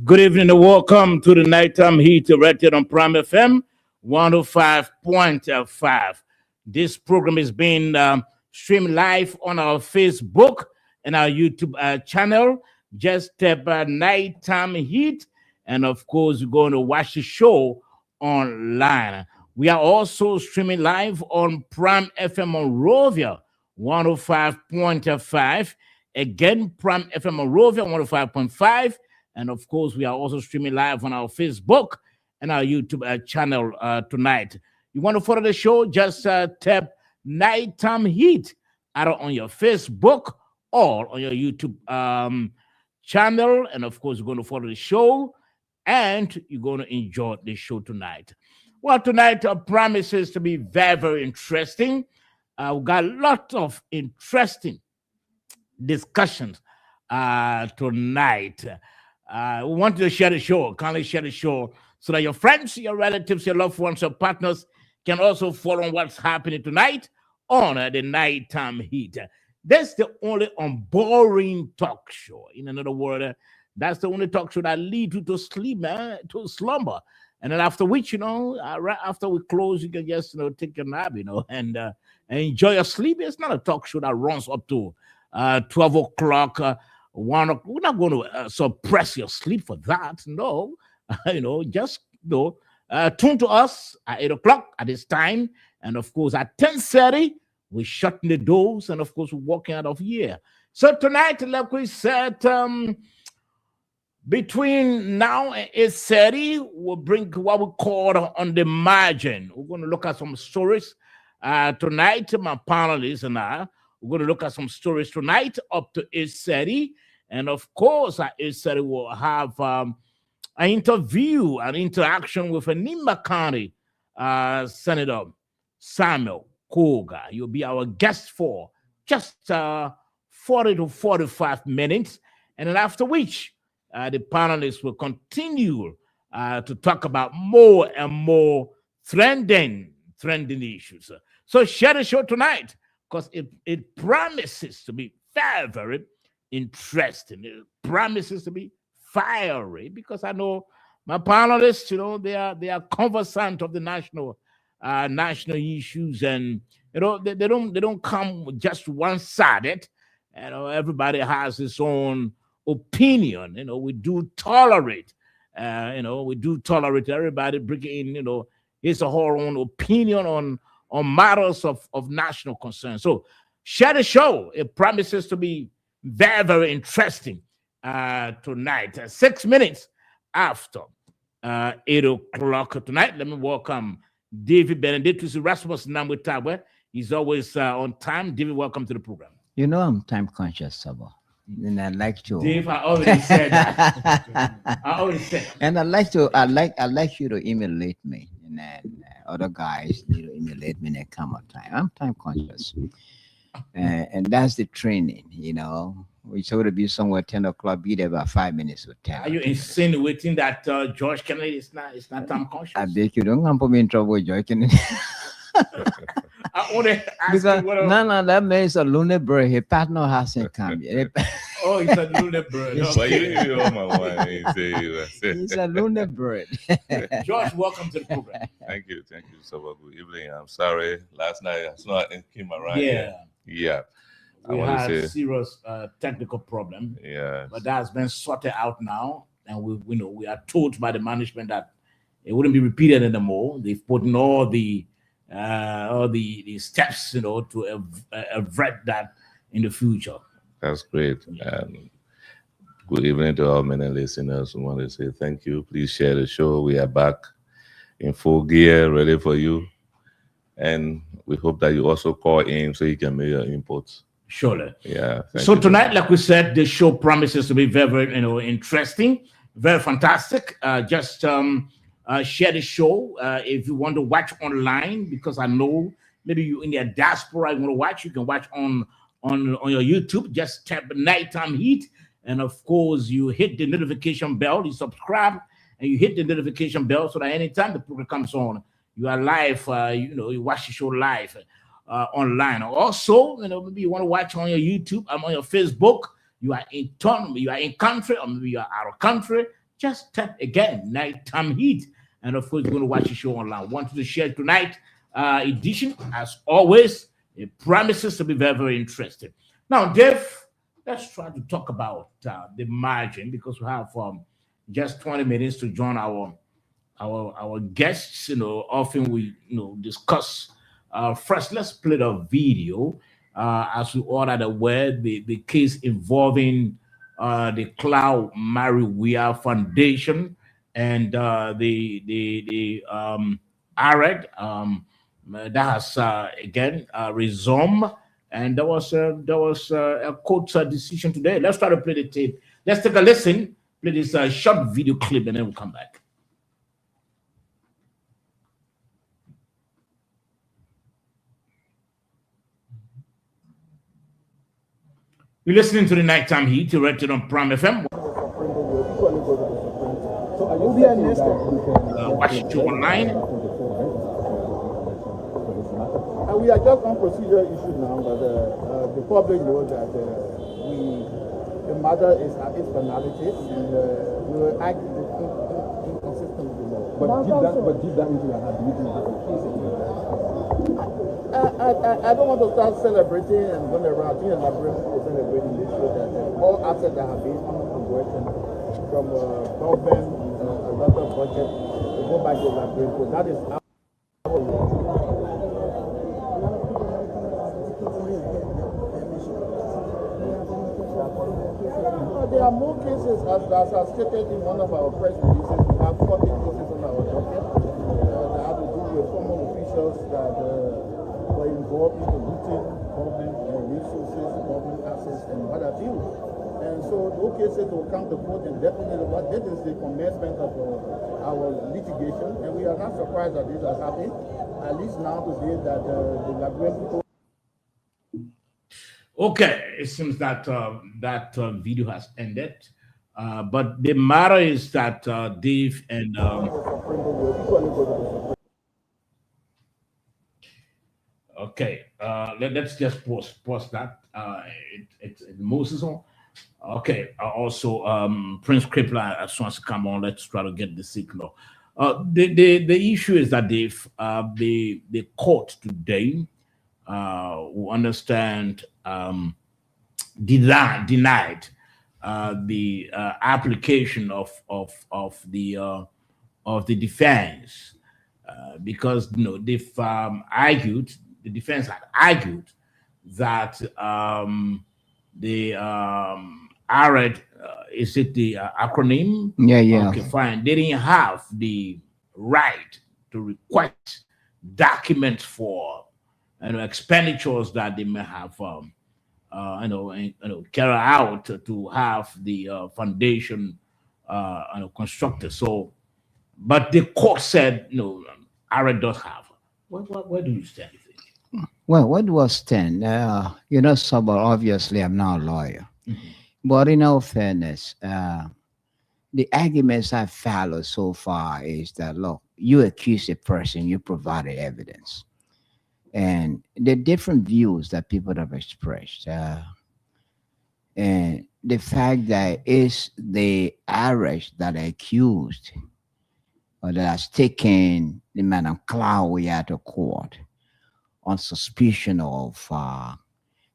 Good evening and welcome to the Nighttime Heat rated on Prime FM 105.5. This program is being streamed live on our Facebook and our YouTube channel. Just tap Nighttime Heat, and of course, you're going to watch the show online. We are also streaming live on Prime FM Monrovia 105.5. Again, Prime FM Monrovia 105.5. And of course, we are also streaming live on our Facebook and our YouTube channel tonight. You want to follow the show? Just tap Nighttime Heat either on your Facebook or on your YouTube channel. And of course, you're going to follow the show and you're going to enjoy the show tonight. Well, tonight promises to be very, very interesting. We've got lots of interesting discussions tonight. We want you to share the show, kindly share the show, so that your friends, your relatives, your loved ones, your partners can also follow what's happening tonight on the Nighttime Heat. That's the only unboring talk show. In another word, that's the only talk show that leads you to sleep, man, to slumber. And then after which, right after we close, you can just, take a nap, and enjoy your sleep. It's not a talk show that runs up to 12 o'clock. We're not going to suppress your sleep for that. No, just tune to us at 8 o'clock at this time. And of course, at 10:30, we're shutting the doors. And of course, we're walking out of here. So tonight, like we said, between now and 8:30, we'll bring what we call on the margin. We're going to look at some stories tonight. My panelists and I, we're going to look at some stories tonight up to 8:30. And of course, at 8:30, we'll have an interview, an interaction with a Nimba County Senator Samuel Koga. You'll be our guest for just 40 to 45 minutes. And then after which, the panelists will continue to talk about more and more trending issues. So share the show tonight, because it promises to be very, very interesting. It promises to be fiery, because I know my panelists, they are conversant of the national issues, and they don't come just one-sided. Everybody has his own opinion. We do tolerate. We do tolerate everybody bringing in his or her own opinion on matters of national concern. So share the show. It promises to be very, very interesting tonight. 6 minutes after 8 o'clock tonight. Let me welcome David Benedictus Erasmus Namwitawe. He's always on time. David, welcome to the program. I'm time conscious, Sabo. And I like to. Dave, I already said that. I already said. And I like you to emulate me, and then other guys need to emulate me and they come on time. I'm time conscious. And that's the training, We sort of be somewhere 10 o'clock, be there about 5 minutes or 10. Are you insinuating that George Kennedy is not time conscious? I beg you, don't put me in trouble with George Kennedy. I only ask because, you what no, that man is a lunar bird. His partner hasn't come yet. Oh, he's a lunar bird. But you on my mind. He's a lunar bird. George, welcome to the program. Thank you so much. Good evening. I'm sorry. Last night I saw it came around. Yeah. We had serious technical problem. Yeah. But that has been sorted out now, and we are told by the management that it wouldn't be repeated anymore. They've put in all the steps, to avert that in the future. That's great. Good evening to all many listeners who want to say thank you. Please share the show. We are back in full gear, ready for you. And we hope that you also call in so you can make your inputs. Surely. Yeah. So tonight, like we said, the show promises to be very, very, interesting, very fantastic. Just share the show if you want to watch online, because I know maybe you in the diaspora you want to watch. You can watch on your YouTube. Just tap Nighttime Heat, and of course you hit the notification bell. You subscribe and you hit the notification bell so that anytime the program comes on, you are live. You watch the show live online. Also, maybe you want to watch on your YouTube. I'm on your Facebook. You are in country, or maybe you are out of country. Just tap again, Nighttime Heat. And of course, you're going to watch the show online. Wanted to share tonight edition, as always. It promises to be very, very interesting. Now, Dave, let's try to talk about the margin because we have just 20 minutes to join our guests. Often we discuss. First, let's play the video as we all are aware the case involving the Cloud Mariwea Foundation and the ARED that has again resumed, and there was a court decision today. Let's try to play the tape. Let's take a listen. Play this short video clip, and then we'll come back. You're listening to the Nighttime Heat, directed on Prime FM. Watch it online. And we are just on procedural issues now, but the public knows that the matter is at its finality, and we will act inconsistent with the law. But deep down into your heart, do you think that's the case? I don't want to start celebrating and going around. I think we're celebrating this show that all assets that have been converted from government, a lot of budget, to go back to elaborate. So that is our There are more cases, as I stated in one of our press releases. We have 40 cases on our docket that have to do with former officials that were involved in the looting government resources, government assets, and what have you. And so those cases will come to court indefinitely. But this is the commencement of our litigation, and we are not surprised that this has happened. At least now today that the Liberian people. Okay, it seems that that video has ended, but the matter is that Dave and okay, let's just pause that. It's Moses on. Okay, also Prince Crippler as soon as come on. Let's try to get the signal. The issue is that the court today will understand. Denied the application of the defense because they've argued, the defense had argued that the ARED, is it the acronym? Yeah. Okay, fine. They didn't have the right to request documents for expenditures that they may have carry out to have the foundation constructed. So, but the court said no, ARED does have. Where do you stand? Well, what was stand? Sober, obviously I'm not a lawyer. Mm-hmm. But in all fairness, the arguments I followed so far is that, look, you accuse a person, you provided evidence. And the different views that people have expressed. And the fact that it's the ARED that accused or that has taken the Madam Cloud to court on suspicion of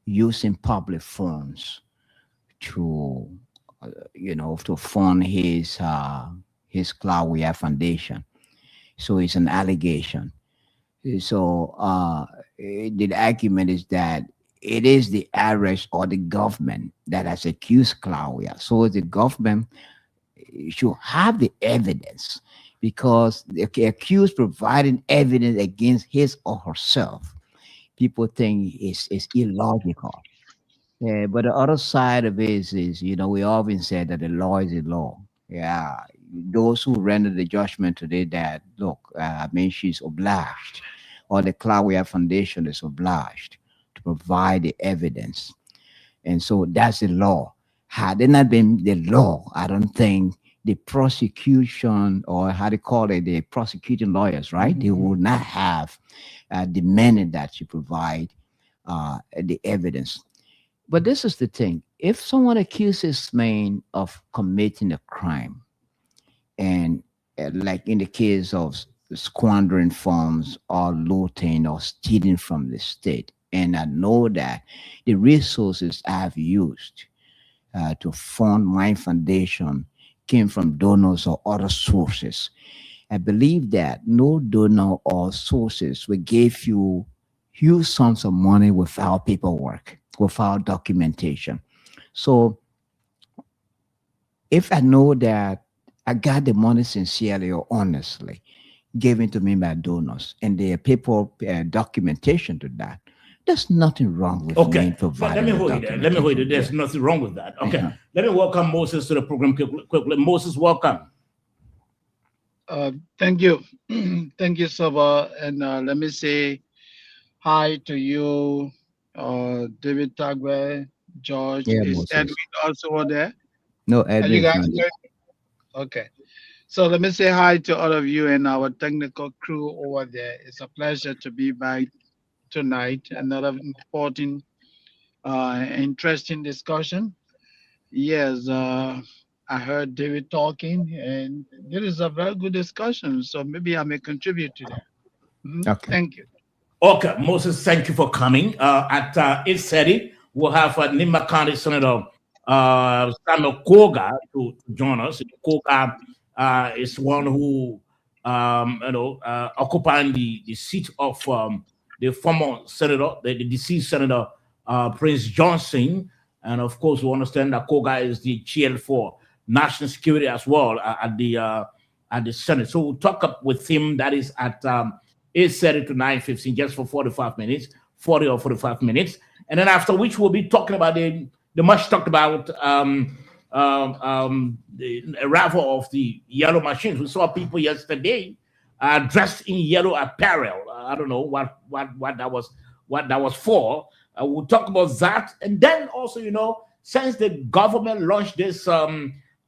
using public funds to, to fund his Cloud Foundation. So it's an allegation. So the argument is that it is the ARED or the government that has accused Cloud. So the government should have the evidence because the accused providing evidence against his or herself, people think is illogical. But the other side of it is, we often said that the law is the law. Yeah, those who rendered the judgment today that, look, she's obliged, or the Cloud Foundation is obliged to provide the evidence. And so that's the law. Had it not been the law, I don't think the prosecution, or how they call it, the prosecuting lawyers, right? Mm-hmm. They would not have demanded that you provide the evidence. But this is the thing. If someone accuses me of committing a crime, and like in the case of squandering funds or looting or stealing from the state. And I know that the resources I've used to fund my foundation came from donors or other sources. I believe that no donor or sources will give you huge sums of money without paperwork, without documentation. So if I know that I got the money sincerely or honestly given to me by donors and there are paper documentation to that, there's nothing wrong with me Okay, providing let me the hold you there. Let me hold you there. There's documentation. nothing wrong with that. Okay, Yeah. let me welcome Moses to the program quickly. Moses, welcome. Thank you. Thank you, Saba. And let me say hi to you, David Tagwe, George. Yeah, Is Edwin Moses. also over there? No, Are you Edwin's guys not. good? Okay. So let me say hi to all of you and our technical crew over there. It's a pleasure to be back tonight. Another important, interesting discussion. Yes, I heard David talking, and it is a very good discussion. So maybe I may contribute to that. Okay. Thank you. Okay, Moses, thank you for coming. At 8:30, we'll have Nima County Senator Samuel Koga to join us. Koga is one who, occupying the seat of the former senator, the deceased senator Prince Johnson, and of course, we understand that Koga is the chair for national security as well at the Senate. So we'll talk up with him. That is at 8:30 to 9:15, just for 45 minutes, 40 or 45 minutes. And then after which we'll be talking about the much talked about the arrival of the yellow machines. We saw people yesterday dressed in yellow apparel. I don't know what that was for. We'll talk about that. And then also, since the government launched this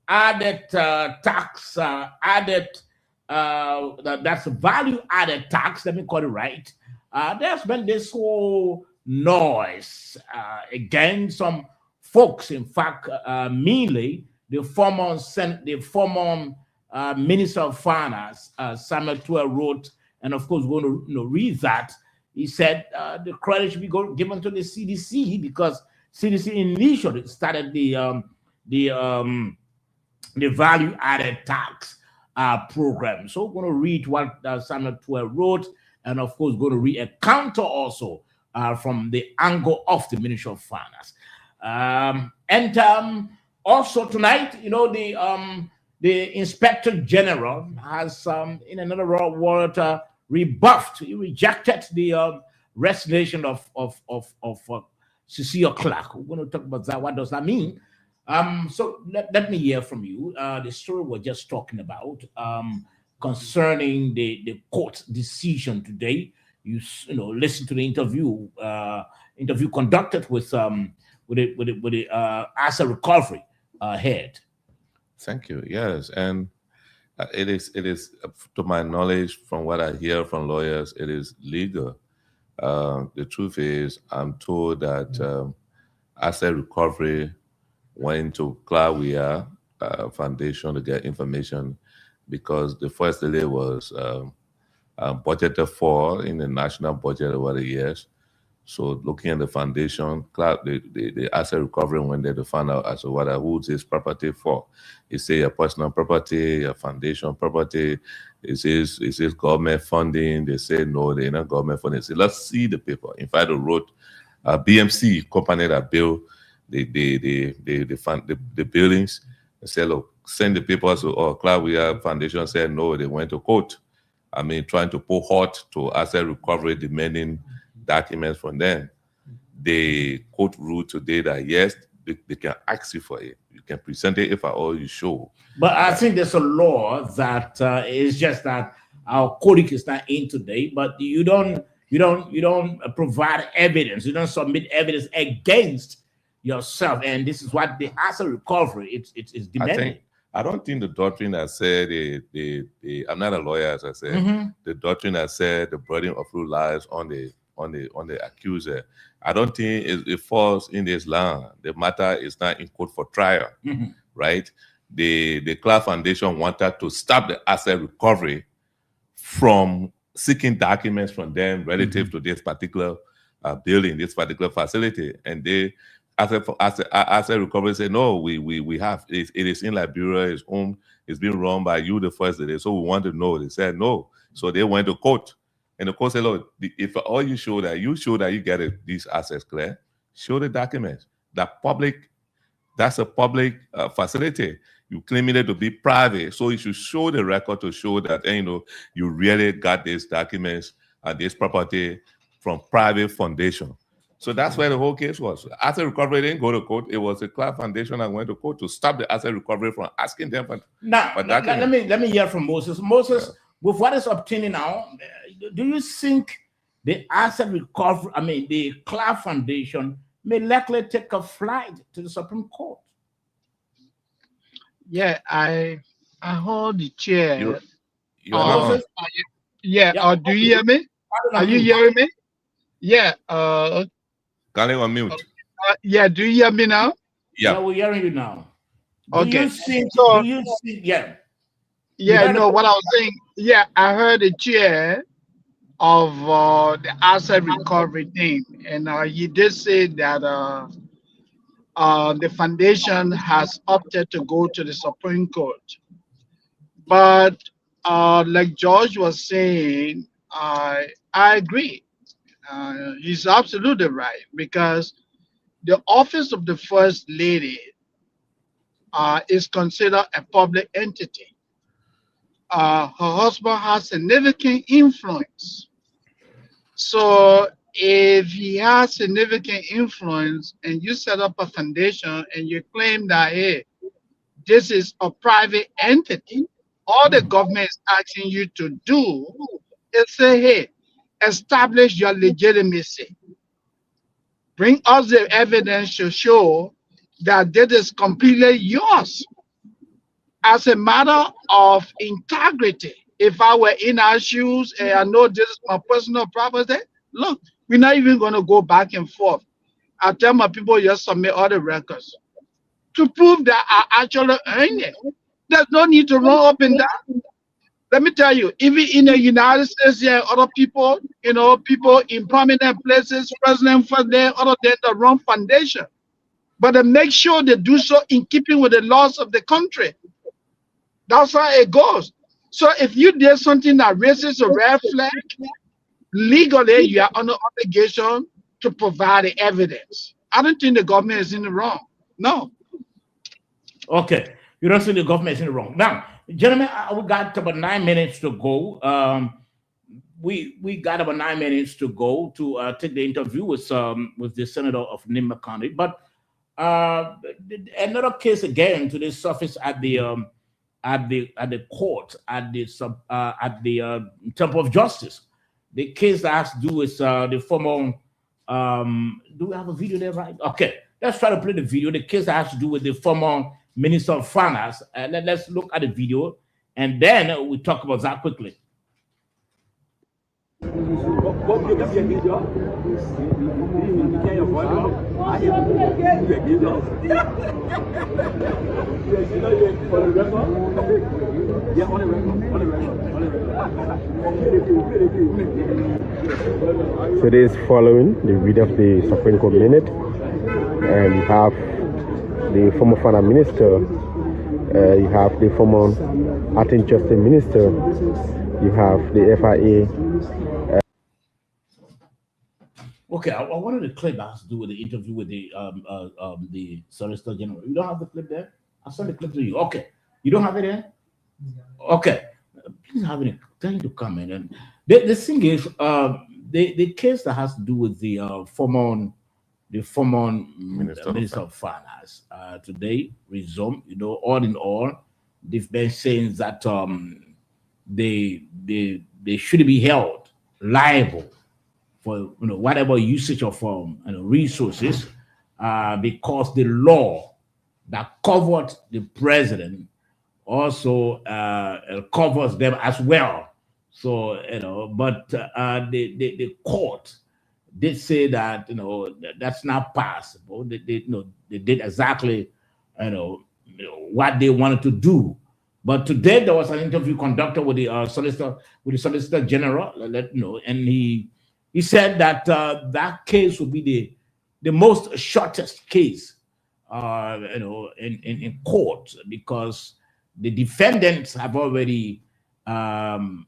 added tax, that's value added tax, let me call it right. There's been this whole noise against some folks, in fact, mainly the former Minister of Finance, Samuel Tuer, wrote, and of course, we're going to read that. He said the credit should be given to the CDC because CDC initially started the value added tax program. So we're going to read what Samuel Tuer wrote, and of course, going to read a counter also from the angle of the Ministry of Finance. And also tonight, the Inspector General has, in another word, rebuffed. He rejected the resignation of Cecile Clark. We're going to talk about that. What does that mean? So let me hear from you. The story we're just talking about concerning the court decision today. You listen to the interview conducted with the asset recovery head. Thank you. Yes, and it is to my knowledge, from what I hear from lawyers, it is legal. The truth is, I'm told that asset recovery went to Clawia Foundation to get information because the first delay was budgeted for in the national budget over the years. So looking at the foundation, the asset recovery went there to find out as to who's this property for. Is it a personal property, a foundation property? Is this government funding? They say no, they're not government funding. They say, let's see the paper. In fact, they wrote a BMC company that built the buildings and said, look, send the papers to Clawia Foundation. Said no, they went to court. I mean, trying to pull hot to asset recovery, demanding documents from them. The court ruled today that yes, they can ask you for it. You can present it if at all you show. But I think there's a law that is just that our colleague is not in today, but you don't provide evidence. You don't submit evidence against yourself, and this is what the asset recovery it's demanding. I don't think the doctrine that said I'm not a lawyer, as I said. The doctrine that said the burden of proof lies on the accuser. I don't think it falls in this line. The matter is not in court for trial, right? the Clark Foundation wanted to stop the asset recovery from seeking documents from them relative to this particular building, this particular facility, and they asset recovery said, no, we have it is in Liberia, it's owned, it's been run by you the first day, so we want to know. They said no, so they went to court, and the court said, look, if all you show that you get these assets clear, show the documents. That's a public facility. You claiming it to be private, so you should show the record to show that you really got these documents and this property from private foundation. So that's where the whole case was. Asset recovery didn't go to court. It was the Clark Foundation that went to court to stop the asset recovery from asking them for documents. Let me hear from Moses. Moses, with what is obtaining now, do you think the asset recovery, the Clark Foundation may likely take a flight to the Supreme Court? Yeah, I hold the chair. You Moses? Yeah, do you hear me? Are you hearing me? Yeah. Can you unmute? Yeah, do you hear me now? Yeah, we're hearing you now. Okay. Do you think, yeah, no, what I was saying, yeah, I heard the chair of the asset recovery thing, and he did say that the foundation has opted to go to the Supreme Court. But like George was saying, I agree. He's absolutely right, because the office of the First Lady is considered a public entity. Her husband has significant influence. So if he has significant influence and you set up a foundation and you claim that, hey, this is a private entity, all the government is asking you to do is say, hey, establish your legitimacy. Bring us the evidence to show that this is completely yours. As a matter of integrity, if I were in our shoes and I know this is my personal property, look, we're not even going to go back and forth. I tell my people, just submit all the records to prove that I actually earned it. There's no need to run up and down. Let me tell you, even in the United States, there are other people, people in prominent places, President for there, other than the wrong foundation. But they make sure they do so in keeping with the laws of the country. That's how it goes. So if you did something that raises a red flag, legally you are under obligation to provide the evidence. I don't think the government is in the wrong. No. Okay. You don't think the government is in the wrong. Now, gentlemen, we got about 9 minutes to go. We got about 9 minutes to go to take the interview with the senator of Nimba County. But another case again to the surface at the court at the Temple of Justice. The case that has to do with the former. Do we have a video there, right? Okay, let's try to play the video. The case that has to do with the former Minister of Finance. Let's look at the video, and then we talk about that quickly. So this is following the video of the Supreme Court minute, and you have the former finance minister, you have the former acting justice minister, you have the FIA. Okay, I wanted the clip that has to do with the interview with the Solicitor General. You don't have the clip there? I'll send the clip to you. Okay, you don't have it there? Okay, please have it. Tell you to come in. And the thing is, the case that has to do with the former Minister of Finance today resumed. All in all, they've been saying that they should be held liable for whatever usage of resources because the law that covered the president also covers them as well. So but the court did say that that's not possible. They did exactly what they wanted to do. But today there was an interview conducted with the Solicitor General, and he said that that case would be the most shortest case, in court, because the defendants have already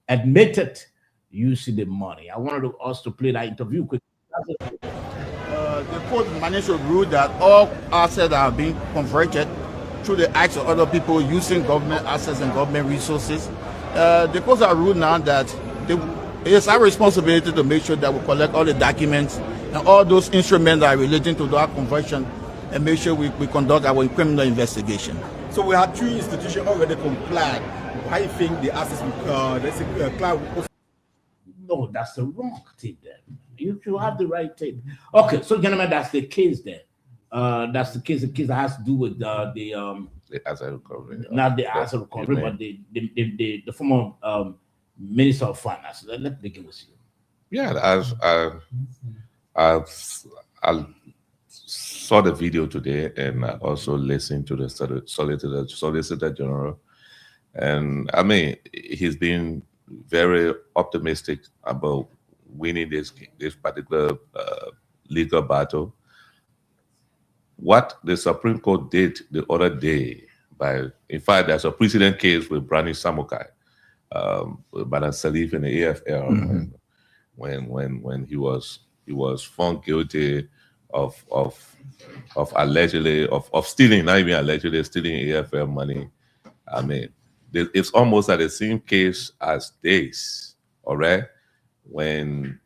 admitted using the money. I wanted us to play that interview quickly. The court managed to rule that all assets are being converted through the acts of other people using government assets and government resources. The courts are ruled now that it is our responsibility to make sure that we collect all the documents and all those instruments that are relating to that conversion, and make sure we conduct our criminal investigation. So we have 3 institutions already complied. How do you think the assets No, that's the wrong tape there. You have the right tape. Okay, so gentlemen, that's the case there. That's the case. The case that has to do with the asset recovery. Not the asset recovery, but the former Minister of Finance. Let's begin with you. Yeah, I saw the video today, and I also listened to the Solicitor General, and I mean, he's been very optimistic about winning this particular legal battle. What the Supreme Court did the other day, in fact, there's a precedent case with Brani Samukai, Madam Salif in the AFL, when he was found guilty of allegedly of stealing, not even allegedly stealing AFL money. I mean, it's almost like the same case as this, all right? When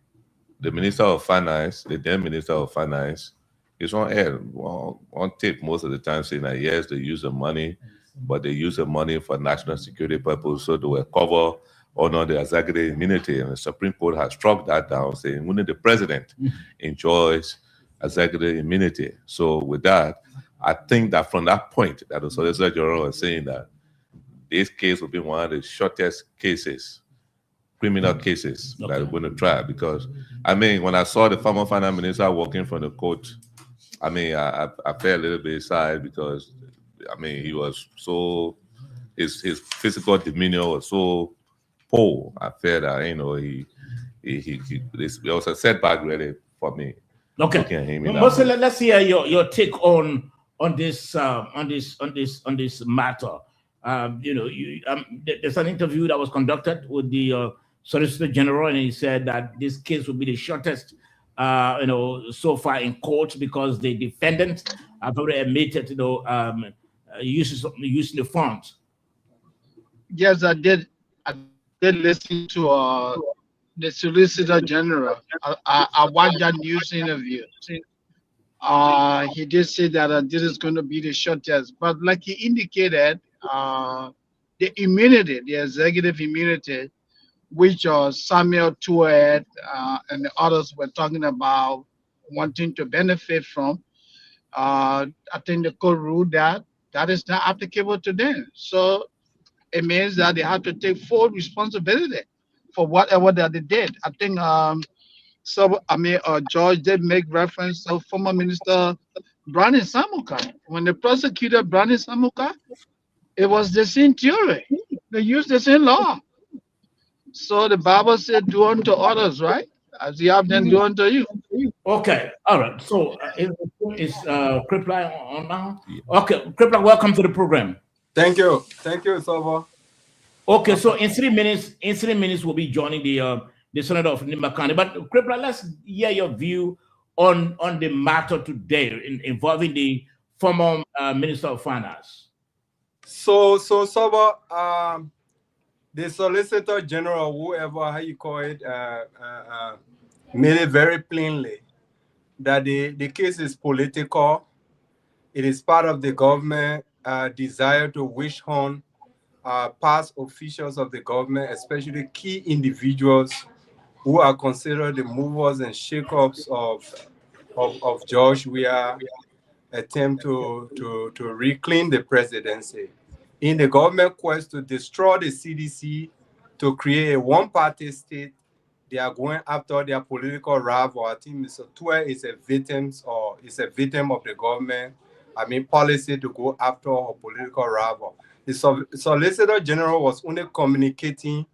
the Minister of Finance, the then Minister of Finance, is on air, on tape most of the time, saying that yes, they use the money, but they use the money for national security purposes, so they will cover honor the executive immunity. And the Supreme Court has struck that down, saying only the president enjoys executive immunity. So with that, I think that from that point, that the Solicitor General was saying that this case will be one of the shortest cases, criminal cases, that we're going to try. Because, I mean, when I saw the former finance minister walking from the court, I mean, I felt a little bit sad, because, I mean, he was so, his physical demeanor was so poor. I felt that, it was a setback really for me. Okay. So let's hear your take on this matter. There's an interview that was conducted with the Solicitor General, and he said that this case will be the shortest, so far in court, because the defendants have already admitted, using the funds. Yes, I did listen to the Solicitor General. I watched that news interview. He did say that this is going to be the shortest, but like he indicated, the immunity, the executive immunity, which Samuel Tuet and the others were talking about wanting to benefit from, I think the court ruled that is not applicable to them. So it means that they have to take full responsibility for whatever that they did. I think George did make reference to former Minister Brani Samukai. When they prosecuted Brani Samukai, it was the same theory. They used the same law. So the Bible said, do unto others, right? As you have them do unto you. Okay, all right. So is Kripla on now? Okay, Kripla, welcome to the program. Thank you, Sova. Okay, so in 3 minutes, we'll be joining the Senator of Nimba County. But Kripla, let's hear your view on the matter today involving the former Minister of Finance. So Sova, the Solicitor General, whoever how you call it, made it very plainly that the case is political. It is part of the government desire to wish on past officials of the government, especially key individuals who are considered the movers and shakers of George Weah attempt to reclaim the presidency. In the government quest to destroy the CDC, to create a one-party state, they are going after their political rival. I think Mr. Tuet is a victim of the government policy to go after her political rival. The Solicitor General was only communicating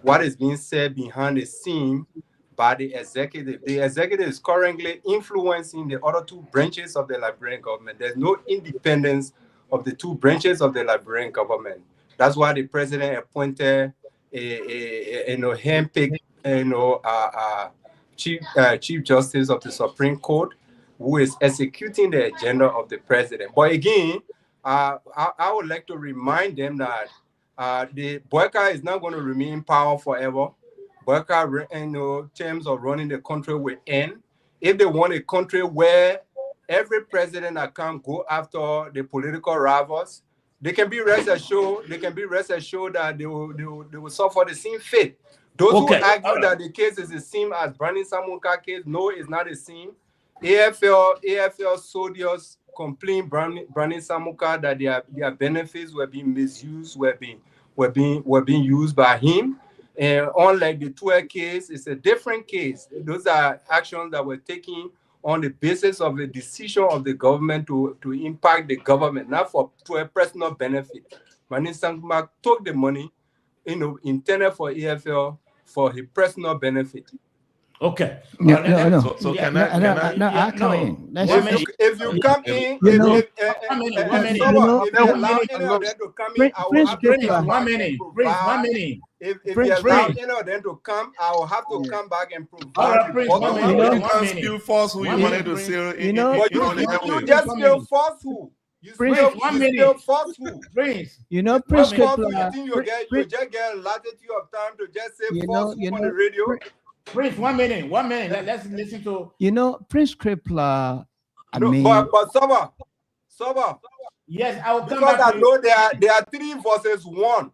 what is being said behind the scene by the executive. The executive is currently influencing the other two branches of the Liberian government. There's no independence of the two branches of the Liberian government. That's why the president appointed a handpicked, Chief Justice of the Supreme Court, who is executing the agenda of the president. But again, I would like to remind them that the Boyka is not going to remain in power forever. Boyka, terms of running the country will end. If they want a country where every president that can go after the political rivals, they can be rest assured that they will suffer the same fate. Those who argue that the case is the same as Brandon Samuka case, no, it's not the same. AFL soldiers complain Brandon Samuka that their benefits were being misused, were being used by him. And unlike the Tue case, it's a different case. Those are actions that were taken on the basis of a decision of the government to impact the government, not to a personal benefit. Brandon Samuka took the money, intended for AFL for his personal benefit. Okay. So can I come in. If you come in, if you allow any of them to come in, I will have to come back and provide. If you allow any of them to come, I will have to come back and provide. You can't spill falsehood. You wanted to say you just spill falsehood. You spill falsehood. Prince You just get a latitude of time to just say falsehood on the radio. Prince, 1 minute. Let's listen to. Prince Crippler. But Soba. Yes, I will come because back. I know there are 3 versus 1.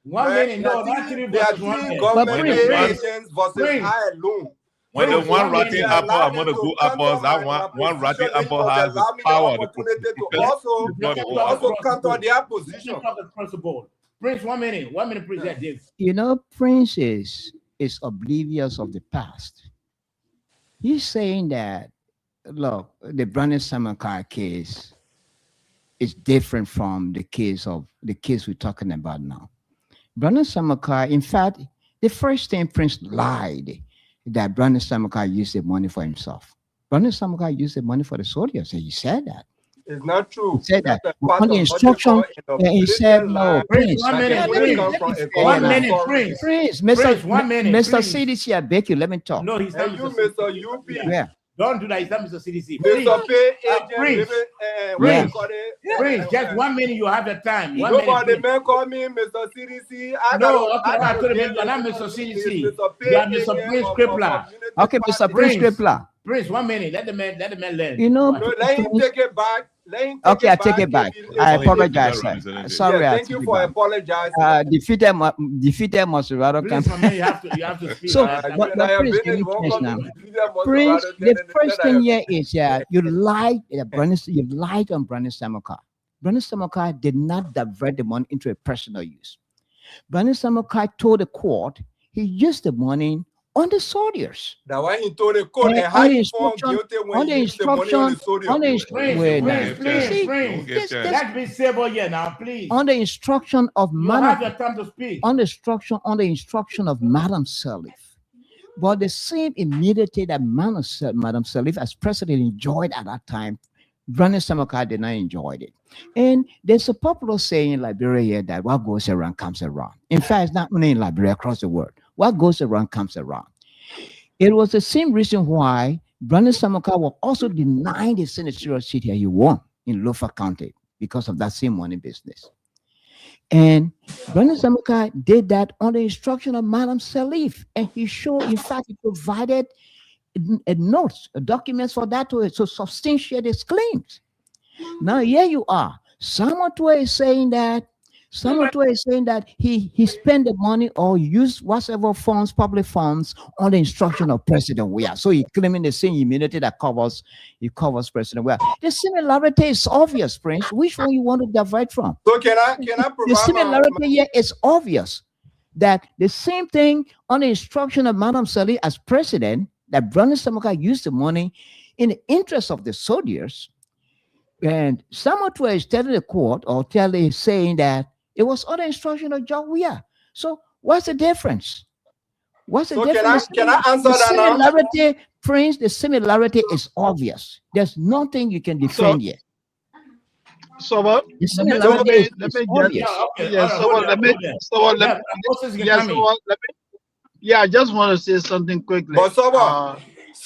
1 minute. No, not 3 versus 1. Government agents versus I alone. When the one rotten apple, I'm going to go apples. That one rotten apple has the power to also counter their position. Prince, 1 minute. 1 minute, Prince. Prince is oblivious of the past. He's saying that, look, the Brandon Samuka case is different from the case we're talking about now. Brandon Samuka, in fact, the first time Prince lied that Brandon Samuka used the money for himself. Brandon Samuka used the money for the soldiers. He said that. It's not true. He said that. On the instruction, he said no. Prince, 1 minute. Prince, Mr. CDC, I beg you, let me talk. No, he's not Mr. UP. Yeah. Don't do that. He's not Mr. CDC. Prince, just 1 minute. You have the time. Nobody may call me Mr. CDC. I could have been. You're not Mr. CDC. You are Mr. Prince Crippler. Okay, Mr. Prince Crippler. Prince, 1 minute. Let the man learn. Let him take it back. Okay, I take it back. I apologize, sir. Sorry, thank you for apologizing. Defeated must rather come. You have to speak. So, but Prince, can you finish now? Prince, the first thing here is you lied on Brandon Samuka. Brandon Samuka did not divert the money into a personal use. Brandon Samuka told the court he used the money on the soldiers. That why he told the court and how he found guilty when he used the money on the soldiers. Please, let's be civil here now, please. On the instruction of have your time to speak. On the instruction of Madam Sirleaf. But the same immunity that Madam Sirleaf as president enjoyed at that time, Brandon Samuka did not enjoy it. And there's a popular saying in Liberia here that what goes around comes around. In fact, it's not only in Liberia, across the world. What goes around comes around. It was the same reason why Brandon Samuka was also denied the senatorial seat here he won in Lofa County because of that same money business. And Brandon Samuka did that on the instruction of Madam Sirleaf. And he showed, in fact, he provided notes, documents for that to substantiate his claims. Now, here you are. Someone is saying that he spent the money or used whatever funds, public funds, on the instruction of President Weah. So he claiming the same immunity that covers President Weah. The similarity is obvious, Prince. Which one you want to divide from? So can I provide the similarity here is obvious that the same thing on the instruction of Madam Sirleaf as president, that Brandon Samuka used the money in the interest of the soldiers. And someone is telling the court or saying that it was under instruction of John Weah. So what's the difference? What's the So difference? can I answer The that now? similarity, Prince, the similarity is obvious. There's nothing you can defend here. So what? The similarity is let me obvious. I just want to say something quickly. But someone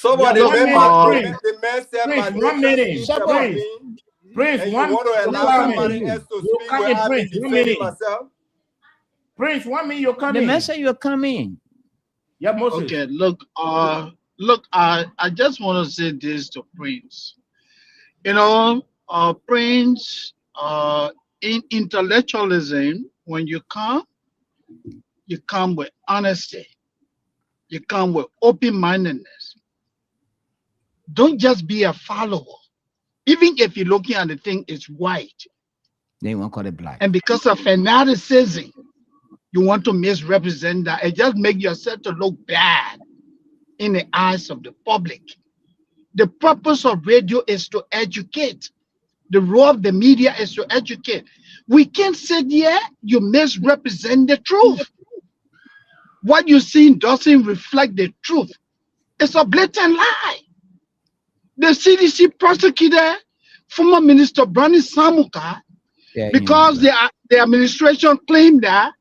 Yeah, the man said Prince, my 1 minute. nation about Prince, me, Prince, and you one want to allow somebody minute. else to You speak come in, without me Prince, 1 defending minute. myself? Prince, 1 minute, you're The coming. man said you're coming. Yeah, Moses. Okay, look, I just want to say this to Prince. You know, Prince, in intellectualism, when you come with honesty, you come with open-mindedness. Don't just be a follower. Even if you're looking at the thing, it's white. They won't call it black. And because of fanaticism, you want to misrepresent that and just make yourself to look bad in the eyes of the public. The purpose of radio is to educate. The role of the media is to educate. We can't sit here, you misrepresent the truth. What you see doesn't reflect the truth. It's a blatant lie. The CDC prosecuted former Minister Brani Samuka because the administration claimed that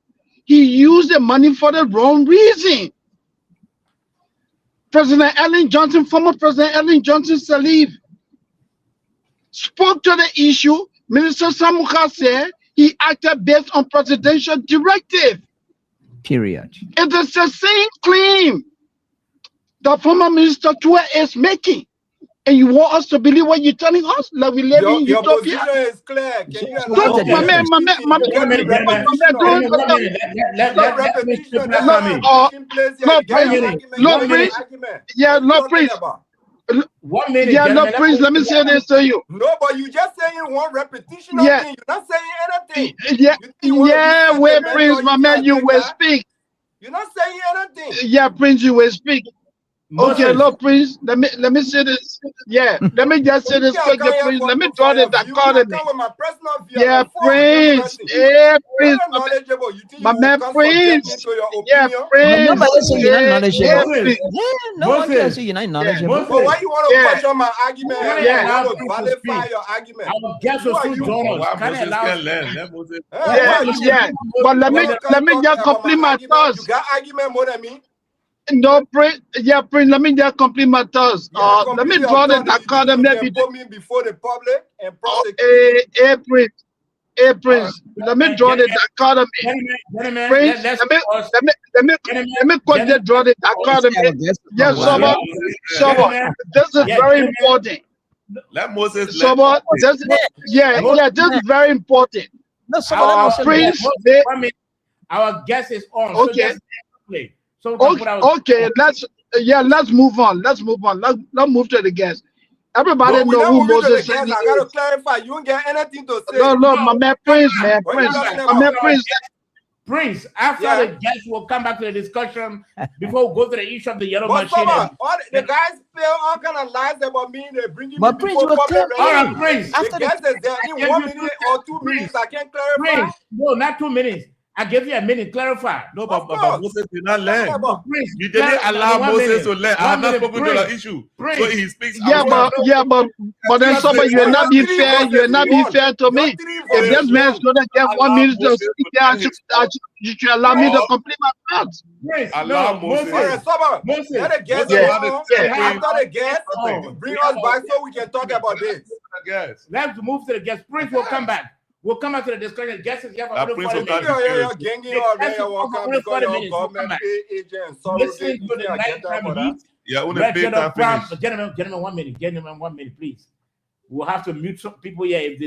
he used the money for the wrong reason. President Ellen Johnson, former President Ellen Johnson Sirleaf, spoke to the issue. Minister Samuka said he acted based on presidential directive. Period. It is the same claim the former Minister Tua is making. And you want us to believe what you're telling us? Like we live in Your utopia? position is clear. Can you What's the allow difference? One minute. Yeah, no, Prince, let me say this to you. No, but you just saying one repetition of thing. You're not saying anything. Wait, Prince, my man, you will speak. You're not saying anything. Yeah, Prince, you will speak. Okay, look, Prince, let me say this. Yeah, let me just say this quickly, Prince. Let me draw the dichotomy. Yeah, Prince. Yeah, Prince. My man, Prince. Yeah, Prince. Nobody say you're not Yeah, knowledgeable. Prince. No one can say you're not knowledgeable. But why you want to question my argument? Yeah. You want to validate your argument. Our guests are two donors. Can I allow? Yeah. But let me just complete my thoughts. You got argument more than me. No, Prince. Yeah, Prince. Let me just complete my thoughts. Let me draw the dichotomy between before the public and prosecute. Prince. Let me draw the dichotomy. Prince, let me quickly draw the dichotomy. Yes, Soba. This is very important. Let Moses. Soba, this is very important. No, Prince. Our guest is on. Okay. So okay, let's move on. Let's move to the guest. Everybody know who Moses is. I gotta clarify. You don't get anything to say. No, my man, Prince, Prince. Prince, after the guests will come back to the discussion before we go to the issue of the yellow machine. The guys spill all kind of lies about me. They bring me Prince, before public. All right, Prince. The guys is there in 1 minute or 2 minutes. I can't clarify. Prince, no, not 2 minutes. I give you a minute. Clarify. No, but Moses did not learn. Prince, You didn't allow Moses to learn. I have not spoken to the issue. Prince. So he speaks. But then somebody, you will not be fair. You will not be fair to me. If this man's gonna get 1 minute to speak, you should allow me to complete my thoughts. Allow Moses. All right, Moses. Let the guest after the guest, bring us back so we can talk about this. Let's move to the guest. Prince will come back. We'll come back to the discussion. Guests is here for only 40 minutes. Listen to the nighttime heat. Gentlemen, 1 minute. Gentlemen, 1 minute, please. We'll have to mute some people here if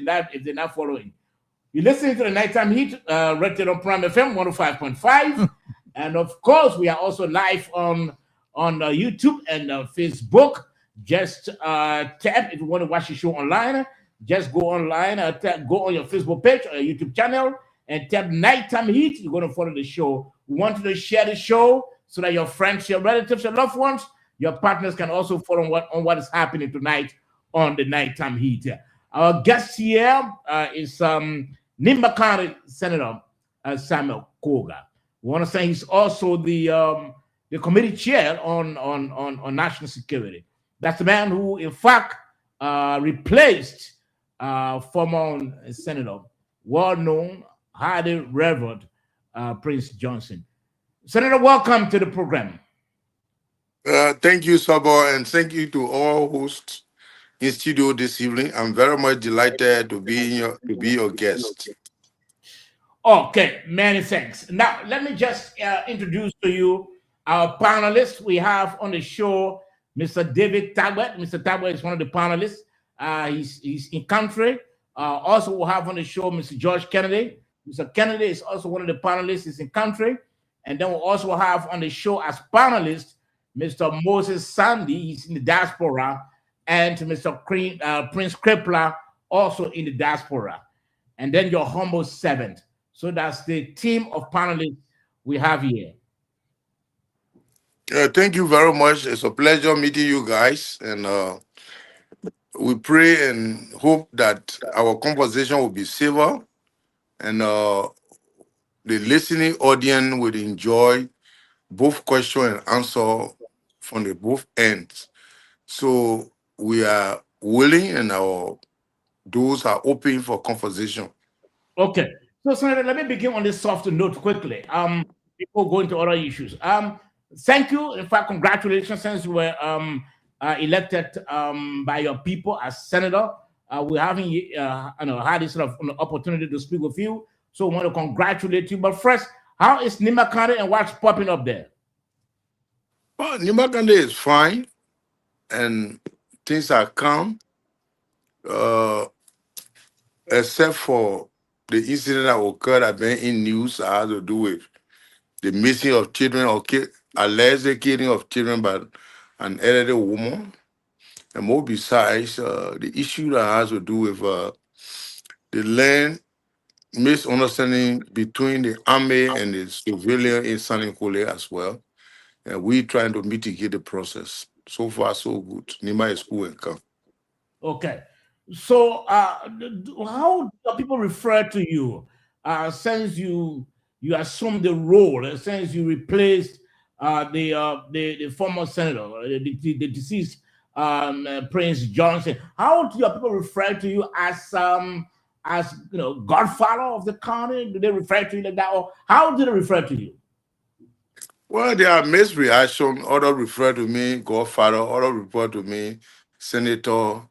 they're not following. You're listening to the nighttime heat, rated on Prime FM 105.5. And of course, we are also live on YouTube and Facebook. Just tap if you want to watch the show online. Just go online, go on your Facebook page or your YouTube channel and tap Nighttime Heat. You're going to follow the show. We want you to share the show so that your friends, your relatives, your loved ones, your partners can also follow on what is happening tonight on the Nighttime Heat. Our guest here is Nimba County Senator Samuel Koga. We want to say he's also the committee chair on national security. That's the man who, in fact, replaced former Senator, well-known, highly revered Prince Johnson. Senator, welcome to the program. Thank you, Sabo, and thank you to all hosts in studio this evening. I'm very much delighted to be your guest. Okay, many thanks. Now, let me just introduce to you our panelists. We have on the show Mr. David Talbot. Mr. Talbot is one of the panelists. He's in country. Also, we'll have on the show Mr. George Kennedy. Mr. Kennedy is also one of the panelists. He's in country. And then we'll also have on the show as panelists Mr. Moses Sandy. He's in the diaspora. And Mr. Prince Kripler, also in the diaspora. And then your humble servant. So that's the team of panelists we have here. Thank you very much. It's a pleasure meeting you guys. And we pray and hope that our conversation will be civil and the listening audience will enjoy both question and answer from the both ends. So we are willing and our doors are open for conversation. Okay. So, Senator, let me begin on this softer note quickly. Before going to other issues. Thank you. In fact, congratulations since you were elected by your people as senator. We're having had this sort of an opportunity to speak with you. So I want to congratulate you. But first, how is Nimba County and what's popping up there? Well, Nimba County is fine and things are calm. Except for the incident that occurred that been in news that had to do with the missing of children or alleged killing of children by an elderly woman. And more besides, the issue that has to do with the land misunderstanding between the army and the civilian in San Nicolas as well. And we trying to mitigate the process. So far, so good. Nimba is cool and calm. Okay. So how do people refer to you since you assumed the role, since you replaced the former senator, the deceased Prince Johnson? How do your people refer to you as godfather of the county? Do they refer to you like that, or how do they refer to you? Well, there are mixed reaction. Others refer to me godfather. Others refer to me senator,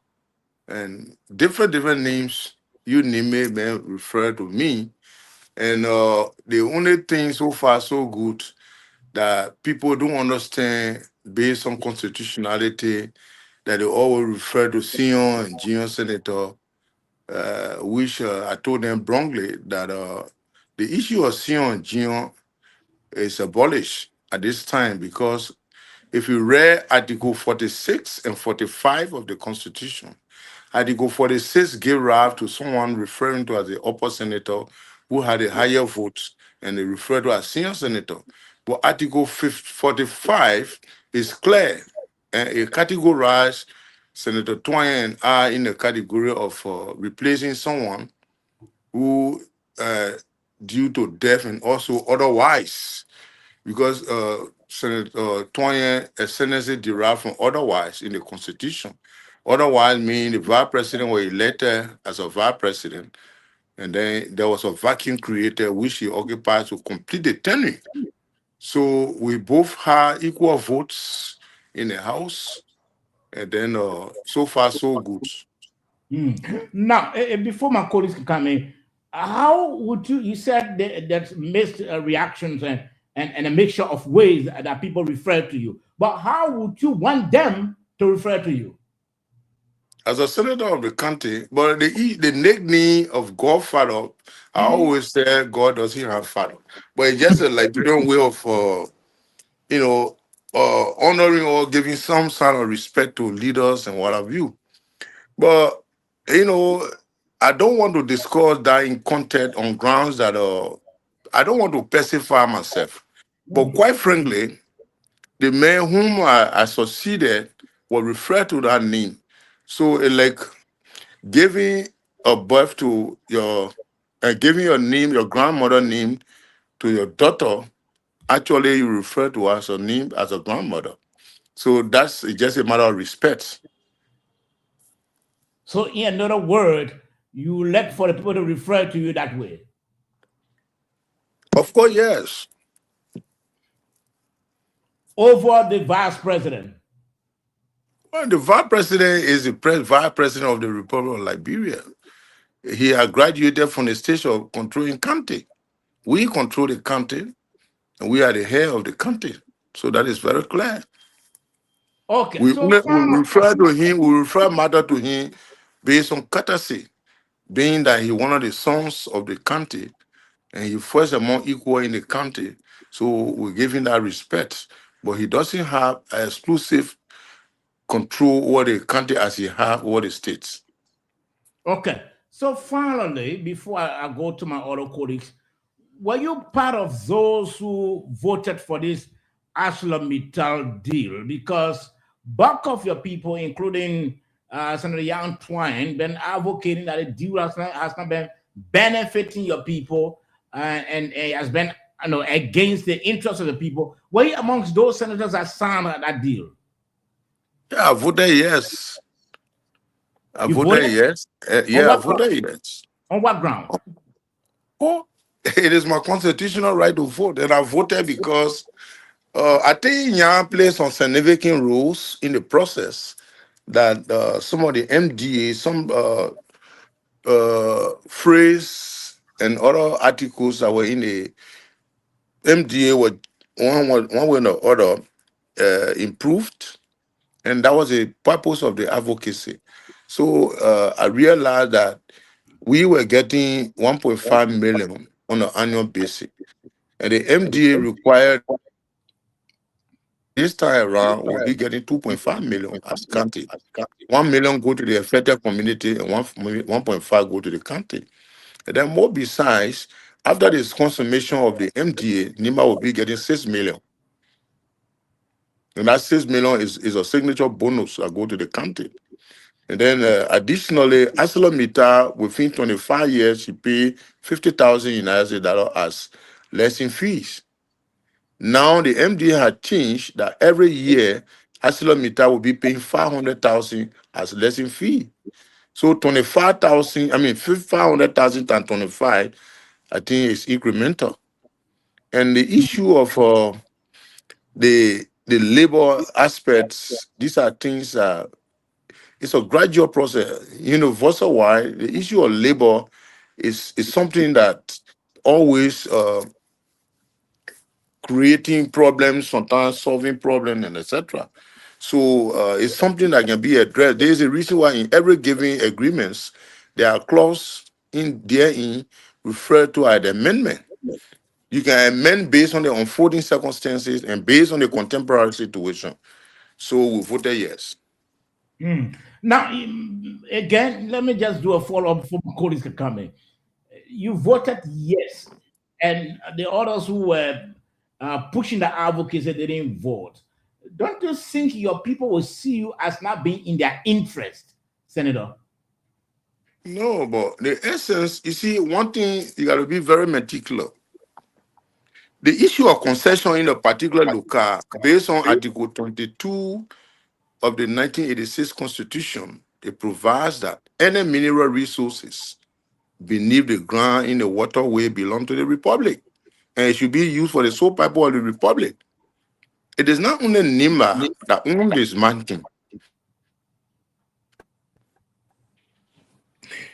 and different names. You name it, man, refer to me. And the only thing so far so good that people don't understand based on constitutionality that they always refer to Sion and Gion Senator, which I told them wrongly that the issue of Sion and Gion is abolished at this time because if you read Article 46 and 45 of the Constitution, Article 46 gave rise to someone referring to as the upper senator who had a higher vote, and they refer to as senior senator. But Article 45 is clear, and it categorized Senator Twain and I in the category of replacing someone who, due to death and also otherwise, because Senator Twain ascendancy derived from otherwise in the Constitution. Otherwise means the vice president was elected as a vice president, and then there was a vacuum created which he occupied to complete the tenure. So we both had equal votes in the House, and then so far so good. Now, before my colleagues can come in, how would you said that mixed reactions and a mixture of ways that people refer to you, but how would you want them to refer to you? As a senator of the country, but the nickname of Godfather, I always say God doesn't have father. But it's just like different way of, honoring or giving some sort of respect to leaders and what have you. But, I don't want to discuss that in content on grounds that I don't want to pacify myself. But quite frankly, the man whom I succeeded will refer to that name. So, giving a birth to your, giving your name, your grandmother name to your daughter, actually you refer to her as a name as a grandmother. So that's just a matter of respect. So, in another word, you like for the people to refer to you that way. Of course, yes. Over the vice president. Well, the vice president is the vice president of the Republic of Liberia. He had graduated from the stage of controlling country. We control the country, and we are the head of the country. So that is very clear. Okay. We So refer to him, we refer matter to him based on courtesy, being that he one of the sons of the country, and he first among equal in the country. So we give him that respect. But he doesn't have exclusive control over the country as he has over the states. Okay. So finally, before I go to my other colleagues, were you part of those who voted for this ArcelorMittal deal? Because bulk of your people, including Senator Jan Twine, been advocating that the deal has not been benefiting your people and has been against the interests of the people. Were you amongst those senators that signed that deal? Yeah, I voted yes. I You voted voted? yes. I voted yes. On what ground? Oh, it is my constitutional right to vote, and I voted because I think Yan plays some significant roles in the process that some of the MDA, some phrase and other articles that were in the MDA were one way or the other improved, and that was the purpose of the advocacy. So I realized that we were getting 1.5 million on an annual basis, and the MDA required this time around we'll be getting 2.5 million as county. 1 million go to the affected community and 1.5 go to the county. And then more besides, after this consummation of the MDA, NIMA will be getting 6 million. And that 6 million is a signature bonus that go to the county. And then additionally, ArcelorMittal, within 25 years, she paid $50,000 United States as lesson fees. Now the MDA had changed that every year, ArcelorMittal will be paying $500,000 as lesson fee. So 25,000, 500,000 and 25, I think is incremental. And the issue of the labor aspects, these are things it's a gradual process. Universal-wide, the issue of labor is something that always creating problems, sometimes solving problems, and etc. So it's something that can be addressed. There is a reason why in every given agreements, there are clauses therein referred to as the amendment. You can amend based on the unfolding circumstances and based on the contemporary situation. So we voted yes. Now, again, let me just do a follow-up before my colleagues can come in. You voted yes, and the others who were pushing the advocacy, they didn't vote. Don't you think your people will see you as not being in their interest, Senator? No, but the essence, you see, one thing you got to be very meticulous. The issue of concession in a particular locale, based on Article 22 of the 1986 Constitution, it provides that any mineral resources beneath the ground in the waterway belong to the Republic, and it should be used for the sole purpose of the Republic. It is not only NIMA that owns this mountain.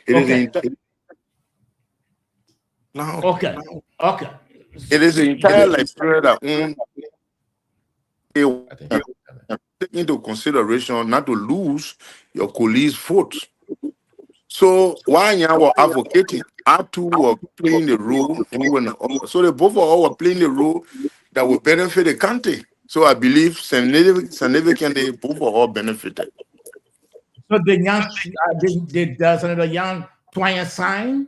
It is Okay. It is the entire Liberia that owns. Take into consideration not to lose your colleagues' vote. So while you were advocating, I too were playing the role. So they both were playing the role that will benefit the country. So I believe significantly both were all benefited. So did Senator Jan Twine sign?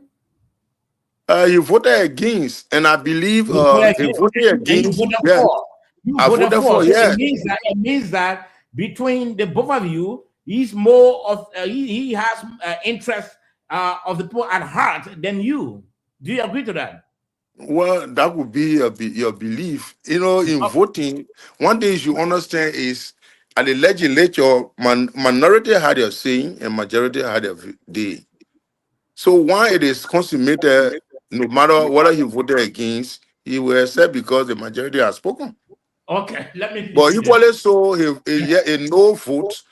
You voted against, and I believe he voted against. Yes. I voted for. Yes. It means that between the both of you, He's more of he has interest of the people at heart than you. Do you agree to that? Well, that would be your belief. You know, in voting, one thing you should understand is at the legislature, minority had their saying and majority had their day. So when it is consummated, no matter whether he voted against, he will accept because the majority has spoken. Okay, let me. But equally so, a no vote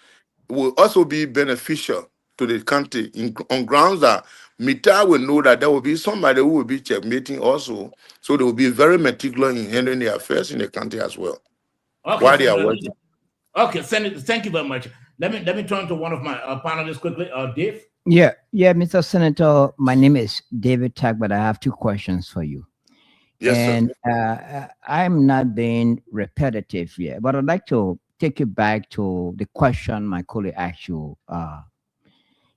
will also be beneficial to the country on grounds that Mita will know that there will be somebody who will be checkmating also. So they will be very meticulous in handling the affairs in the country as well. Okay, While they are working. Okay, Senator, thank you very much. Let me turn to one of my panelists quickly. Dave. Yeah, Mr. Senator, my name is David Tag, but I have two questions for you. Yes, and sir. I'm not being repetitive here, but I'd like to take you back to the question my colleague asked you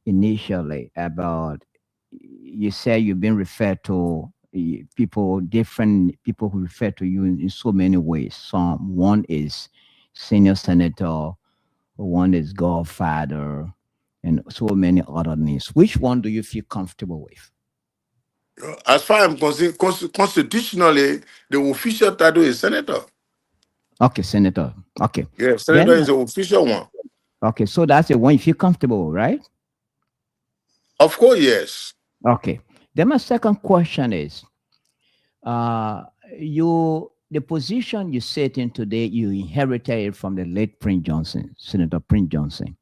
initially about, you say you've been referred to different people who refer to you in so many ways. One is senior senator, one is godfather, and so many other names. Which one do you feel comfortable with? As far as I'm concerned, constitutionally, the official title is senator. Okay, senator. Okay. Yeah, senator is the official one. Okay, so that's the one you feel comfortable, right? Of course, yes. Okay. Then my second question is, the position you sit in today, you inherited it from the late Prince Johnson, Senator Prince Johnson.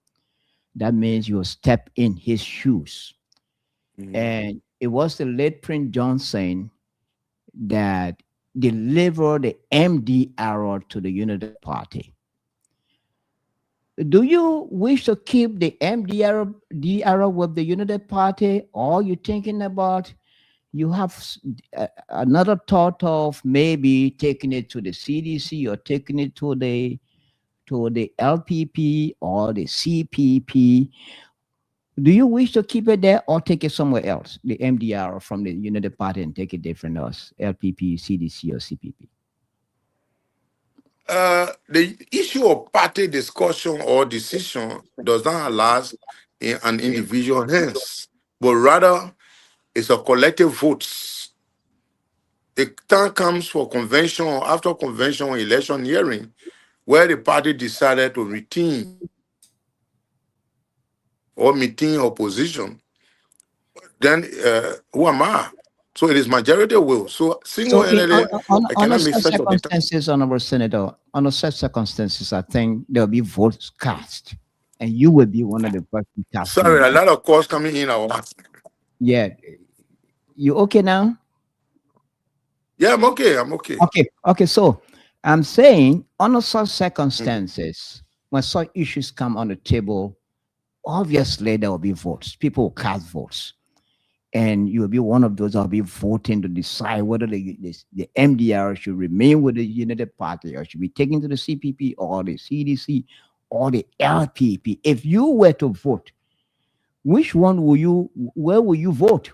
That means you step in his shoes. Mm-hmm. And it was the late Prince Johnson that delivered the MDR to the United Party. Do you wish to keep the MDR with the United Party, or are you thinking about, you have another thought of maybe taking it to the CDC or taking it to the LPP or the CPP? Do you wish to keep it there or take it somewhere else, the MDR from the United Party, and take it different as LPP, CDC, or CPP? The issue of party discussion or decision does not allow in an individual hands, but rather it's a collective votes. The time comes for convention or after convention or election hearing where the party decided to retain or maintain opposition, then who am I? So it is majority will. So single-handedly, I cannot make such circumstances, Honorable Senator, under such circumstances, I think there will be votes cast, and you will be one of the person cast. Sorry, a lot of calls coming in. Yeah, you okay now? Yeah, I'm okay. I'm okay. Okay. So I'm saying, under such circumstances, when such issues come on the table, obviously there will be votes. People will cast votes. And you'll be one of those that will be voting to decide whether the MDR should remain with the United Party or should be taken to the CPP or the CDC or the LPP. If you were to vote, which one where will you vote?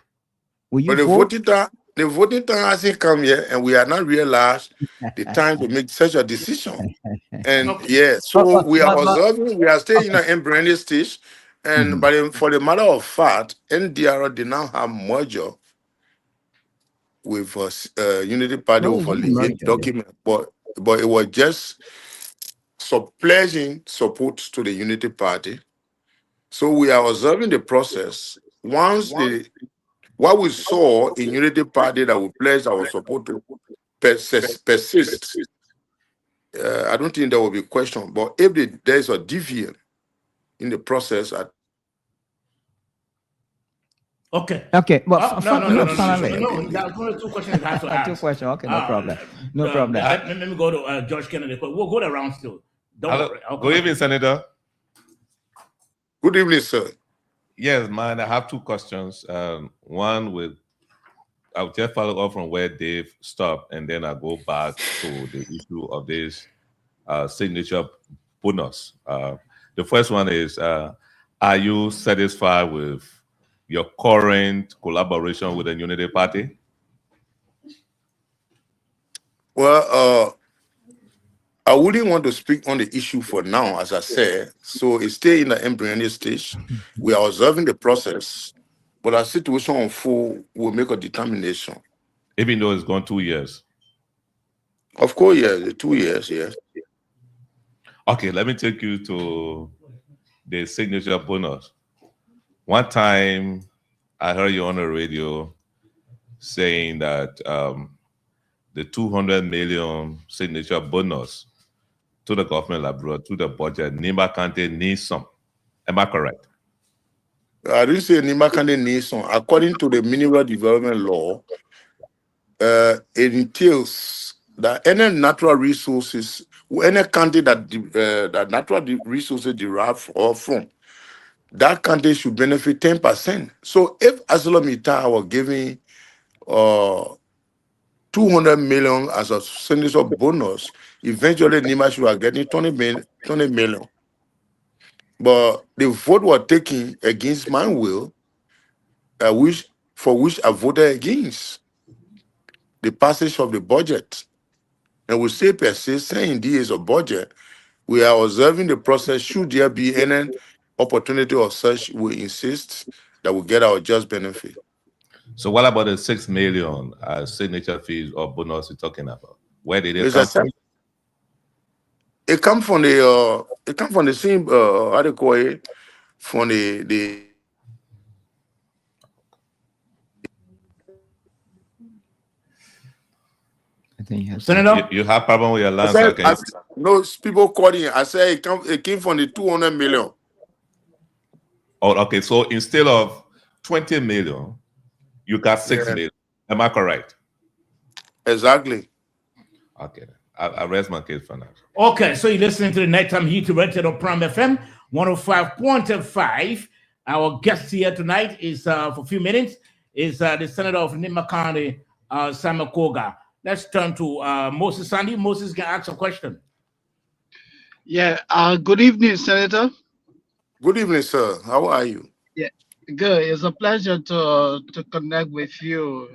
Will you vote? The voting time hasn't come yet, and we have not realized the time to make such a decision. And so we are observing, we are still in an embryonic stage. And for the matter of fact, NDR did not have merger with Unity Party over the document, but it was just pledging support to the Unity Party. So we are observing the process. Once what we saw in Unity Party that we pledged our support to persist, I don't think there will be a question. But if there is a deviation in the process, Okay. Well, no. There's only two questions I have to ask. Two questions. Okay, no problem. No problem. Let me go to George Kennedy. We'll go around still. Good evening, Senator. Good evening, sir. Yes, man. I have two questions. One I'll just follow up from where Dave stopped, and then I'll go back to the issue of this signature bonus. The first one is, are you satisfied with your current collaboration with the Unity Party? Well, I wouldn't want to speak on the issue for now, as I said. So it's still in the embryonic stage. We are observing the process, but as situation unfold, we'll make a determination. Even though it's gone 2 years. Of course, yeah, the 2 years, yes. Okay, let me take you to the signature bonus. One time, I heard you on the radio saying that the 200 million signature bonus to the government abroad, to the budget, Nimba County needs some. Am I correct? I didn't say Nimba County needs some. According to the mineral development law, it entails that any natural resources, any country that natural resources derive from, that country should benefit 10%. So if ArcelorMittal were giving 200 million as a signature bonus, eventually Nima should have getting 20 million. But the vote was taken against my will, for which I voted against the passage of the budget. And we say per se, saying this is a budget, we are observing the process. Should there be any opportunity of such, we insist that we get our just benefit. So what about the 6 million signature fees or bonus you're talking about? Where did it come from? It come from the same how do you call it? From the I think you have Senator? You have problem with your land, I sir? said, no, people calling. I said it came from the 200 million. Oh, okay. So instead of 20 million, you got 6 million. Am I correct? Exactly. Okay. I rest my case for now. Okay, so you're listening to the Nighttime Heat rented on Prime FM 105.5. Our guest here tonight is, for a few minutes, is the Senator of Nimba County, Simon Koga. Let's turn to Moses Sandy. Moses can ask a question. Yeah. Good evening, Senator. Good evening, sir. How are you? Yeah. Good. It's a pleasure to connect with you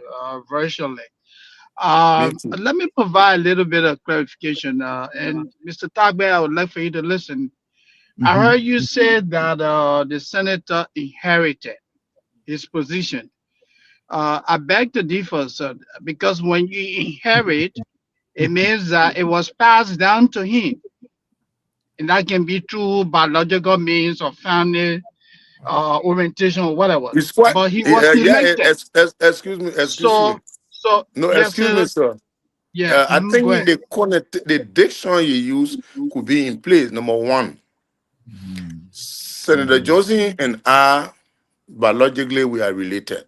virtually. Let me provide a little bit of clarification. And Mr. Tagbe, I would like for you to listen. I heard you say that the senator inherited his position. I beg to differ, sir, because when you inherit, it means that it was passed down to him. And that can be through biological means or family orientation or whatever. It's quite, but he was elected. Excuse me. So No, yes, excuse me, sir. Yeah, I think the dictionary you use could be in place. Number one, Senator Johnson and I, biologically, we are related.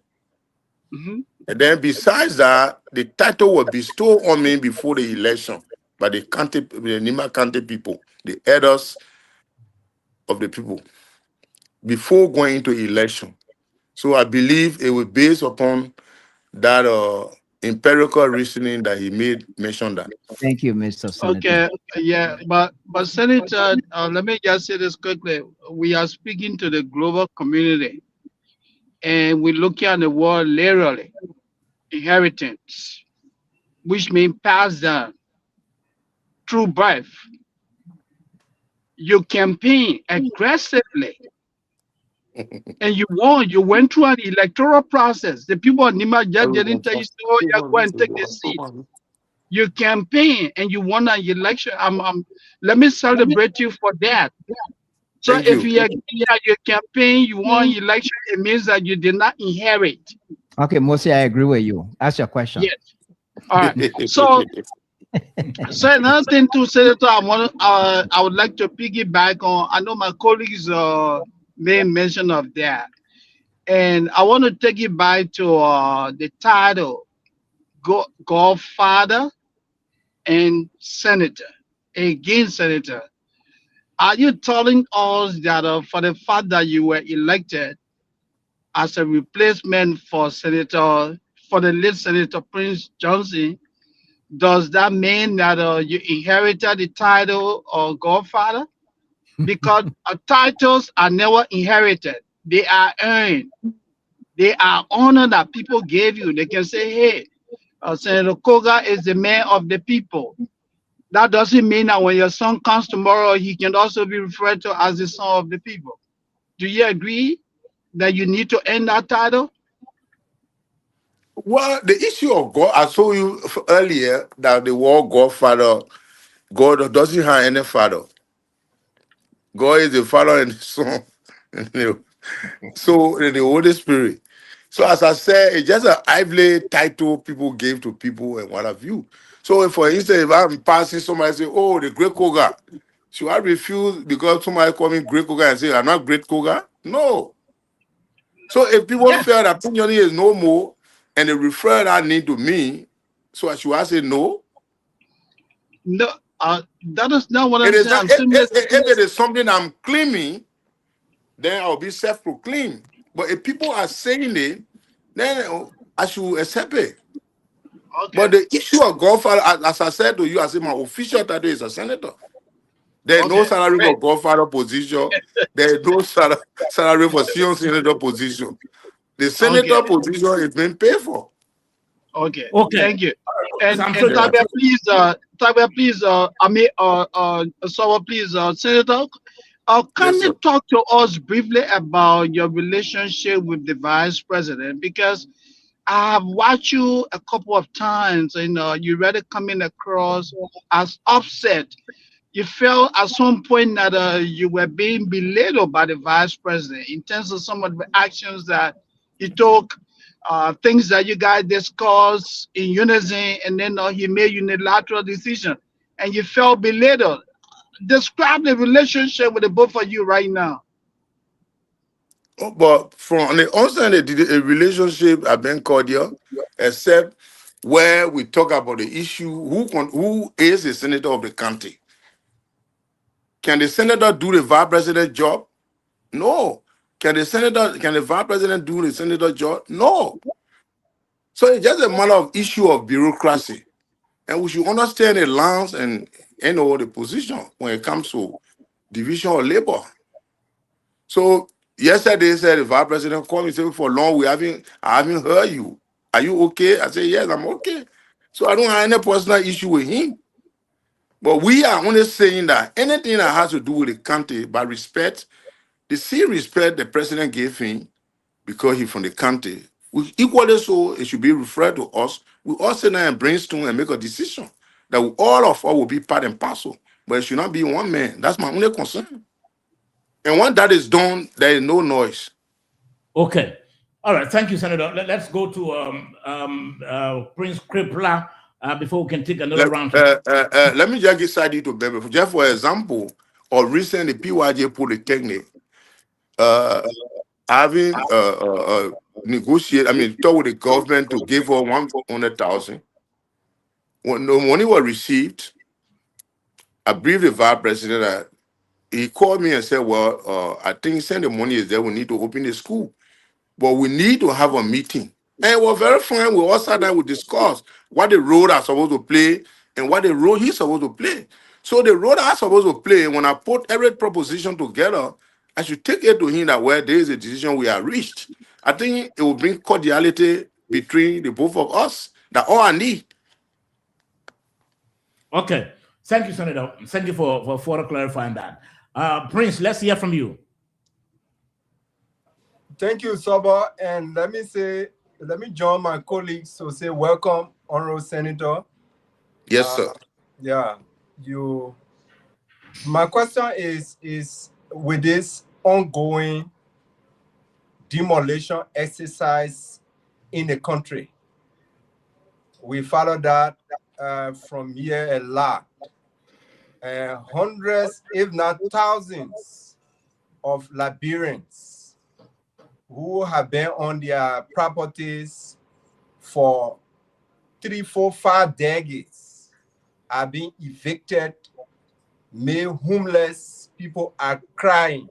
And then besides that, the title was bestowed on me before the election by the Nimba County people, the elders of the people, before going into election. So I believe it was based upon that empirical reasoning that he made mention that. Thank you, Mr. Senator. Okay, yeah, but Senator, let me just say this quickly. We are speaking to the global community, and we're looking at the world literally. Inheritance, which means passed down through birth. You campaign aggressively, and you won. You went through an electoral process. The people of Nimba just didn't tell you, "Oh, yeah, go and take the seat." You campaign and you won an election. Let me celebrate you for that. So if you campaign, you won election, it means that you did not inherit. Okay, Mosi, I agree with you. Ask your question. Yes. All right. So another thing too, Senator, I would like to piggyback on. I know my colleagues made mention of that, and I want to take it back to the title, Godfather and Senator. Again, Senator, are you telling us that for the fact that you were elected as a replacement for the late Senator Prince Johnson, does that mean that you inherited the title of Godfather? Because titles are never inherited; they are earned. They are honor that people gave you. They can say, "Hey, Senator Koga is the man of the people." that doesn't mean that when your son comes tomorrow, he can also be referred to as the son of the people. Do you agree that you need to end that title? Well, the issue of God, I told you earlier that the word Godfather, God doesn't have any father. God is the Father and the Son. So the Holy Spirit. So as I said, it's just an lively title people gave to people and what have you. So if, for instance, if I'm passing somebody say, oh, the Great Koga, should I refuse because somebody call me Great Koga and say I'm not Great Koga? No. So if people Yes. feel that Punyoni is no more and they refer that name to me, so should I say no? No, that is not what It I'm is saying. not, I'm simply if it is something I'm claiming, then I'll be self-proclaimed. But if people are saying it, then I should accept it. okay. But the issue of Godfather, as I said to you, I said my official title is a senator. There's no Okay. salary Great. for Godfather position. There's no salary for Sion Senator position. The Okay. senator position is being paid for. Okay. Okay. Thank you. And I'm and sorry. Yeah. Tagba, please, I mean, Sawa, please, Senator, Yes, can you sir. talk to us briefly about your relationship with the Vice President? Because I have watched you a couple of times, and you really coming across as upset. You felt at some point that you were being belittled by the Vice President in terms of some of the actions that he took, things that you guys discussed in unison, and then he made unilateral decision, and you felt belittled. Describe the relationship with the both of you right now. Oh, but from the onset, the relationship have been cordial, except where we talk about the issue who is the senator of the country. Can the senator do the vice president job? No. Can the vice president do the senator job? No. So it's just a matter of issue of bureaucracy. And we should understand the lines and the position when it comes to division of labor. So yesterday said the vice president called me and said for long I haven't heard you. Are you okay? I said, yes, I'm okay. So I don't have any personal issue with him. But we are only saying that anything that has to do with the country, by respect, the same respect the president gave him because he's from the country, we equally so it should be referred to us. We all sit down and brainstorm and make a decision that all of us will be part and parcel. But it should not be one man. That's my only concern. And when that is done, there is no noise. Okay. All right. Thank you, Senator. Let's go to Prince Kripla before we can take another round. Let me just get started to baby. Just for example, or recently PYJ Polytechnic having negotiate, talk with the government to give her 100,000. When the money was received, I briefed the vice president that he called me and said, well, I think send the money is there. We need to open the school. But we need to have a meeting. And it was very fine. We all sat down, we discussed what the role are supposed to play and what the role he's supposed to play. So the role I'm supposed to play, when I put every proposition together, I should take it to him that where there is a decision we have reached. I think it will bring cordiality between the both of us. That's all I need. Okay. Thank you, Senator. Thank you for further clarifying that. Prince, let's hear from you. Thank you, Soba. And let me join my colleagues to say welcome, Honorable Senator. Yes, sir. Yeah, my question is with this ongoing demolition exercise in the country, we follow that from here a lot. Hundreds, if not thousands, of Liberians who have been on their properties for 3, 4, 5 decades are being evicted, made homeless. People are crying.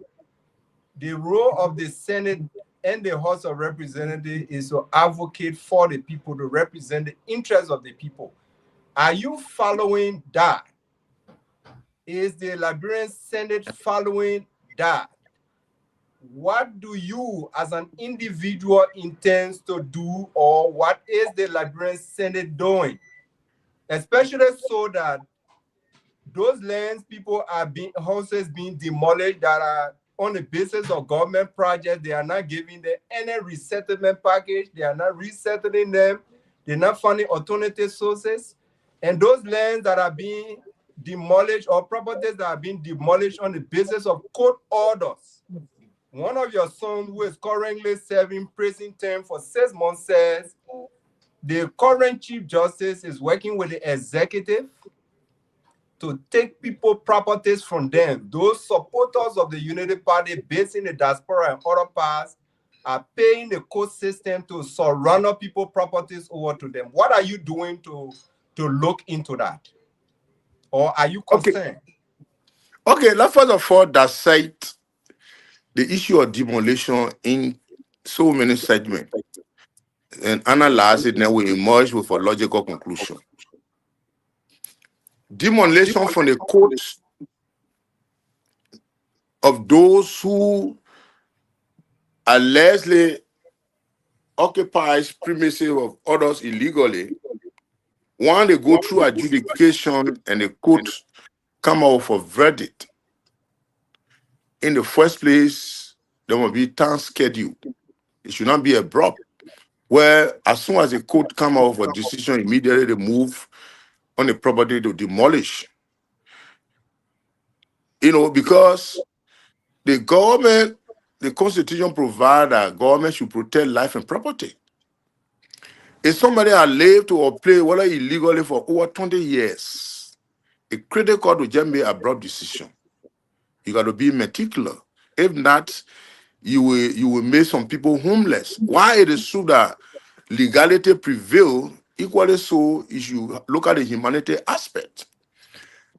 The role of the Senate and the House of Representatives is to advocate for the people, to represent the interests of the people. Are you following that? Is the Liberian Senate following that? What do you as an individual intend to do, or what is the Liberian Senate doing? Especially so that those lands, houses being demolished that are on the basis of government projects. They are not giving them any resettlement package. They are not resettling them. They're not finding alternative sources. And those lands that are being demolished, or properties that are being demolished on the basis of court orders. One of your sons, who is currently serving prison term for 6 months, says the current Chief Justice is working with the executive to take people properties from them. Those supporters of the Unity Party based in the diaspora and other parts are paying the court system to surrender people properties over to them. What are you doing to look into that? Or are you concerned? Okay, let's first of all dissect the issue of demolition in so many segments and analyze it, then we emerge with a logical conclusion. Demolition from the courts of those who allegedly occupies premises of others illegally. One, they go through adjudication and the court come out for verdict. In the first place, there will be time schedule. It should not be abrupt, where as soon as the court come out for decision, immediately they move on the property to demolish. Because the government, the Constitution provides that government should protect life and property. If somebody has lived or played, whether illegally, for over 20 years, a critical to just make abrupt decision. You got to be meticulous. If not, you will make some people homeless. Why it is true that legality prevails, equally so you should look at the humanity aspect.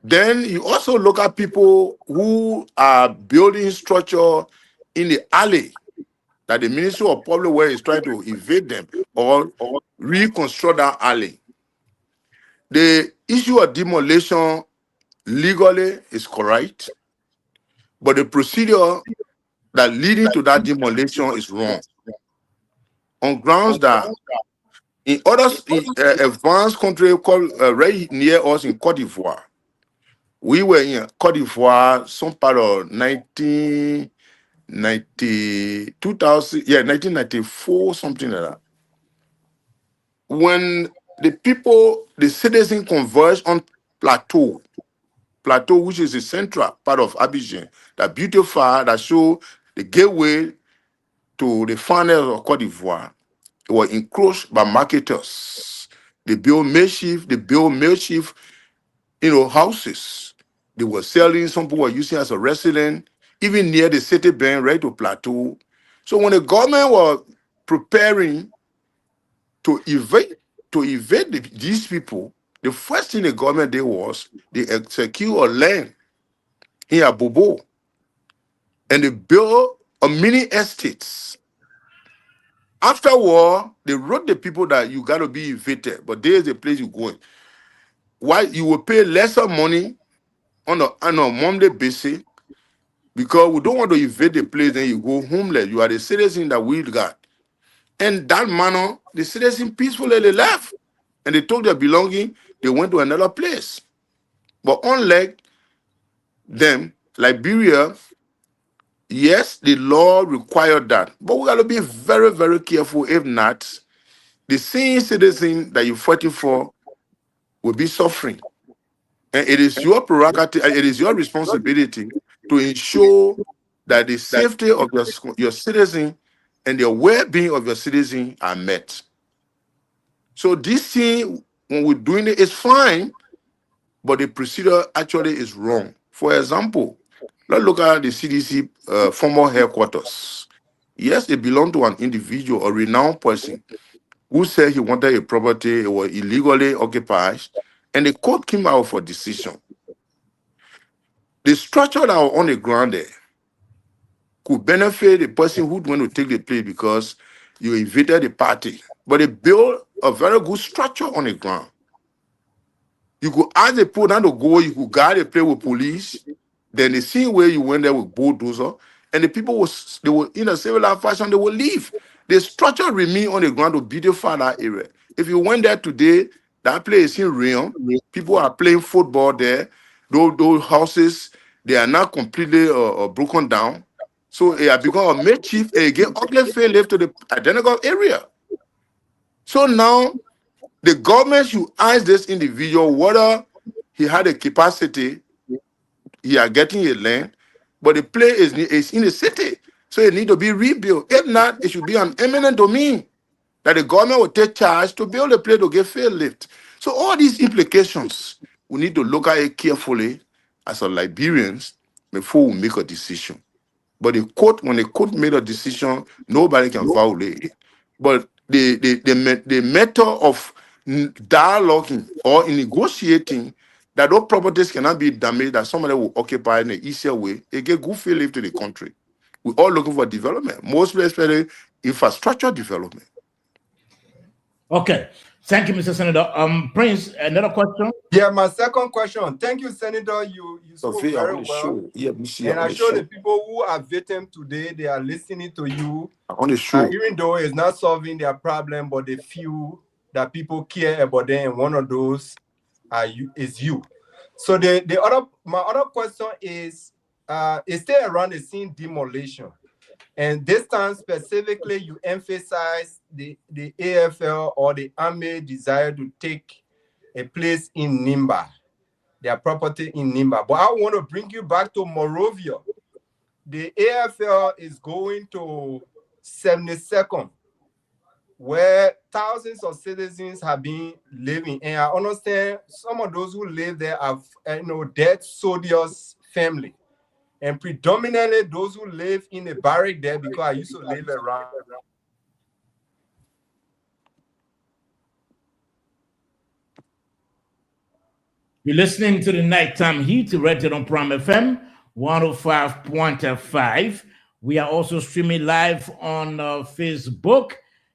Then you also look at people who are building structure in the alley that the Ministry of Public Works is trying to evade them or reconstruct that alley. The issue of demolition legally is correct, but the procedure that leading to that demolition is wrong. On grounds that in other advanced country called right near us in Cote d'Ivoire, we were in Cote d'Ivoire some part of 1994, something like that. When the citizens converged on Plateau, which is the central part of Abidjan, that beautiful, that show the gateway to the funnel of Cote d'Ivoire, it was encroached by marketers. They built makeshift, houses. They were selling, some people were using as a resident, even near the city bank, right to Plateau. So when the government was preparing to evade these people, the first thing the government did was they execute a land in Abobo, and they built a mini estates. Afterward, they wrote the people that you got to be evicted, but there's the place you're going. Why you will pay lesser money on a monthly basis, because we don't want to evade the place, then you go homeless. You are the citizen that we got. And that manner, the citizen peacefully they left. And they took their belonging, they went to another place. But unlike them, Liberia, yes, the law required that. But we got to be very, very careful. If not, the same citizen that you're fighting for will be suffering. And it is your prerogative, it is your responsibility to ensure that the safety of your citizen and the well-being of your citizen are met. So this thing, when we're doing it, is fine, but the procedure actually is wrong. For example, let's look at the CDC former headquarters. Yes, it belonged to an individual, a renowned person, who said he wanted a property, it was illegally occupied, and the court came out for decision. The structure that was on the ground there could benefit the person who went to take the place because you invaded the party. But they built a very good structure on the ground. You could ask the people not to go, you could guard the place with police. Then the same way you went there with bulldozer, and the people they were in a civilized fashion, they will leave. The structure remain on the ground to beautify that area. If you went there today, that place is in ruin. People are playing football there. those houses, they are now completely broken down. So it has become a makeshift, again, ugly fail left to the identical area. So now the government should ask this individual whether he had a capacity, he are getting a land, but the place is in the city. So it need to be rebuilt. If not, it should be an eminent domain that the government will take charge to build a place to get fair lift. So all these implications, we need to look at it carefully as a Liberians before we make a decision. But when the court made a decision, nobody can violate it. But the method of dialoguing or negotiating that those properties cannot be damaged, that somebody will occupy in an easier way, it get good feel live to the country. We're all looking for development, mostly especially infrastructure development. Okay. Thank you, Mr. Senator. Prince, another question? Yeah, my second question. Thank you, Senator. You spoke very well. And I'm sure the people who are victims today, they are listening to you. Even though it's not solving their problem, but they feel that people care about them, and one of those is you. So my other question is still around the scene demolition. And this time specifically, you emphasize the AFL or the Army desire to take a place in Nimba, their property in Nimba. But I want to bring you back to Monrovia. The AFL is going to 72nd, where thousands of citizens have been living. And I understand some of those who live there are, dead soldiers' family. And predominantly those who live in the barrack there, because I used to live around. You're listening to the Nighttime Heat, rated on Prime FM 105.5. We are also streaming live on Facebook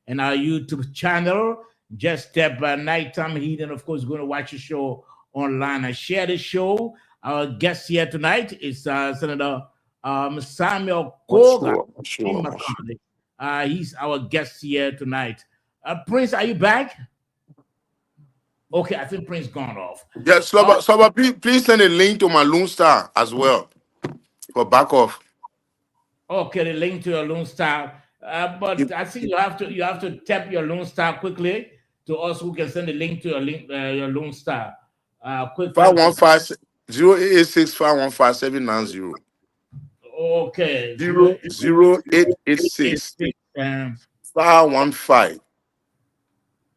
and our YouTube channel. Just tap Nighttime Heat, and of course, going to watch the show online and share the show. Our guest here tonight is Senator Samuel Koga. He's our guest here tonight. Prince, are you back? Okay, I think Prince gone off. Yeah, Sloba, please send a link to my Loon Star as well for back off. Okay, the link to your Loon Star. But I think you have to tap your Loon Star quickly to us who can send the link to your Loon Star. Quick 086-515-790. Okay. 0886 515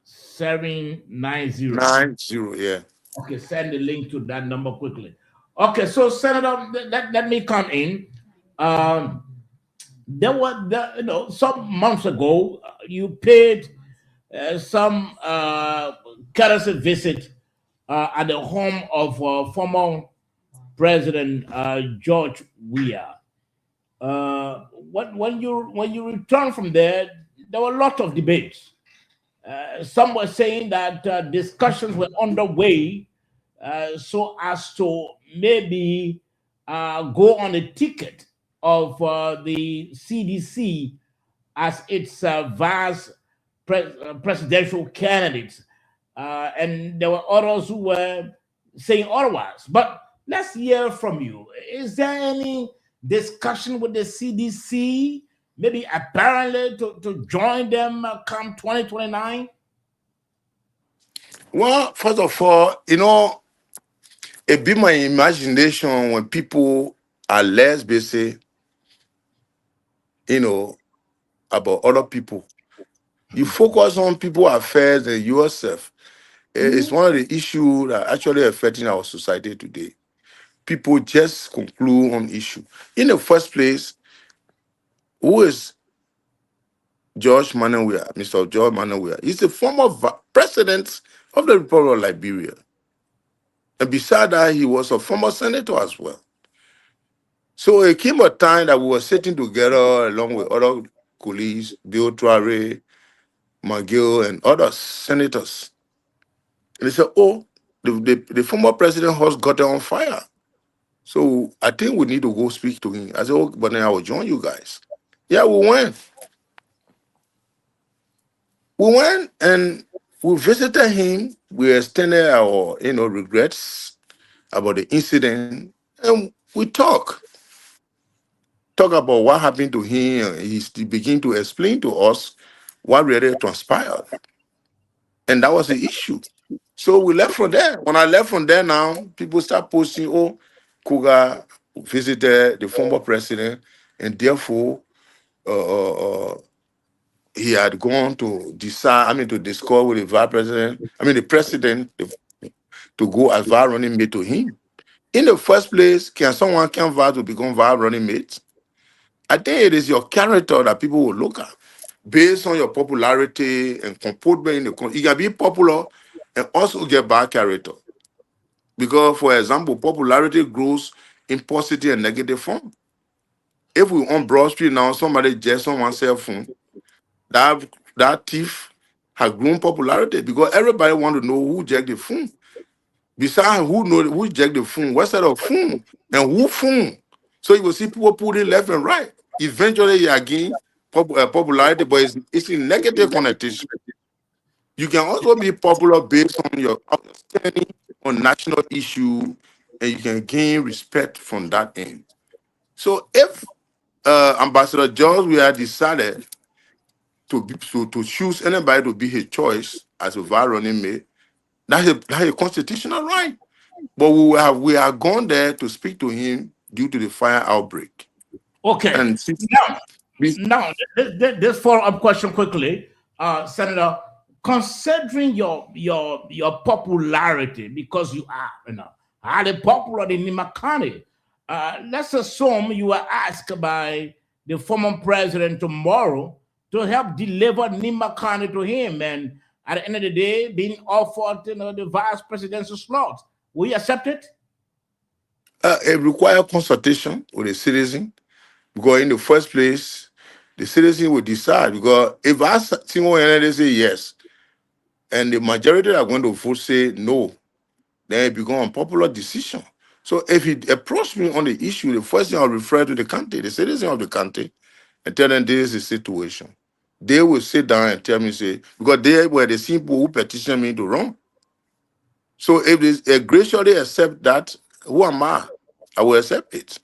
790. 90, yeah. Okay, send the link to that number quickly. Okay, so Senator, let me come in. There were, some months ago, you paid some courtesy visit at the home of former President George Weah. When you return from there were a lot of debates. Some were saying that discussions were underway so as to maybe go on a ticket of the CDC as its vice presidential candidates. And there were others who were saying otherwise. But let's hear from you. Is there any discussion with the CDC, maybe apparently to join them come 2029? Well, first of all, it be my imagination when people are less busy, about other people. You focus on people affairs and yourself. It's one of the issues that are actually affecting our society today. People just conclude on issue. In the first place, who is George Manneh Weah, Mr. George Manneh Weah? He's the former president of the Republic of Liberia. And beside that, he was a former senator as well. So it came a time that we were sitting together along with other colleagues, Bill Traore, McGill, and other senators. And they said, the former president has gotten on fire. So I think we need to go speak to him. I said, but then I will join you guys. Yeah, we went. We went and we visited him. We extended our, regrets about the incident, and we talk about what happened to him. He began to explain to us what really transpired, and that was the issue. So we left from there. When I left from there, now people start posting, "Oh, Kuga visited the former president, and therefore he had gone to decide. I mean, to discuss with the vice president. I mean, the president to go as vice running mate to him. In the first place, can someone vow to become vice running mate? I think it is your character that people will look at based on your popularity and comportment in the country. You can be popular and also get bad character. Because, for example, popularity grows in positive and negative form. If we on Broad Street now, somebody just on one cell phone, that thief has grown popularity because everybody want to know who jacked the phone. Besides who jacked the phone, what side of phone, and who phone. So you will see people putting left and right. Eventually, you again popularity, but it's in negative connotation. You can also be popular based on your understanding on national issue, and you can gain respect from that end. So if Ambassador George we had decided to choose anybody to be his choice as a vice running mate, that's a constitutional right. But we are gone there to speak to him due to the fire outbreak. Okay. And now this follow-up question quickly, Senator. Considering your popularity, because you are highly popular in Nima County, let's assume you were asked by the former president tomorrow to help deliver Nima County to him, and at the end of the day, being offered the vice presidential slot. Will you accept it? It requires consultation with the citizen, because in the first place, the citizen will decide. Because if I single-handedly say yes, and the majority are going to vote say no, then it becomes an unpopular decision. So if he approached me on the issue, the first thing I'll refer to the county, the citizen of the county, and tell them this is the situation. They will sit down and tell me, say, because they were the people who petitioned me to run. So if they graciously accept that, who am I? I will accept it.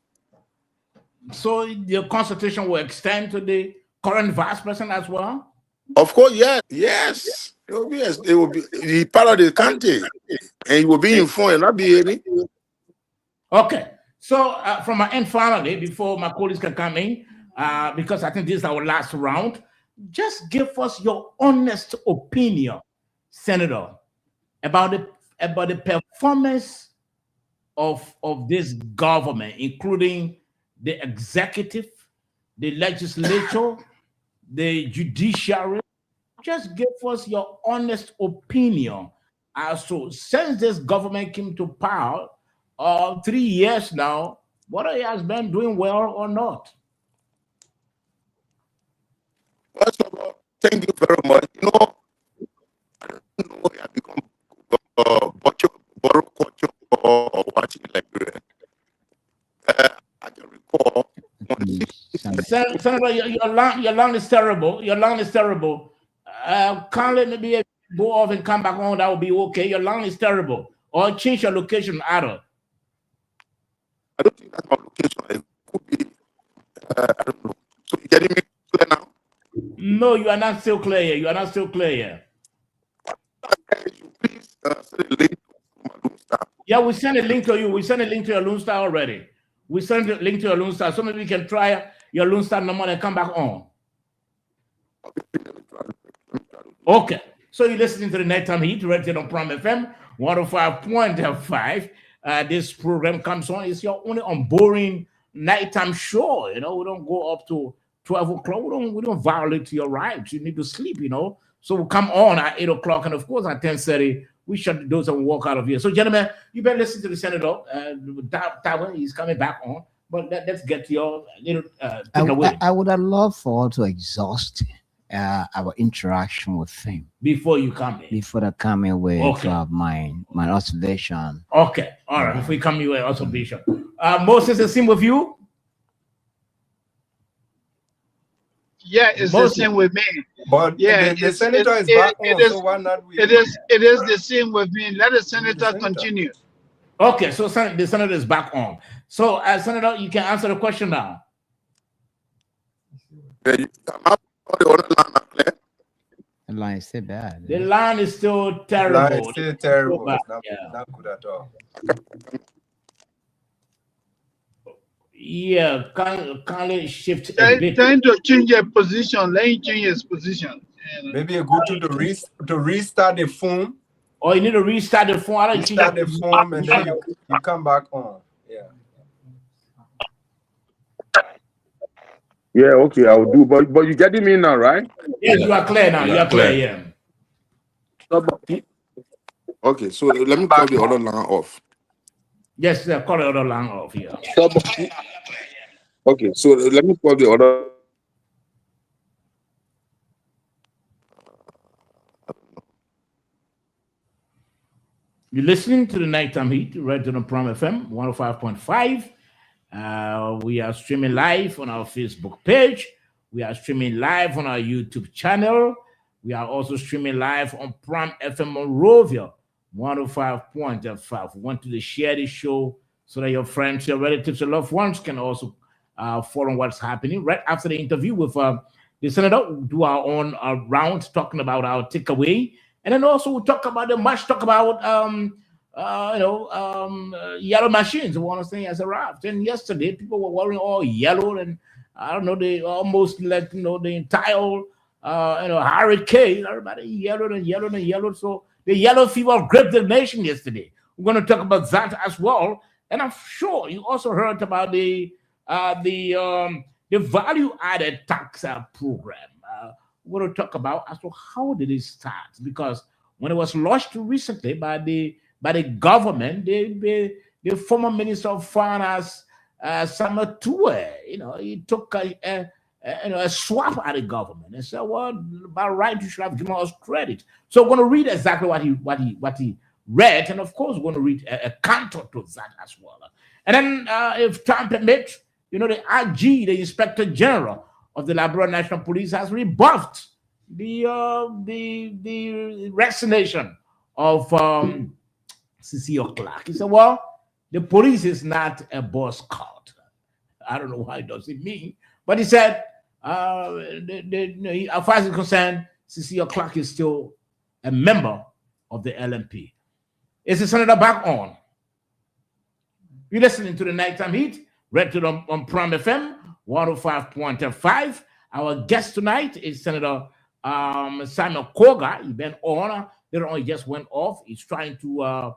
So the consultation will extend to the current vice president as well? Of course, yes. It will be part of the country, and he will be informed and not be any. Okay. So from my end, finally, before my colleagues can come in, because I think this is our last round, just give us your honest opinion, Senator, about the performance of this government, including the executive, the legislature, the judiciary. Just give us your honest opinion as to, since this government came to power 3 years now, whether it has been doing well or not. First of all, thank you very much. I don't know if I become borrow culture or watching Liberia. I can recall. Senator, your line is terrible. Your line is terrible. Can't let me go off and come back on. That will be okay. Your line is terrible. Or change your location, Adam. I don't think that's my location. It could be. I don't know. So you getting me clear now? No, you are not still clear here. You are not still clear here. Please send a link to my Lone Star. Yeah, we sent a link to you. We sent a link to your Lone Star already. We sent a link to your Lone Star. So maybe we can try your Lone Star number and come back on. Okay. So you're listening to the Nighttime Heat, rated on Prime FM 105.5. This program comes on. It's your only unboring nighttime show. We don't go up to 12 o'clock. We don't violate your rights. You need to sleep, So we'll come on at 8 o'clock. And of course, at 10:30, we shut the doors and walk out of here. So, gentlemen, you better listen to the senator. Taiwan is coming back on. But let's get to your little takeaway. I would have loved for all to exhaust our interaction with him before you come in. Before I come in with my observation. Okay, all right. Before you come in with observation, Moses, the same with you. Yeah, it's the same with me. But yeah, the senator is back on, so why not? It is the same with me. Let the senator continue. Okay, so the senator is back on. So, Senator, you can answer the question now. Then you come up on the other line now, Claire. The line is still bad. The line is still Line terrible. is still It's terrible. so bad, Not, yeah. not good at all. Yeah, kindly shift a Trying bit. to change your position. Let him change his position. Maybe you go to restart the phone. Or you need to restart the phone. I don't change Restart that the phone and then you come back on. Yeah. Yeah, okay, I'll do. But you getting me now, right? Yes, you are clear now. You are clear, yeah. Okay, so let me call the other line off. Yes, call the other line off here. Okay, so let me call the other. You're listening to the Nighttime Heat, right on Prime FM 105.5. We are streaming live on our Facebook page. We are streaming live on our YouTube channel. We are also streaming live on Prime FM Monrovia 105.5. We want you to share this show so that your friends, your relatives, your loved ones can also follow what's happening. Right after the interview with the senator, we'll do our own round talking about our takeaway. And then also we'll talk about yellow machines. One thing has arrived. And yesterday people were wearing all yellow, and I don't know, they almost let the entire hurricane, everybody yellow and yellow and yellow. So the yellow fever gripped the nation yesterday. We're going to talk about that as well. And I'm sure you also heard about the value-added tax program. We're going to talk about as to how did it start, because when it was launched recently by the government, the former Minister of Finance, Samuel Tuwe, he took a swap at the government and said, "Well, by right, you should have given us credit." So we're going to read exactly what he read, and of course, we're going to read a counter to that as well. And then, if time permits, the IG, the Inspector General of the Liberia National Police, has rebuffed the resignation of CC Clark. He said, "Well, the police is not a boss cult." I don't know what it does it mean, but he said, as far as it's concerned, CC Clark is still a member of the LMP. Is the senator back on? You're listening to the Nighttime Heat, read to them on Prime FM 105.5. Our guest tonight is Senator Samuel Koga. He's been on. Later on, he just went off. He's trying to,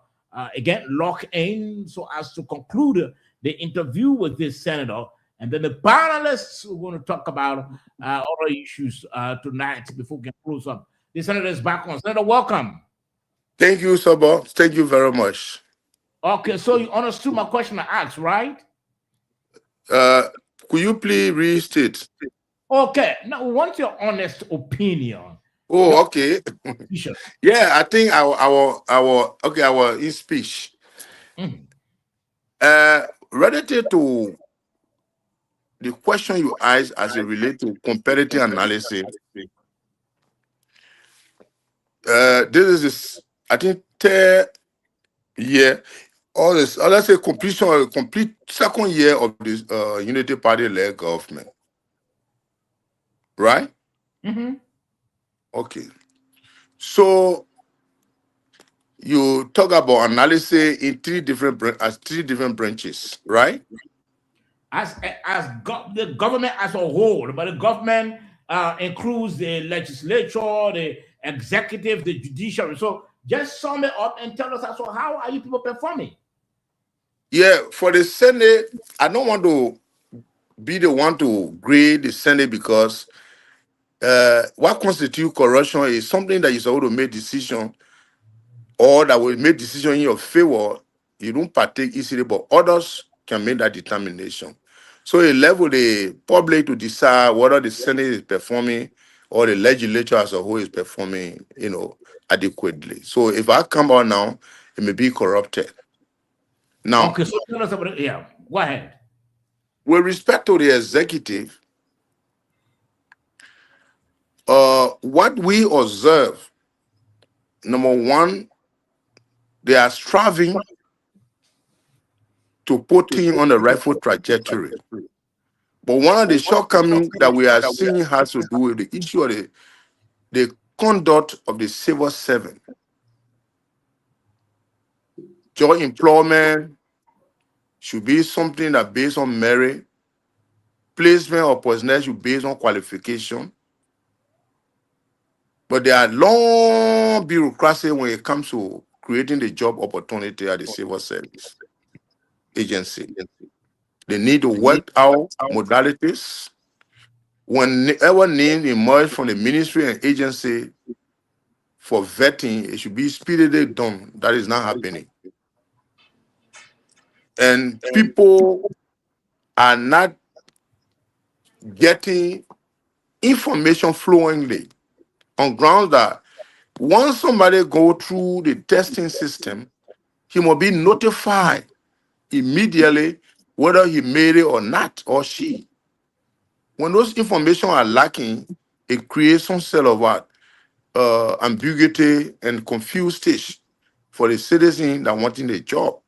again, lock in so as to conclude the interview with this senator. And then the panelists are going to talk about other issues tonight before we can close up. The senator is back on. Senator, welcome. Thank you, Sabo. Thank you very much. Okay, so you understood my question I asked, right? Could you please restate? Okay, now we want your honest opinion. Oh, okay. Sure. Yeah, I think our in speech. Relative to the question you asked as it relates to comparative analysis, this is I think third year, or let's say complete second year of this Unity Party-led government, right? Mm-hmm. Okay. So you talk about analysis in three different branches, right? As the government as a whole, but the government includes the legislature, the executive, the judiciary. So just sum it up and tell us also how are you people performing? Yeah, for the Senate, I don't want to be the one to grade the Senate because what constitutes corruption is something that you're supposed to make decision or that will make decision in your favor. You don't partake easily, but others can make that determination. So it level the public to decide whether the Senate is performing or the legislature as a whole is performing, adequately. So if I come out now, it may be corrupted. Now, okay, so tell us about it. Yeah, go ahead. With respect to the executive, what we observe, number one, they are striving to put him on the rightful trajectory. But one of the shortcomings that we are seeing has to do with the issue of the conduct of the civil servant. Job employment should be something that based on merit. Placement of personnel should be based on qualification. But there are long bureaucracy when it comes to creating the job opportunity at the civil service agency. They need to work out modalities. Whenever name emerge from the ministry and agency for vetting, it should be speedily done. That is not happening. And people are not getting information flowingly on grounds that once somebody go through the testing system, he must be notified immediately whether he made it or not, or she. When those information are lacking, it creates some sort of what ambiguity and confused stage for the citizen that wanting the job.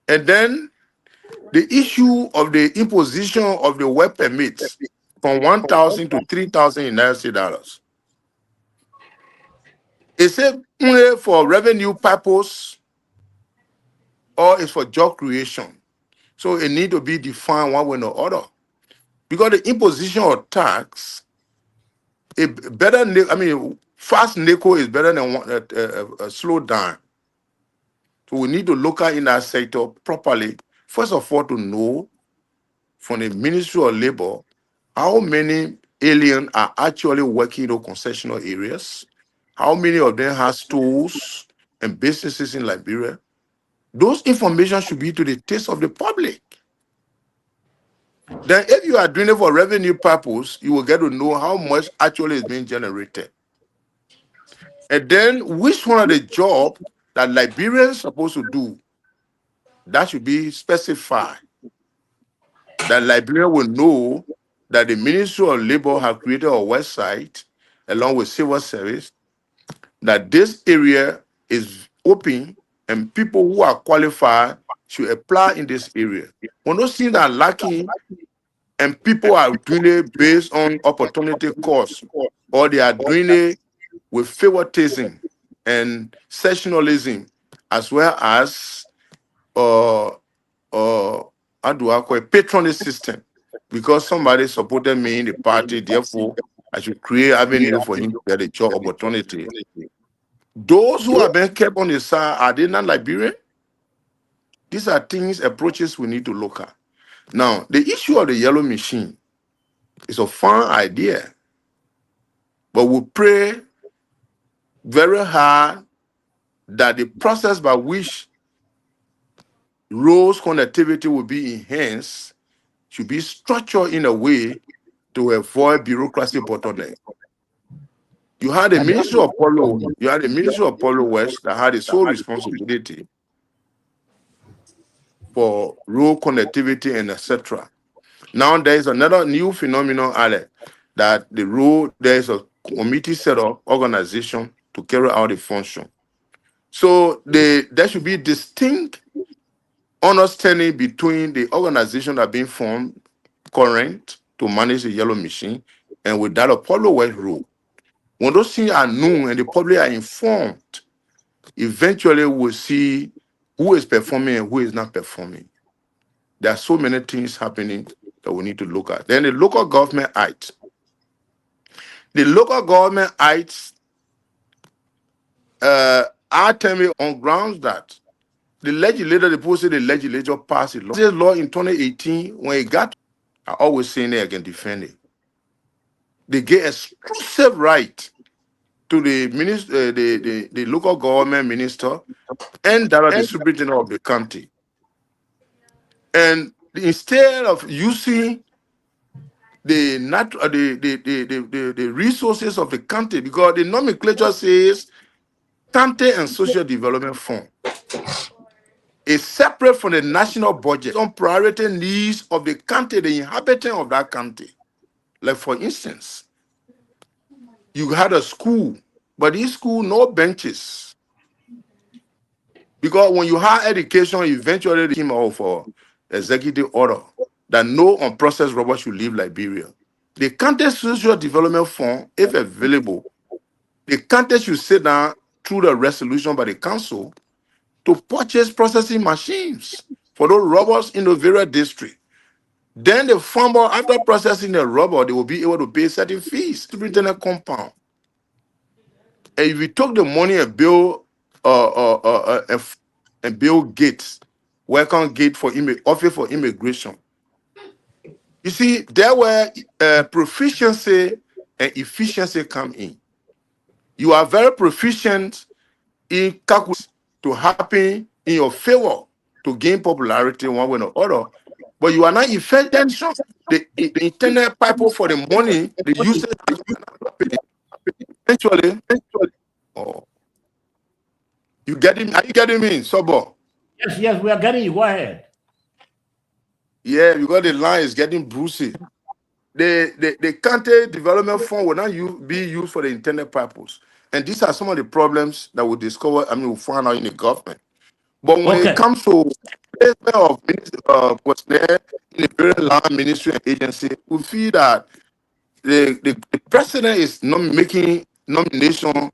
And then the issue of the imposition of the work permits from 1,000 to 3,000 United States dollars. Is it only for revenue purpose or is for job creation? So it need to be defined one way or other. Because the imposition of tax, fast NACO is better than a slow down. So we need to look at in that sector properly. First of all, to know from the Ministry of Labor how many aliens are actually working in those concessional areas, how many of them have stores and businesses in Liberia. Those information should be to the taste of the public. Then if you are doing it for revenue purpose, you will get to know how much actually is being generated. And then which one of the jobs that Liberians are supposed to do, that should be specified. That Liberia will know that the Ministry of Labor have created a website along with civil service, that this area is open and people who are qualified should apply in this area. When those things are lacking and people are doing it based on opportunity cost, or they are doing it with favoritism and sectionalism, as well as how do I call it, patronage system, because somebody supported me in the party, therefore I should create avenue for him to get a job opportunity. Those who have been kept on the side, are they not Liberian? These are things, approaches we need to look at. Now, the issue of the yellow machine is a fine idea, but we pray very hard that the process by which roads connectivity will be enhanced should be structured in a way to avoid bureaucracy bottleneck. You had the Ministry of Polo West that had the sole responsibility for road connectivity and etc. Now there is another new phenomenon, Alex, that there is a committee set up, organization to carry out the function. So there should be distinct understanding between the organization that being formed current to manage the yellow machine and with that of Polo West Road. When those things are known and the public are informed, eventually we'll see who is performing and who is not performing. There are so many things happening that we need to look at. Then the local government act. The local government acts are telling me on grounds that the legislature passed a law. This law in 2018, when it got, I always saying they can defend it. They get exclusive right to the minister, the local government minister, and the superintendent of the county. And instead of using the resources of the county, because the nomenclature says county and social development fund is separate from the national budget on priority needs of the county, the inhabitant of that county. Like for instance, you had a school, but this school no benches. Because when you have education, eventually they came out for executive order that no unprocessed rubber should leave Liberia. The country social development fund, if available, the country should sit down through the resolution by the council to purchase processing machines for those rubbers in the various districts. Then the farmer, after processing the rubber, they will be able to pay certain fees to return a compound. And if you took the money and build and build gates, welcome gate for office for immigration. You see, there where proficiency and efficiency come in. You are very proficient in calculus to happen in your favor to gain popularity one way or other, but you are not effective. The internet people for the money, the users eventually. Oh, you getting? Are you getting me, Sobo? Yes, we are getting you. Go ahead. Yeah, because the line is getting bruisey. The county development fund will not be used for the intended purpose. And these are some of the problems that we discover, we find out in the government. But when it comes to placement of personnel in the very land ministry and agency, we feel that the president is not making nomination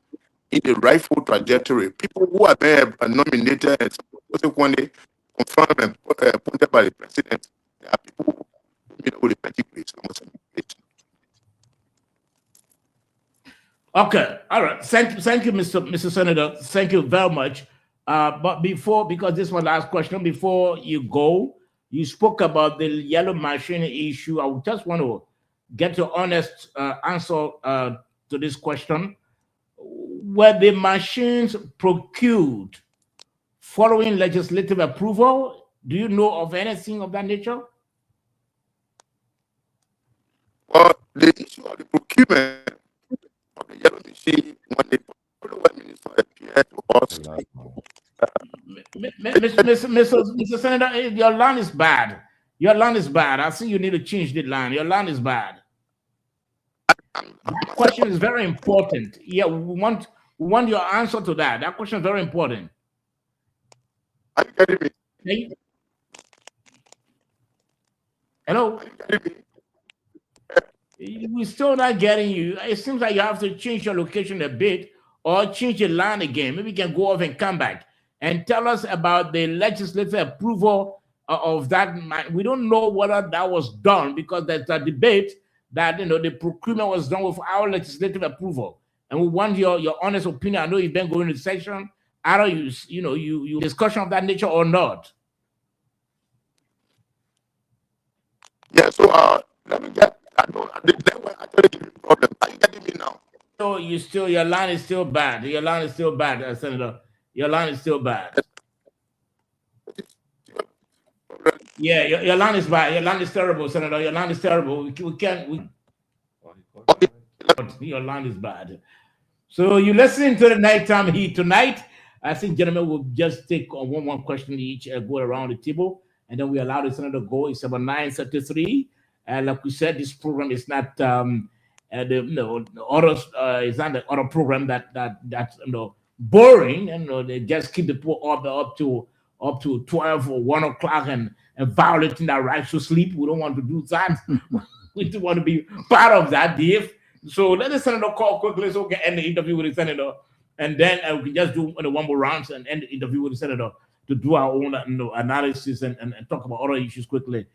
in the rightful trajectory. People who are being nominated and subsequently confirmed and appointed by the president, there are people who with the petty grades. Okay, all right. Thank you, Mr. Senator. Thank you very much. But because this is my last question, before you go, you spoke about the yellow machine issue. I just want to get your honest answer to this question. Were the machines procured following legislative approval? Do you know of anything of that nature? Well, the issue of the procurement of the yellow machine, when the minister appeared to us. Mr. Senator, your line is bad. Your line is bad. I think you need to change the line. Your line is bad. That question is very important. Yeah, we want your answer to that. That question is very important. Are you getting me? Hello? We're still not getting you. It seems like you have to change your location a bit or change your line again. Maybe you can go off and come back and tell us about the legislative approval of that. We don't know whether that was done because there's a debate that the procurement was done with our legislative approval, and we want your honest opinion. I know you've been going to the session. Either you discussion of that nature or not. Yeah. So let me get. I know that one actually give me problem. Are you getting me now? So your line is still bad. Your line is still bad, Senator. Your line is still bad. Yeah, your line is bad. Your line is terrible, Senator. Your line is terrible. We can't. Your line is bad. So you're listening to the Nighttime Heat tonight. I think, gentlemen, we'll just take one question each, go around the table, and then we allow the Senator to go. It's about 9:33. And like we said, this program is not the it's not the other program that's boring, and they just keep the poor order up to 12 or 1 o'clock and violating our rights to sleep. We don't want to do that. We don't want to be part of that, Dave. So let the Senator call quickly so we can end the interview with the Senator, and then we can just do one more round and end the interview with the Senator to do our own analysis and talk about other issues quickly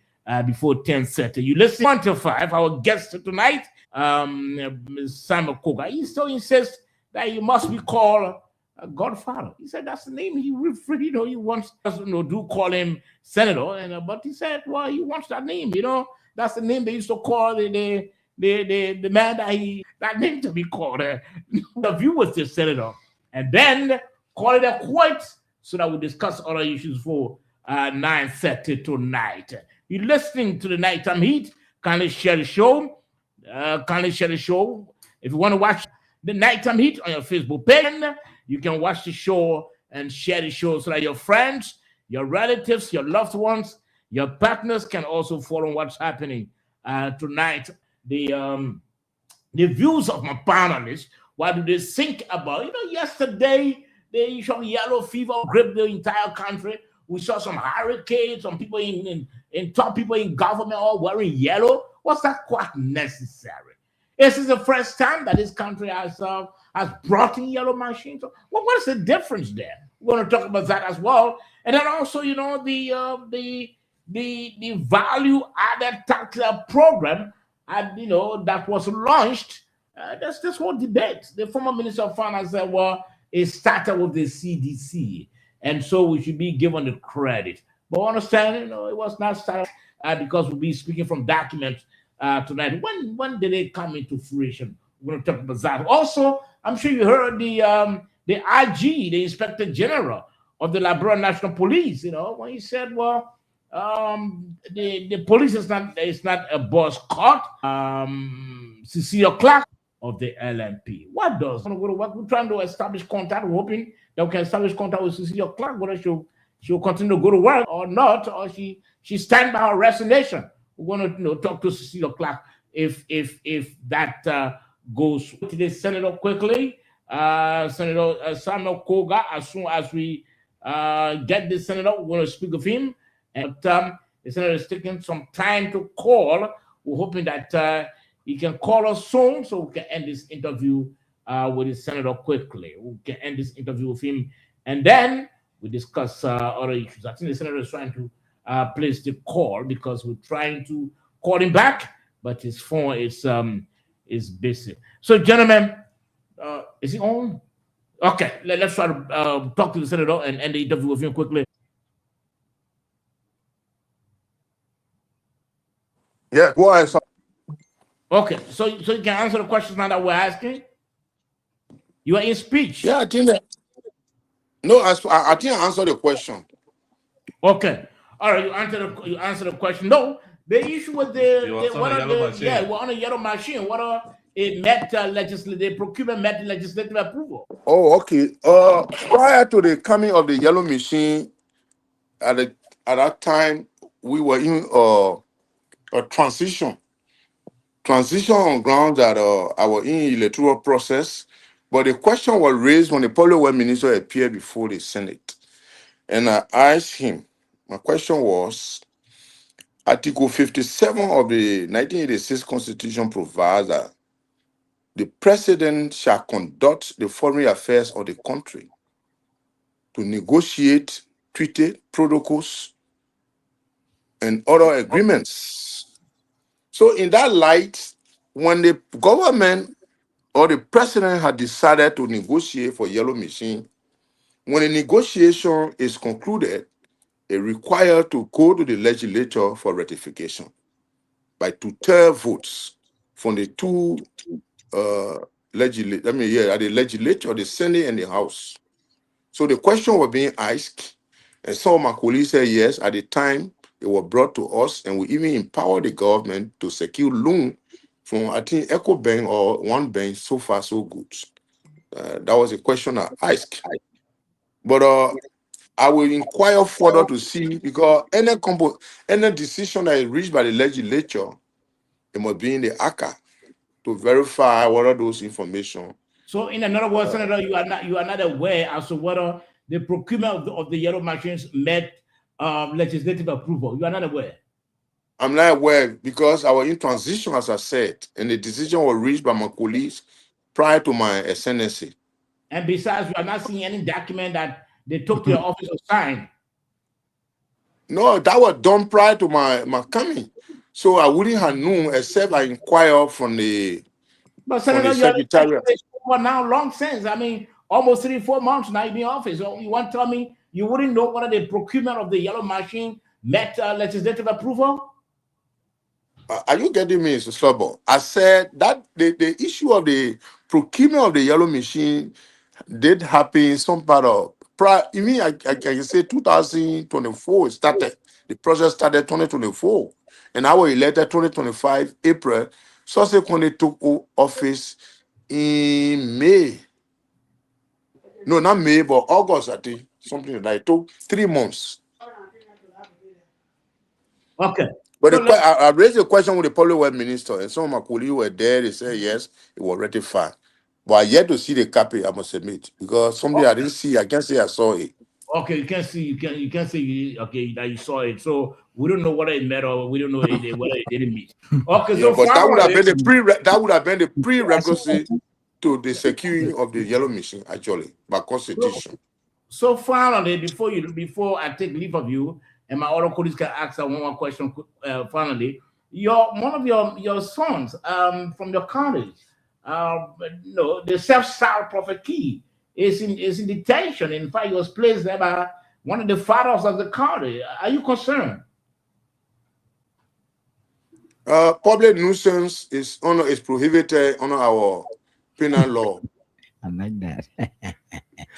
before 10:30. You listen 1 to 5. Our guest tonight, Simon Coker. He still insists that you must be called Godfather. He said that's the name he he wants us do call him Senator, but he said, well, he wants that name. That's the name they used to call the man that name to be called. The view was the Senator, and then call it a quit so that we discuss other issues for 9:30 tonight. You're listening to the Nighttime Heat. Kindly share the show. If you want to watch the Nighttime Heat on your Facebook page, you can watch the show and share the show so that your friends, your relatives, your loved ones, your partners can also follow what's happening tonight. The views of my panelists. What do they think about? Yesterday the issue of yellow fever gripped the entire country. We saw some hurricanes, some people in top people in government all wearing yellow. Was that quite necessary? This is the first time that this country has brought in yellow machines. So what's the difference there? We're going to talk about that as well. And then also, you know, the value added tax program, you know, that was launched. There's this whole debate. The former Minister of Finance said, well, it started with the CDC, and so we should be given the credit. But understand, you know, it was not started because we'll be speaking from documents tonight. When did it come into fruition? We're going to talk about that. Also, I'm sure you heard the IG, the Inspector General of the Liberia National Police, you know, when he said, well, the police is not a boss caught. Cecilia Clark of the LNP. What does? We're trying to establish contact. We're hoping that we can establish contact with Cecilia Clark, whether she'll continue to go to work or not, or she stand by her resignation. We're going to, you know, talk to Cecilia Clark if that goes to the Senator quickly. Senator Samuel Koga, as soon as we get the Senator, we're going to speak with him. And the Senator is taking some time to call. We're hoping that he can call us soon so we can end this interview with the Senator quickly. We can end this interview with him, and then we discuss other issues. I think the Senator is trying to place the call because we're trying to call him back, but his phone is busy. So, gentlemen, is he on? Okay, let's try to talk to the Senator and end the interview with him quickly. Yeah, go ahead. Okay, so you can answer the questions now that we're asking. You are in speech. Yeah, I think that. No, I think I answered the question. Okay, all right. You answer the question. No, the issue with we're on a yellow machine. It met the procurement met legislative approval. Oh, okay. Prior to the coming of the yellow machine, at that time we were in a transition on grounds that our in electoral process, but the question was raised when the public works minister appeared before the Senate, and I asked him. My question was, Article 57 of the 1986 Constitution provides that the president shall conduct the foreign affairs of the country to negotiate treaty protocols and other agreements. So in that light, when the government or the president had decided to negotiate for yellow machine, when the negotiation is concluded, it required to go to the legislature for ratification by 2/3 votes from the two at the legislature, the Senate and the House. So the question was being asked, and some of my colleagues said yes. At the time, it was brought to us, and we even empowered the government to secure loan from, I think, Eco Bank or one bank. So far, so good. That was a question I asked. But I will inquire further to see, because any decision that is reached by the legislature, it must be in the ACA to verify what are those information. So, in another word, Senator, you are not aware as to whether the procurement of the yellow machines met legislative approval. You are not aware. I'm not aware because I was in transition, as I said, and the decision was reached by my colleagues prior to my ascendancy. And besides, you are not seeing any document that they took to your office or signed. No, that was done prior to my coming. So I wouldn't have known except I inquire from the secretariat. But now long since, I mean, almost 3-4 months now you've been in office. So you want to tell me you wouldn't know whether the procurement of the yellow machine met legislative approval? Are you getting me, Mr. Slubber? I said that the issue of the procurement of the yellow machine did happen in some part of I can say 2024 started. The process started 2024, and I was elected 2025 April. Subsequently took office in May. No, not May, but August. I think something like that. It took 3 months. Okay. But I raised the question with the public works minister, and some of my colleagues were there. They said yes, it was ratified. But I yet to see the copy, I must admit, because something I didn't see, I can't say I saw it. Okay, you can't see, you can't say okay that you saw it. So we don't know whether it met or we don't know whether it didn't meet. Okay, Yeah, so but that would have been finally, the prerequisite to the securing of the yellow machine, actually, by constitution. so finally, before I take leave of you, and my other colleagues can ask one more question. Finally, one of your sons from your college, the self-styled Prophet Key is in detention. In fact, he was placed there by one of the fathers of the college. Are you concerned? Public nuisance is prohibited under our penal law. I like that.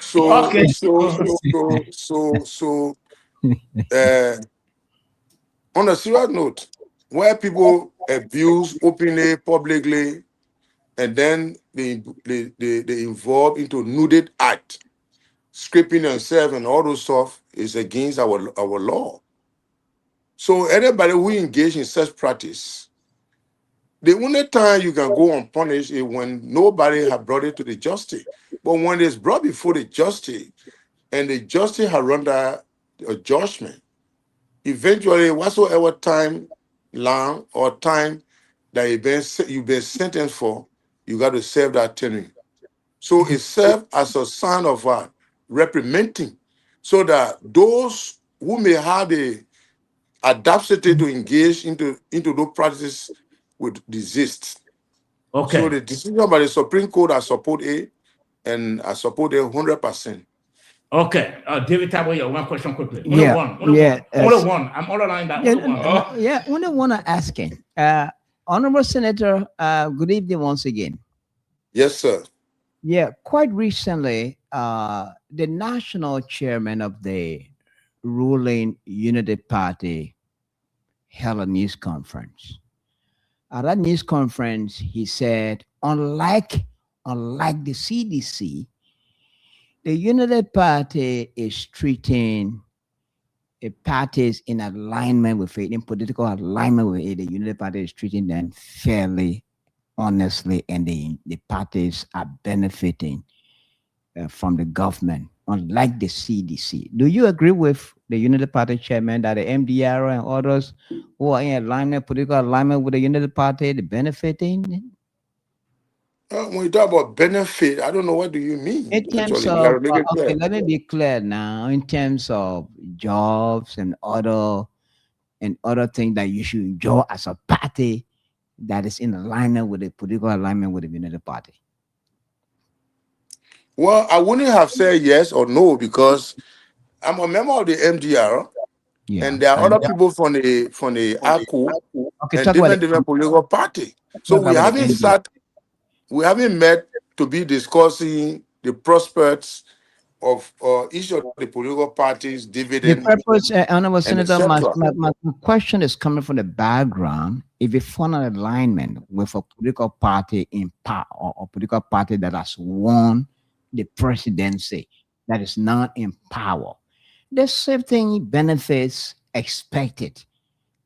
So, Okay. On a serious note, where people abuse openly, publicly, and then they involve into nuded act, scraping themselves and all those stuff is against our law. So anybody who engage in such practice, the only time you can go unpunished is when nobody has brought it to the justice. But when it's brought before the justice, and the justice has rendered a judgment, eventually, whatsoever time long or time that you've been sentenced for, you got to serve that tenure. So it serves as a sign of reprimanding, so that those who may have the audacity to engage into those practices would desist. Okay. So the decision by the Supreme Court, I support it, and I support it 100%. Okay, David Tabo, one question quickly. Only one. I'm all aligned that. Only one asking. Honorable Senator, good evening once again. Yes, sir. Yeah, quite recently, the national chairman of the ruling Unity Party held a news conference. At that news conference, he said, unlike the CDC, the Unity Party is treating parties in alignment with it, in political alignment with it. The Unity Party is treating them fairly, honestly, and the parties are benefiting from the government, unlike the CDC. Do you agree with the Unity Party chairman that the MDR and others who are in alignment, political alignment with the Unity Party, they're benefiting? When you talk about benefit, I don't know, what do you mean? In terms of, okay, let me be clear now. In terms of jobs and other things that you should enjoy as a party that is in alignment with the political alignment with the Unity Party. Well, I wouldn't have said yes or no, because I'm a member of the MDR, and there are other people from the ACU and different political party. So we haven't met to be discussing the prospects of each of the political parties' dividend. The purpose, Honorable Senator, my question is coming from the background. If you find an alignment with a political party in power, or a political party that has won the presidency, that is not in power, the same thing benefits expected.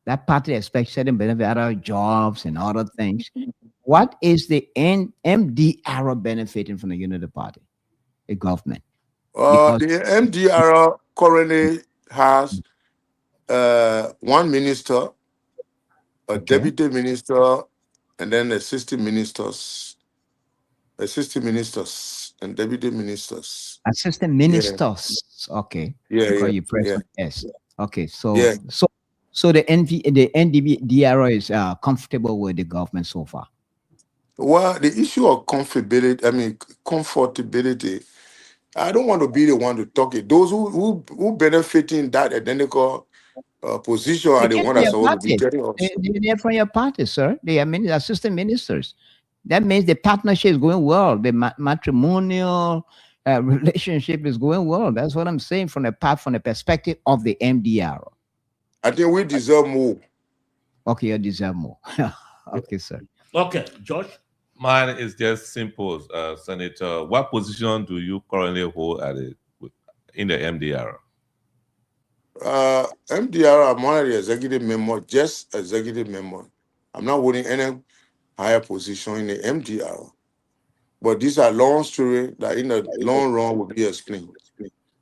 That party expects certain benefit, other jobs and other things. What is the MDR benefiting from the Unity Party, the government? The MDR currently has one minister, a deputy minister, and then assistant ministers, and deputy ministers. Assistant ministers. Yeah. Okay. Yes. Okay. So the NDBDR is comfortable with the government so far. Well, the issue of comfortability, I don't want to be the one to talk it. Those who benefit in that identical position are the ones that's supposed to be getting us. They're from your party, sir. They are assistant ministers. That means the partnership is going well. The matrimonial relationship is going well. That's what I'm saying from the perspective of the MDR. I think we deserve more. Okay, you deserve more. Okay, sir. Okay, George. Mine is just simple, Senator. What position do you currently hold in the MDR? MDR, I'm one of the executive members, just executive member. I'm not holding any higher position in the MDR. But these are long stories that in the long run will be explained.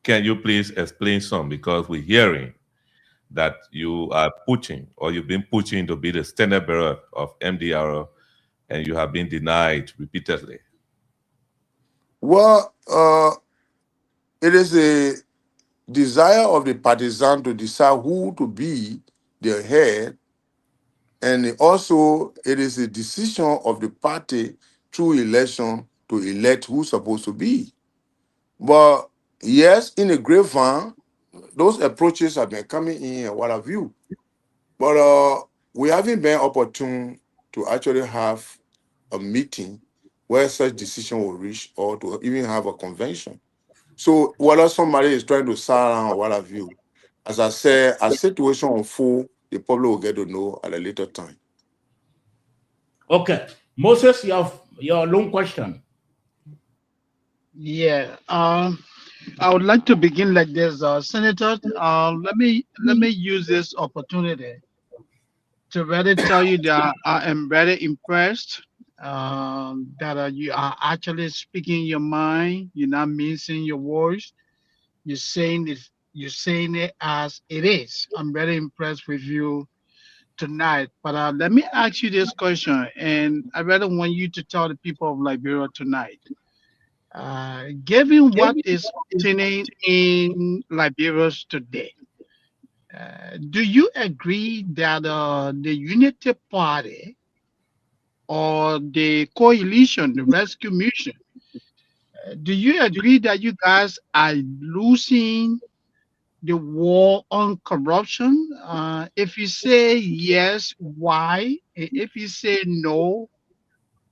Can you please explain some? Because we're hearing that you are pushing or you've been pushing to be the standard bearer of MDR and you have been denied repeatedly. Well, it is a desire of the partisan to decide who to be their head, and also it is a decision of the party through election to elect who's supposed to be. But yes, in the grapevine, those approaches have been coming in and what have you. But we haven't been opportune to actually have a meeting where such decision will reach or to even have a convention. So whether somebody is trying to sell around or what have you, as I said, as situation unfold, the public will get to know at a later time. Okay. Moses, your long question. Yeah. I would like to begin like this, Senator. Let me use this opportunity to really tell you that I am very impressed that you are actually speaking your mind. You're not mincing your words. You're saying it. You're saying it as it is. I'm very impressed with you tonight. But let me ask you this question, and I really want you to tell the people of Liberia tonight. Given what is happening in Liberia today, do you agree that the Unity Party or the coalition, the Rescue Mission, do you agree that you guys are losing the war on corruption? If you say yes, why? If you say no,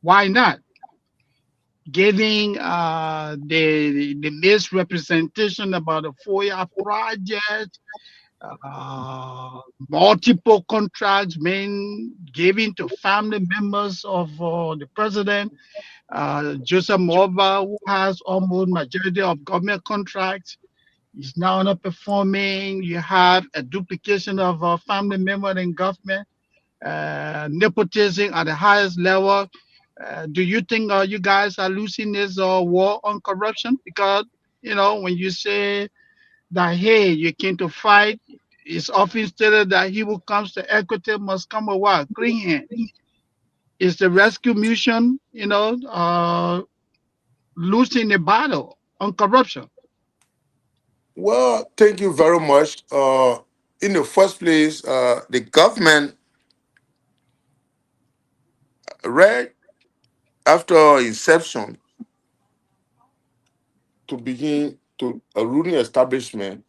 why not? Giving the misrepresentation about the FOIA project, multiple contracts being given to family members of the president, Joseph Mova, who has almost majority of government contracts, is now not performing. You have a duplication of a family member in government, nepotism at the highest level. Do you think you guys are losing this war on corruption? Because when you say that hey, you came to fight, it's often stated that he who comes to equity must come with what? Clean hand. Is the rescue mission, losing the battle on corruption? Well, thank you very much. In the first place, the government, right after inception, to begin to a ruling establishment,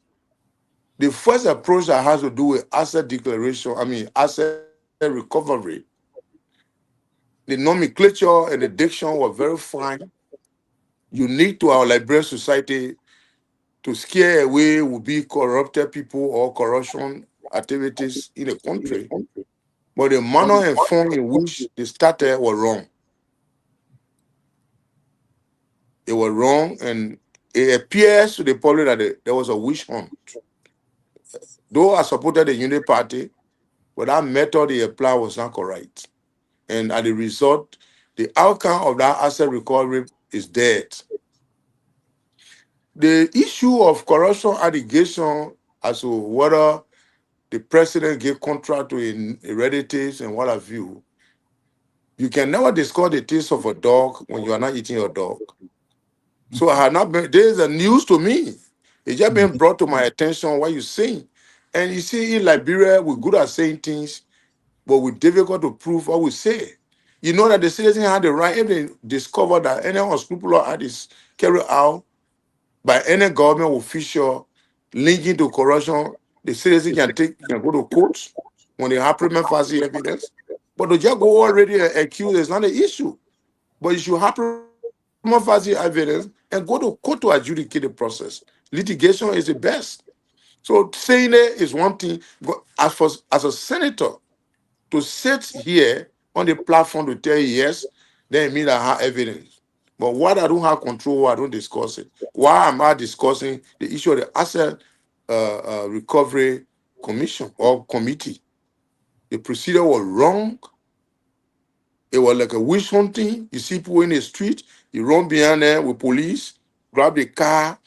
the first approach that has to do with asset declaration, asset recovery, the nomenclature and the diction were very fine, unique to our Liberian society to scare away would be corrupted people or corruption activities in the country. But the manner and form in which they started were wrong. They were wrong, and it appears to the public that there was a witch hunt. Though I supported the Unity Party, but that method they applied was not correct. And as a result, the outcome of that asset recovery is dead. The issue of corruption allegation as to whether the president gave contract to relatives and what have you, you can never discuss the taste of a dog when you are not eating your dog. So I had not been, there is a news to me. It's just been brought to my attention what you're saying. And you see, in Liberia, we're good at saying things, but we're difficult to prove what we say. You know that the citizen had the right, if they discover that any unscrupulous act is carried out by any government official linking to corruption, the citizen can go to court when they have prima facie evidence. But to just go already accused is not an issue. But you should have prima facie evidence and go to court to adjudicate the process. Litigation is the best. So saying it is one thing, but as a senator, to sit here on the platform to tell you yes, then it means I have evidence. But what I don't have control, I don't discuss it. Why am I discussing the issue of the asset recovery commission or committee? The procedure was wrong. It was like a witch hunting. You see people in the street, you run behind them with police, grab the car.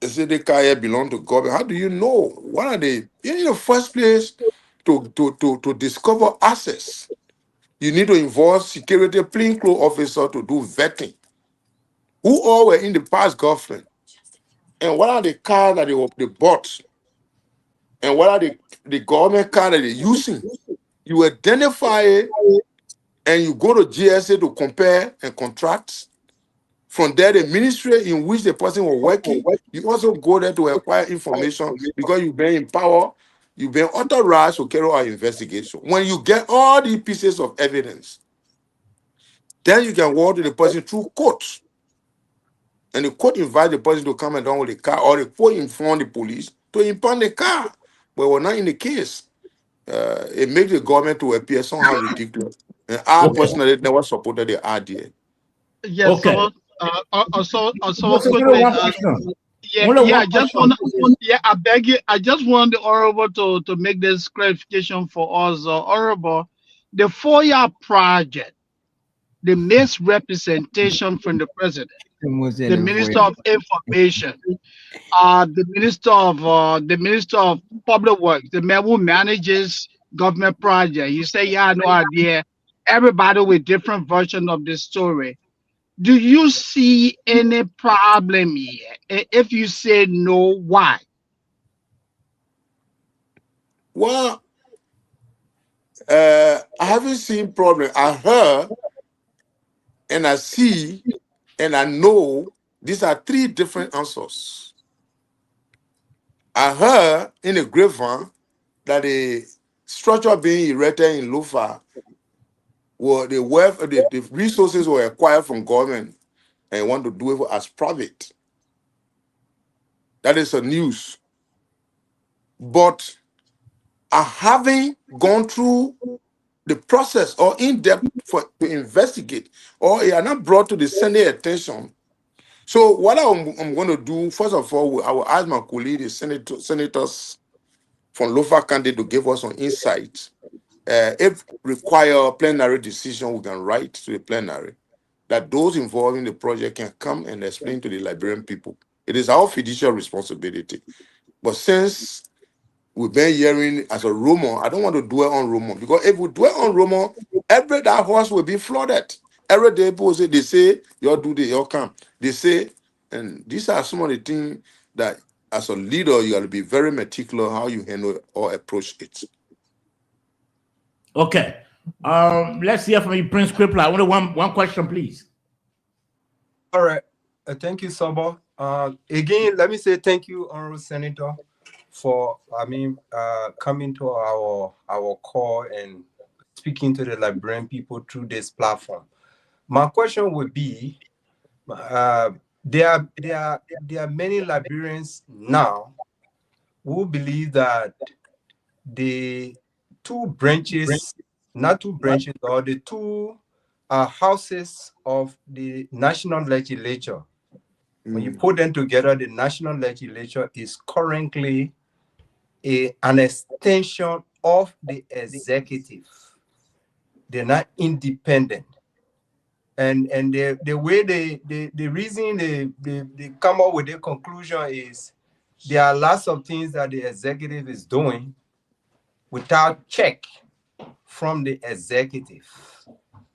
They say the car here belong to government. How do you know? What are they? In the first place, to discover access, you need to involve security plainclothes officer to do vetting. Who all were in the past government? And what are the cars that they bought? And what are the government cars that they're using? You identify it and you go to GSA to compare and contract. From there, the ministry in which the person was working, you also go there to acquire information because you've been empowered, you've been authorized to carry out investigation. When you get all these pieces of evidence, then you can walk to the person through court. And the court invites the person to come and down with the car, or the court inform the police to impound the car. But we're not in the case. It makes the government to appear somehow ridiculous. And I Okay. personally never supported the idea. Yes, Okay. so Just quickly, one question. yeah, Only yeah, I one just question, want, please. yeah, I beg you, I just want the honorable to make this clarification for us, honorable. The FOIA project, the misrepresentation from the president, the Minister of Information, the Minister of Public Works, the man who manages government project. You say you have no idea. Everybody with different version of the story. Do you see any problem here? If you say no, why? Well, I haven't seen problem. I heard and I see and I know these are three different answers. I heard in the grapevine that the structure being erected in Lufa, well, the resources were acquired from government and want to do it as private. That is a news. But I haven't gone through the process or in depth to investigate, or it are not brought to the Senate attention. So what I'm going to do, first of all, I will ask my colleague, the senators from Lofa County, to give us some insight. If require plenary decision, we can write to the plenary that those involved in the project can come and explain to the Liberian people. It is our fiduciary responsibility. But since we've been hearing as a rumor, I don't want to dwell on rumor, because if we dwell on rumor, every that horse will be flooded. Every day people say, they say, you'll do this, you'll come. They say, and these are some of the things that as a leader, you got to be very meticulous how you handle or approach it. Okay. Let's hear from you, Prince Crippler. I only one question, please. All right. Thank you, Saba. Again, let me say thank you, Honorable Senator, for coming to our call and speaking to the Liberian people through this platform. My question would be, there are many Liberians now who believe that the two branches, or the two houses of the national legislature, when you put them together, the national legislature is currently an extension of the executive. They're not independent. And the way the reason they come up with their conclusion is there are lots of things that the executive is doing without check from the executive.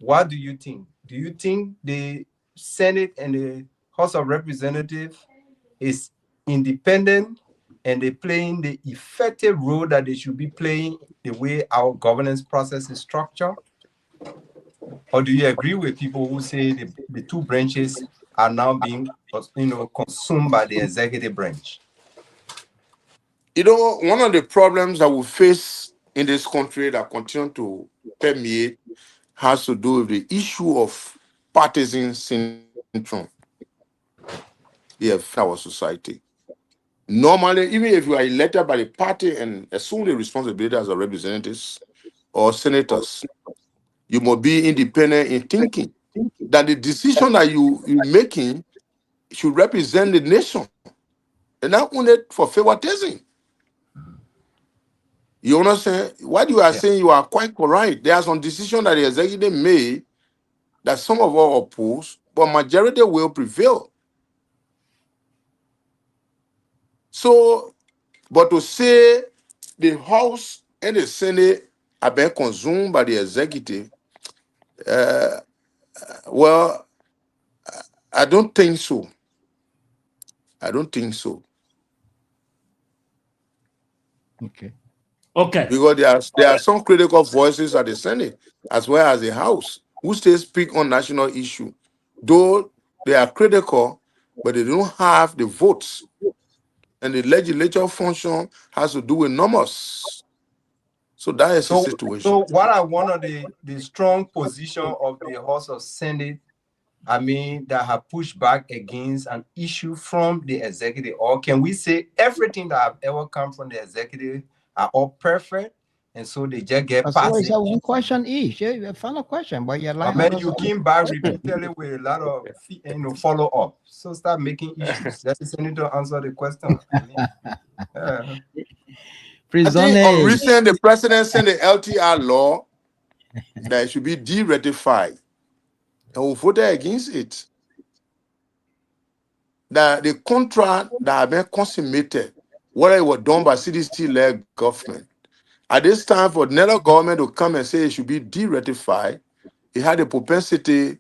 What do you think? Do you think the Senate and the House of Representatives is independent and they're playing the effective role that they should be playing the way our governance process is structured? Or do you agree with people who say the two branches are now being consumed by the executive branch? One of the problems that we face in this country that continue to permeate has to do with the issue of partisan syndrome. Yeah, our society. Normally, even if you are elected by the party and assume the responsibility as a representatives or senators, you must be independent in thinking that the decision that you're making should represent the nation and not only for favoritism. You understand? What you are saying, you are quite correct. There are some decisions that the executive made that some of us oppose, but majority will prevail. So, but to say the House and the Senate are being consumed by the executive, well, I don't think so. I don't think so. Okay. Okay. Because there are some critical voices at the Senate as well as the House who still speak on national issue. Though they are critical, but they don't have the votes. And the legislature function has to do with numbers. So that is the situation. So what are one of the strong position of the House of Senate, I mean, that have pushed back against an issue from the executive? Or can we say everything that have ever come from the executive are all perfect, and so they just get So passed? it's a one question each. Yeah, final question, but you're I like, mean, you came back repeatedly with a lot of follow up. So start making issues. Let the senator answer the question. I mean, I think on recent, the president sent the LTR law that it should be de-ratified. And we voted against it. That the contract that had been consummated, whether it was done by CDC-led government, at this time for another government to come and say it should be de-ratified, it had a propensity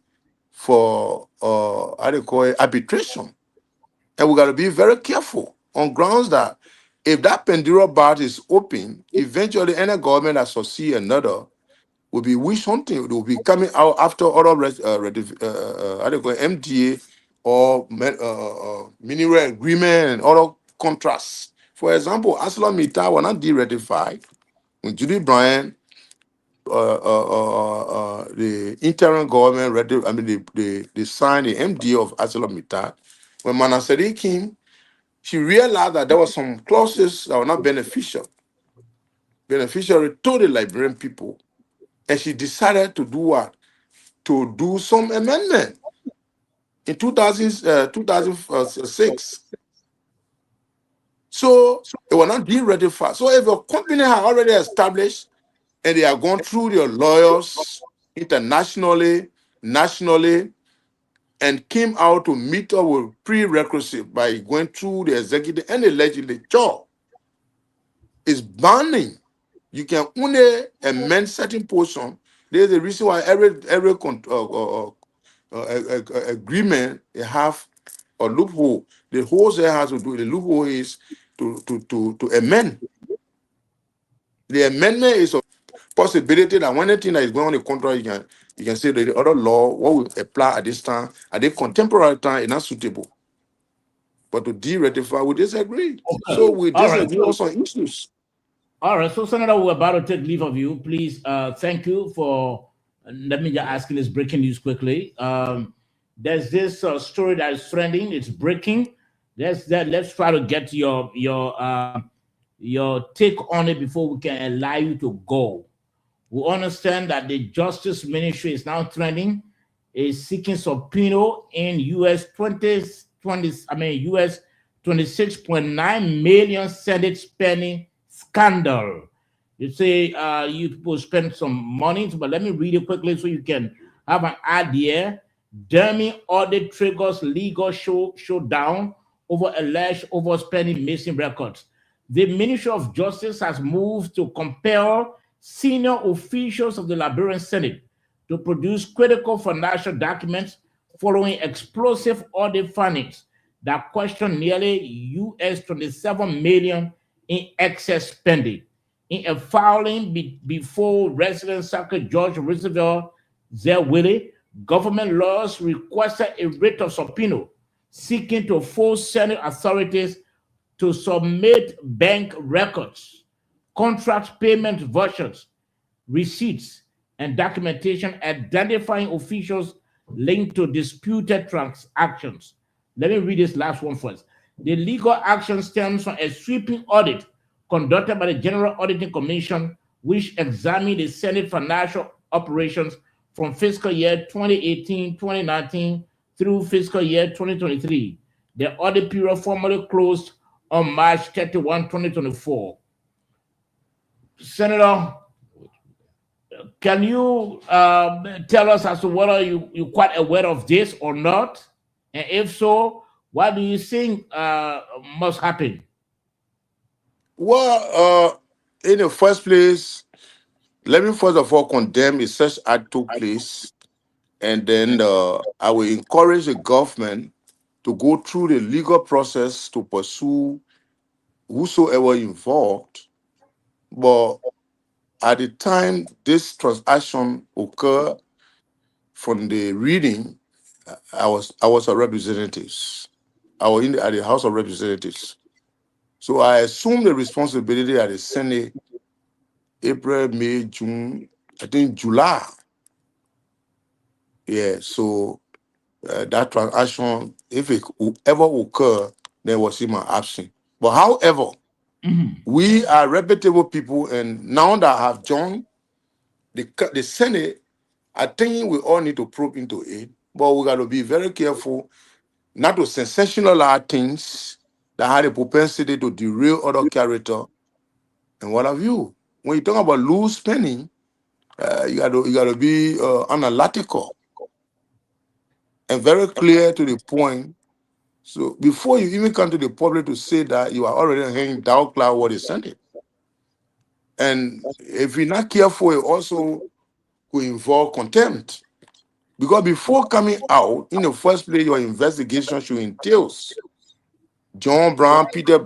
for how do you call it, arbitration. And we got to be very careful on grounds that if that Pandora box is open, eventually any government that succeeds another will be wish hunting. It will be coming out after other how do you call it, MTA or mineral agreement and other contracts. For example, ArcelorMittal were not de-ratified when Judy Bryant, the interim government, they signed the MD of ArcelorMittal. When Manaseri came, she realized that there were some clauses that were not beneficial to the Liberian people, and she decided to do what? To do some amendment in 2006. So it was not de-ratified. So if a company had already established and they are going through their lawyers internationally, nationally, and came out to meet up with prerequisite by going through the executive and the legislature, is binding. You can only amend certain portion. There's a reason why every agreement they have a loophole. The wholesale has to do. The loophole is to amend. The amendment is a possibility that when anything that is going on in the contract, you can say that the other law, what will apply at this time, at the contemporary time, is not suitable. But to de-ratify, we disagree. Okay. So we All right. disagree on some issues. All right, so Senator, we're about to take leave of you. Please, thank you for. Let me just ask you this breaking news quickly. There's this story that is trending. It's breaking. Let's try to get your take on it before we can allow you to go. We understand that the Justice Ministry is now trending, is seeking subpoena in US $26.9 million Senate spending scandal. You say you people spend some money, but let me read it quickly so you can have an idea. Dermy audit triggers legal showdown over alleged overspending missing records. The Ministry of Justice has moved to compel senior officials of the Liberian Senate to produce critical financial documents following explosive audit findings that question nearly US $27 million in excess spending. In a filing before resident Secretary George Roosevelt Zerwilly, government lawyers requested a writ of subpoena seeking to force Senate authorities to submit bank records, contract payment vouchers, receipts, and documentation identifying officials linked to disputed transactions. Let me read this last one first. The legal action stems from a sweeping audit conducted by the General Auditing Commission, which examined the Senate financial operations from fiscal year 2018-2019 through fiscal year 2023. The audit period formally closed on March 31, 2024. Senator, can you tell us as to whether you quite aware of this or not? And if so, what do you think must happen? Well, in the first place, let me first of all condemn a such act took place, and then I will encourage the government to go through the legal process to pursue whosoever involved. But at the time this transaction occurred, from the reading, I was a representative. I was at the House of Representatives. So I assumed the responsibility at the Senate, April, May, June, I think July. Yeah, so that transaction, if it ever occur, then was in my absence. But however, we are reputable people, and now that I have joined the Senate, I think we all need to probe into it. But we got to be very careful not to sensationalize things that had a propensity to derail other character and what have you. When you talk about loose spending, you got to be analytical and very clear to the point. So before you even come to the public to say that, you are already hanging down cloud what is sent it. And if you're not careful, it also will involve contempt. Because before coming out, in the first place, your investigation should entail John Brown, Peter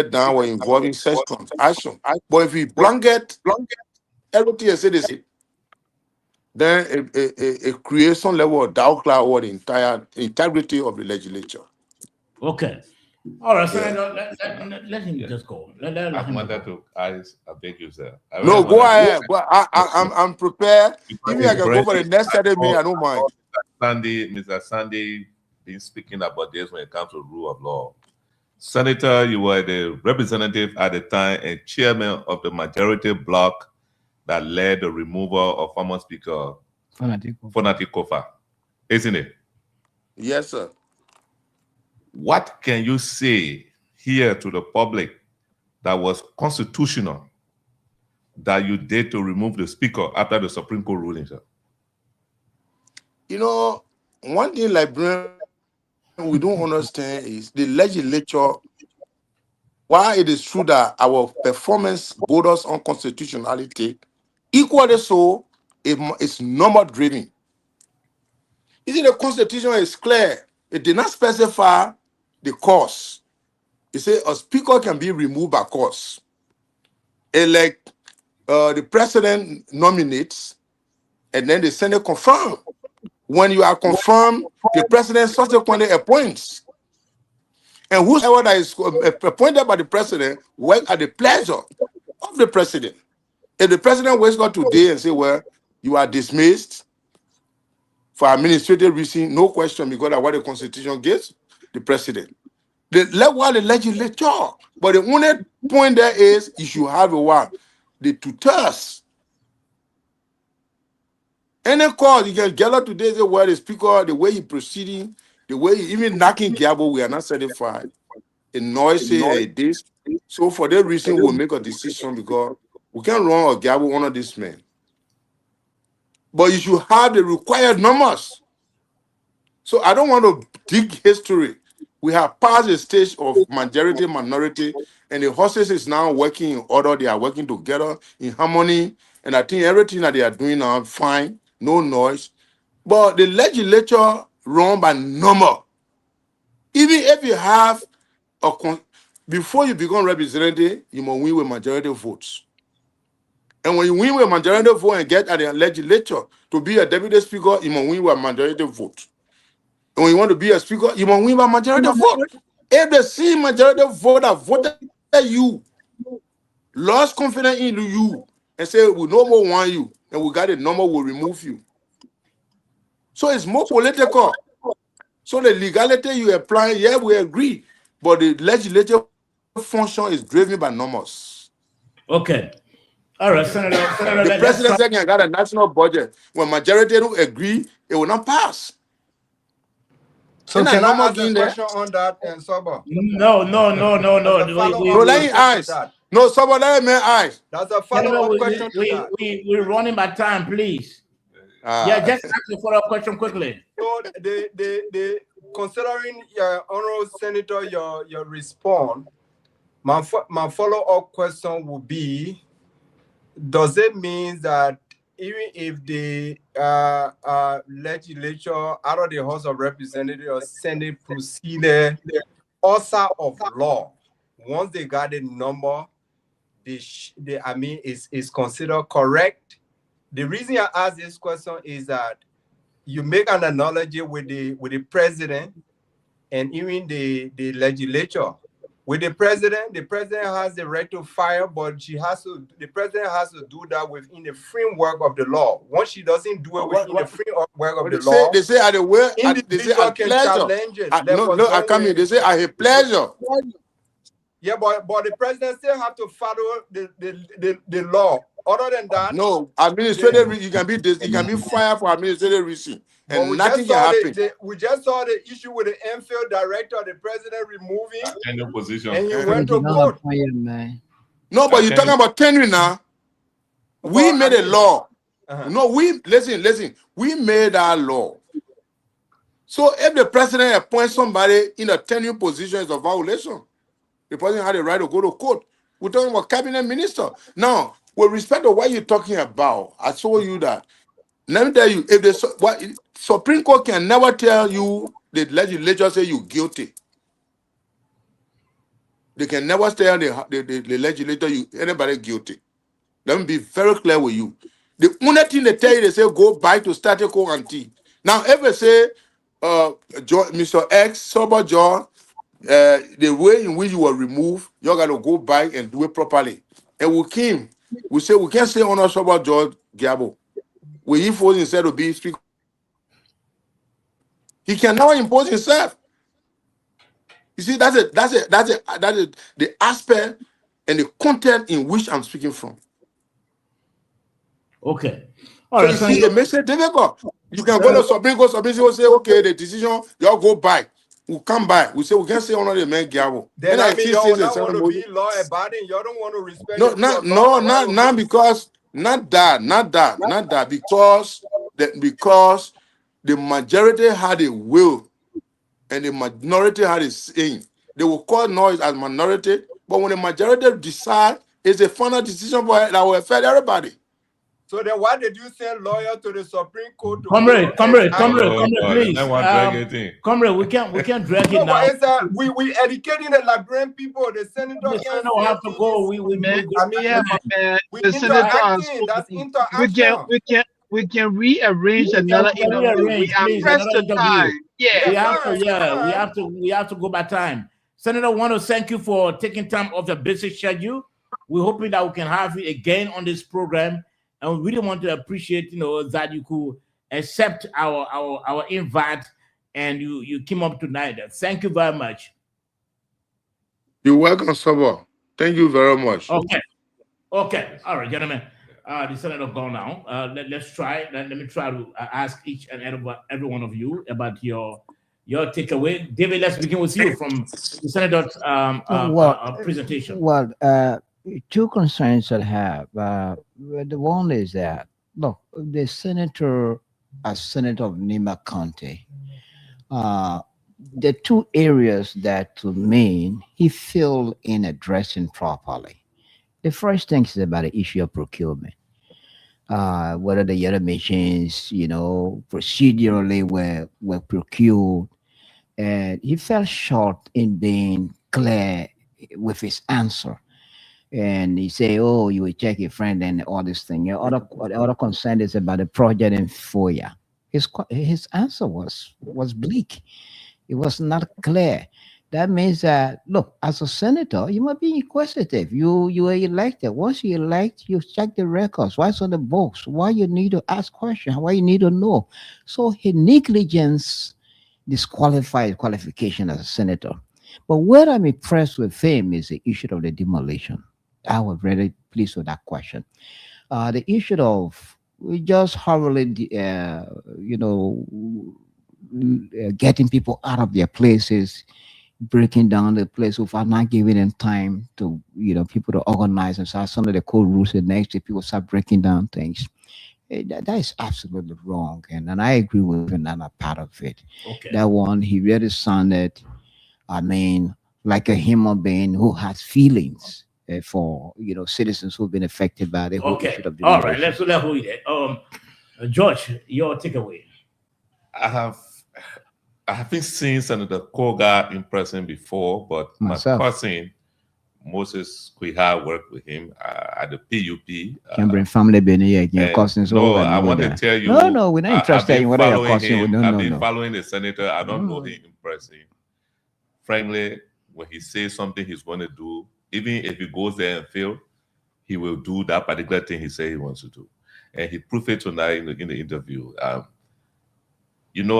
Dan were involved in such transaction. But if you blanket everything and say this, then it creates some level of doubt cloud over the entire integrity of the legislature. Okay. All right, Senator, let him just go. Let I him wanted go. to ask, I beg you, sir. No, go ahead. But I'm prepared. If I can go for the next 30 minutes, I don't mind. Mr. Sandy been speaking about this when it comes to rule of law. Senator, you were the representative at the time and chairman of the majority bloc that led the removal of former Speaker Fonati Kofa, isn't it? Yes, sir. What can you say here to the public that was constitutional that you did to remove the Speaker after the Supreme Court ruling, sir? You know, one thing Liberian we don't understand is the legislature, while it is true that our performance borders on constitutionality, equally so, it's number driven. You see, the Constitution is clear. It did not specify the cause. It says a speaker can be removed by cause. And like the president nominates, and then the Senate confirm. When you are confirmed, the president subsequently appoints. And whoever that is appointed by the president work at the pleasure of the president. If the president wakes up today and say, well, you are dismissed for administrative reason, no question, because of what the Constitution gives the president. The legislature. But the only point there is you should have the tutors. Any cause you can gather today, say, well, the speaker, the way he proceeding, the way he even knocking Gabo, we are not satisfied. A noisy this. So for that reason, we'll make a decision because we can't run a Gabo under this man. But you should have the required numbers. So I don't want to dig history. We have passed the stage of majority, minority, and the horses is now working in order. They are working together in harmony. And I think everything that they are doing now, fine, no noise. But the legislature run by number. Even if you have before you become representative, you must win with majority votes. And when you win with majority vote and get at the legislature to be a deputy speaker, you must win with a majority vote. And when you want to be a speaker, you must win by majority vote. If the same majority vote that voted you, lost confidence in you, and say we no more want you, and we got a number, we'll remove you. So it's more political. So the legality you apply, yeah, we agree. But the legislative function is driven by numbers. Okay. All right, Senator. The president said I got a national budget. When majority don't agree, it will not pass. So Isn't can that I number ask a in there? question on that, Saba? No. Bro, let me ask. No, somebody let me ask. That's a follow-up Gentlemen, question to that. we're running by time, please. Yeah, just ask a follow-up question quickly. So the considering your honorable senator your response, my follow-up question would be: does it mean that even if the legislature out of the House of Representatives or Senate proceeded also of law, once they got the number, is considered correct? The reason I ask this question is that you make an analogy with the president and even the legislature. With the president has the right to fire, but the president has to do that within the framework of the law. Once she doesn't do it within the framework of the law, they say at the way, they say individual at can pleasure. challenge it. No, I come here. They say at a pleasure. Yeah, but the president still have to follow the law. Other than that, no, administrative you can be fired for administrative reason, and nothing can happen. We just saw the issue with the infield director, the president removing, And your position. and he went to court. No, but you're talking about tenure now. We made a law. No, listen. We made our law. So if the president appoints somebody in a tenure position, it's a violation. The president had the right to go to court. We're talking about cabinet minister. Now, with respect to what you're talking about, I told you that. Let me tell you, if the Supreme Court can never tell you the legislature say you're guilty. They can never tell the legislator anybody guilty. Let me be very clear with you. The only thing they tell you, they say go back to status quo ante. Now, if they say, Mr. X, Sober John, the way in which you were removed, you're going to go back and do it properly. And we say we can't say honor Sober George Gabo. When he forced himself to be speaker, he can now impose himself. You see, that's the aspect and the content in which I'm speaking from. Okay. All right. So you see, it makes it difficult. You can go to Supreme Court, will say, okay, the decision, y'all go back. We'll come back. We say we can't say honor the man Gabo. Then I mean, y'all don't want to be law abiding. Y'all don't want to respect. Not because not that because the majority had a will and the minority had a saying. They will call noise as minority, but when the majority decide, it's a final decision that will affect everybody. So then why did you send lawyer to the Supreme Court? Comrade, please. Comrade, we can't drag it now. But we educating the Liberian people. The senator don't have to go. The senator that's interaction. We can rearrange another interview. We are pressed for time. We have to go by time. Senator, I want to thank you for taking time off your busy schedule. We're hoping that we can have you again on this program. And we really want to appreciate, that you could accept our invite and you came up tonight. Thank you very much. You're welcome, Saba. Thank you very much. Okay. All right, gentlemen. The senator gone now. Let's try. Let me try to ask each and every one of you about your takeaway. David, let's begin with you from the senator's presentation. Well, two concerns I have. The one is that, look, the senator, as senator of Nima County, the two areas that to me he failed in addressing properly. The first thing is about the issue of procurement. Whether the other machines, procedurally were procured, and he fell short in being clear with his answer. And he say, "Oh, you will check your friend and all this thing." The other concern is about the project in Foya. His answer was bleak. It was not clear. That means that, look, as a senator, you must be inquisitive. You are elected. Once you elect, you check the records. What's on the books? Why you need to ask questions? Why you need to know? So his negligence disqualified qualification as a senator. But where I'm impressed with him is the issue of the demolition. I was really pleased with that question. The issue of just hurriedly, getting people out of their places, breaking down the place without not giving them time to, people to organize and start some of the code rules. And next day, people start breaking down things. That is absolutely wrong. And I agree with another part of it. Okay. That one, he really sounded, like a human being who has feelings for, citizens who've been affected by the whole Okay. issue of the All right. leadership. Let's hold it. George, your takeaway. I haven't seen Senator Koga in person before, but Myself. my cousin Moses Kuiha worked with him at the PUP. Can bring family being your cousins No, over. I want to tell you. No, we're not interested in whether your cousin. I've been following the senator. I don't know him in person. Frankly, when he says something he's going to do, even if he goes there and fail, he will do that particular thing he said he wants to do. And he proved it tonight in the interview.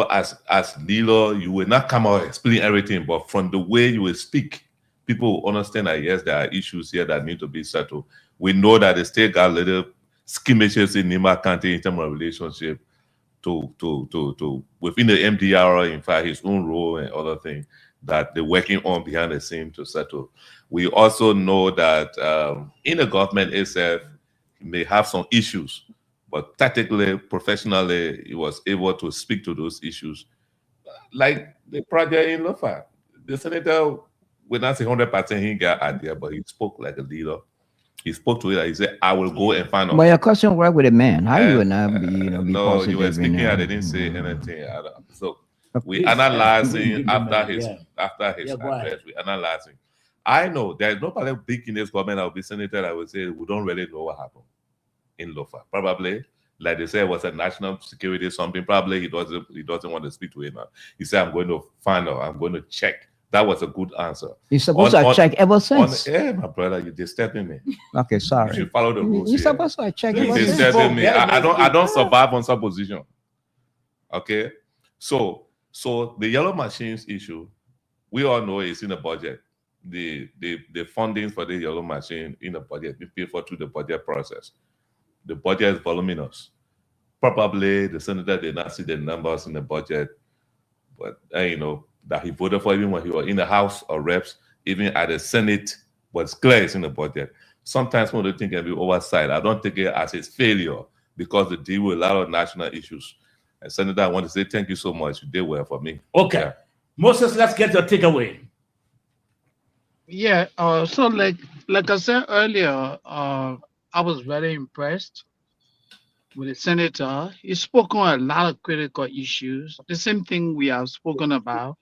As Lilo, you will not come out explaining everything, but from the way you will speak, people will understand that yes, there are issues here that need to be settled. We know that the state got little skirmishes in Nima County in terms of relationship to within the MDR, in fact, his own role and other things that they're working on behind the scenes to settle. We also know that in the government itself, may have some issues, but tactically, professionally, he was able to speak to those issues. Like the project in Lofa, the senator, we not say 100% he got idea, but he spoke like a leader. He spoke to it. He said, "I will go and find out." But your cousin work with a man. How you will not be, be no, positive? you were speaking. I didn't say anything. So we analyzing after his address. We analyzing. I know there's nobody big in this government that will be senator that will say we don't really know what happened in Lofa. Probably, like they said, it was a national security something. Probably he doesn't want to speak to him now. He said, "I'm going to find out. I'm going to check." That was a good answer. You're supposed to check ever since. Yeah, my brother, you're disturbing me. Okay, sorry. You should follow the rules. You're supposed to check You're ever since. disturbing me. I don't survive on supposition. Okay, so the yellow machines issue, we all know it's in the budget. The funding for the yellow machine in the budget, we pay for through the budget process. The budget is voluminous. Probably the senator did not see the numbers in the budget, but that he voted for even when he was in the House or Reps, even at the Senate, but it's clear it's in the budget. Sometimes when the thing can be oversight, I don't take it as his failure because they deal with a lot of national issues. And Senator, I want to say thank you so much. You did well for me. Okay. Yeah. Moses, let's get your takeaway. Yeah, so like I said earlier, I was very impressed with the senator. He spoke on a lot of critical issues. The same thing we have spoken about,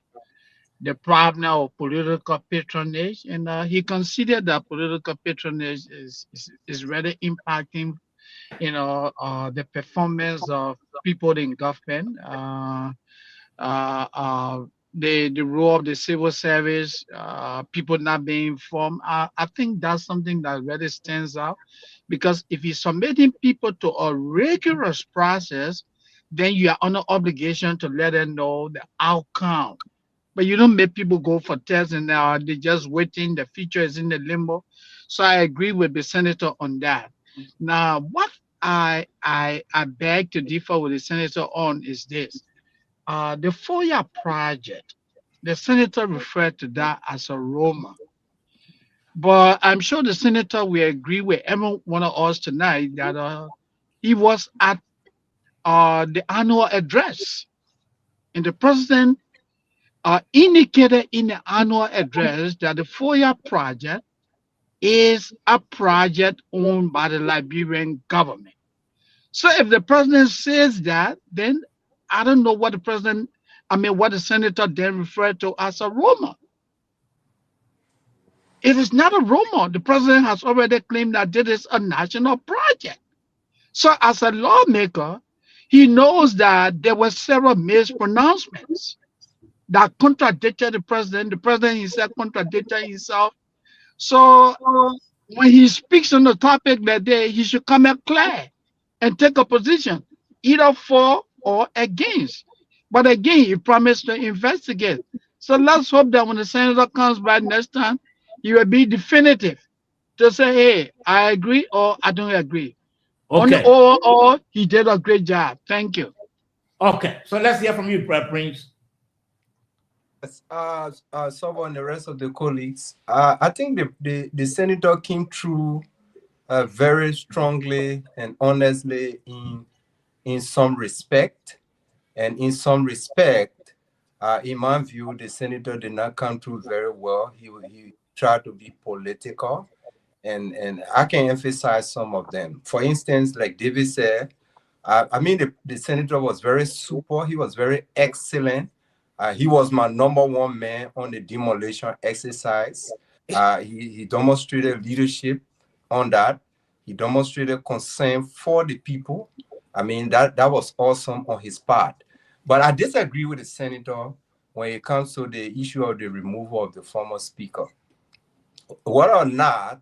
the problem of political patronage, and he considered that political patronage is really impacting, the performance of people in government, the role of the civil service, people not being informed. I think that's something that really stands out, because if you're submitting people to a rigorous process, then you are under obligation to let them know the outcome. But you don't make people go for tests and they're just waiting. The future is in the limbo. So I agree with the senator on that. Now, what I beg to differ with the senator on is this. The FOIA project, the senator referred to that as a Roma. But I'm sure the senator will agree with every one of us tonight that he was at the annual address. And the president indicated in the annual address that the FOIA project is a project owned by the Liberian government. So if the president says that, then I don't know what what the senator then referred to as a Roma. It is not a Roma. The president has already claimed that this is a national project. So as a lawmaker, he knows that there were several mispronouncements that contradicted the president. The president himself contradicted himself. So when he speaks on the topic that day, he should come out clear and take a position, either for or against. But again, he promised to investigate. So let's hope that when the senator comes back next time, he will be definitive to say, hey, I agree or I don't agree. Okay. Or he did a great job. Thank you. Okay. So let's hear from you, Prince. Some and the rest of the colleagues, I think the senator came through very strongly and honestly in some respect, and in some respect, in my view, the senator did not come through very well. He tried to be political, and I can emphasize some of them. For instance, like David said, I mean, the senator was very super. He was very excellent. He was my #1 man on the demolition exercise. He demonstrated leadership on that. He demonstrated concern for the people. I mean, that was awesome on his part. But I disagree with the senator when it comes to the issue of the removal of the former speaker. Whether or not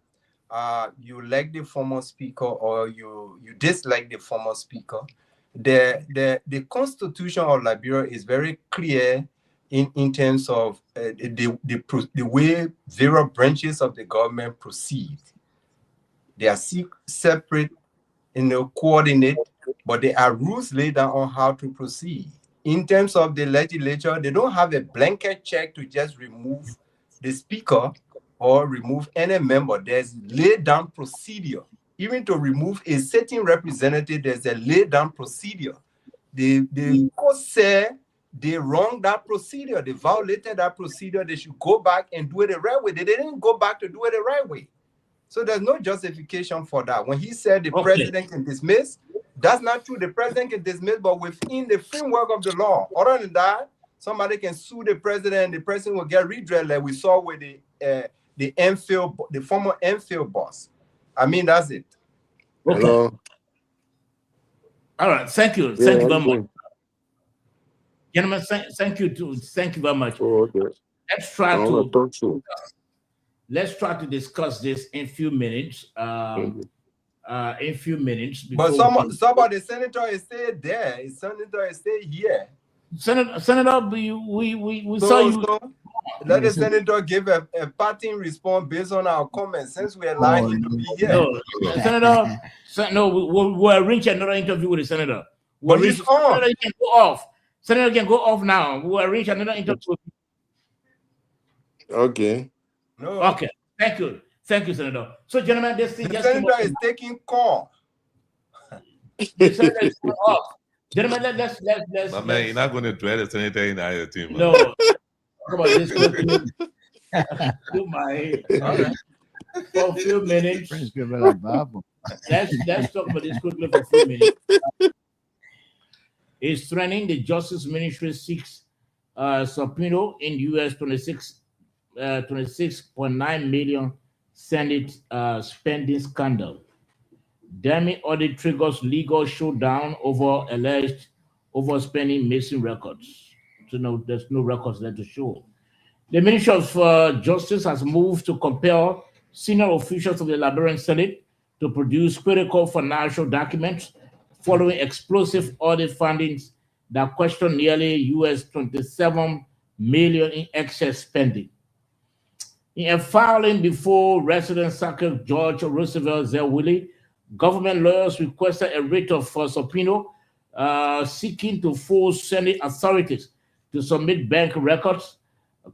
you like the former speaker or you dislike the former speaker, the Constitution of Liberia is very clear in terms of the way various branches of the government proceed. They are separate, coordinate, but there are rules laid down on how to proceed. In terms of the legislature, they don't have a blanket check to just remove the speaker or remove any member. There's laid down procedure. Even to remove a certain representative, there's a laid down procedure. The court said they wronged that procedure. They violated that procedure. They should go back and do it the right way. They didn't go back to do it the right way. So there's no justification for that. When he said the president can dismiss, that's not true. The president can dismiss, but within the framework of the law. Other than that, somebody can sue the president, and the president will get redress, like we saw with the former Enfield boss. I mean, that's it. Okay. Hello. All right. Thank you. Thank you very much. Gentlemen, thank you very much. Oh, okay. Let's try to discuss this in a few minutes. But some of the senator is still there. The senator is still here. Senator, we saw you. So let the senator give a parting response based on our comments, since we allow him to be here. No, Senator, we'll arrange another interview with the senator. But he's on. Senator can go off. Senator can go off now. We'll arrange another interview. Okay. No. Okay. Thank you, Senator. So, gentlemen, this thing the senator is taking call. The senator is off. Gentlemen, let's. My man, you're not going to dwell the senator in our team. No. Come on, this do my head. All right. For a few minutes. Let's talk about this quickly for a few minutes. Is threatening the Justice Ministry seeks subpoena in US 26.9 million Senate spending scandal. Damning audit triggers legal showdown over alleged overspending missing records. So no, there's no records there to show. The Ministry of Justice has moved to compel senior officials of the Liberian Senate to produce critical financial documents following explosive audit findings that question nearly US 27 million in excess spending. In a filing before resident Circuit Judge Roosevelt Zewilli, government lawyers requested a writ of subpoena seeking to force Senate authorities to submit bank records,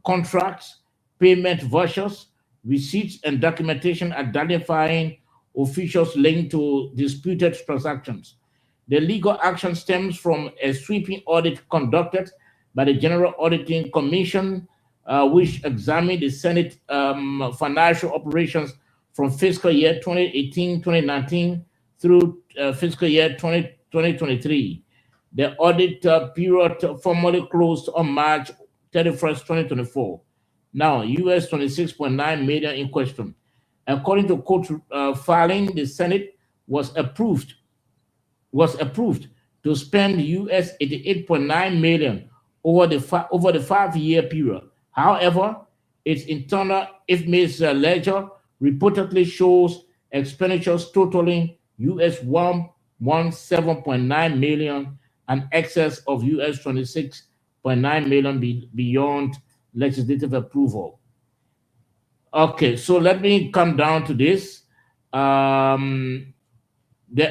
contracts, payment vouchers, receipts, and documentation identifying officials linked to disputed transactions. The legal action stems from a sweeping audit conducted by the General Auditing Commission, which examined the Senate financial operations from fiscal year 2018-2019 through fiscal year 2023. The audit period formally closed on March 31st, 2024. Now, US 26.9 million in question. According to court filing, the Senate was approved to spend US 88.9 million over the 5-year period. However, its internal IFMIS ledger reportedly shows expenditures totaling US 117.9 million, an excess of US 26.9 million beyond legislative approval. Okay, so let me come down to this. The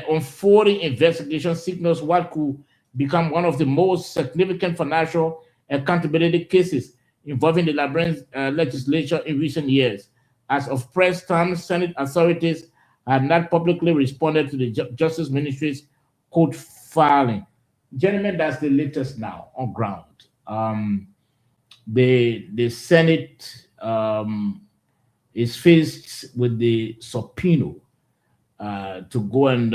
unfolding investigation signals what could become one of the most significant financial accountability cases involving the Liberian legislature in recent years. As of press time, Senate authorities have not publicly responded to the Justice Ministry's court filing. Gentlemen, that's the latest now on ground. The Senate is faced with the subpoena to go and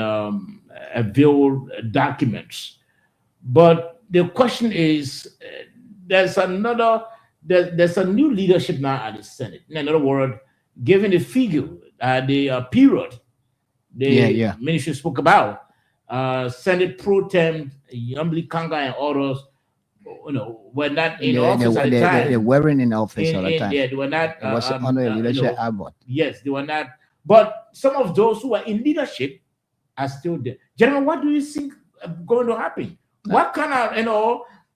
avail documents. But the question is, there's a new leadership now at the Senate. In other words, given the figure, the period the ministry spoke about, Senate Pro Tem Yambli Kanga and others, were not in office at the time. They weren't in office all the time. Yeah, they were not. It was under leadership Abbott. Yes, they were not. But some of those who are in leadership are still there. Gentlemen, what do you think going to happen? What kind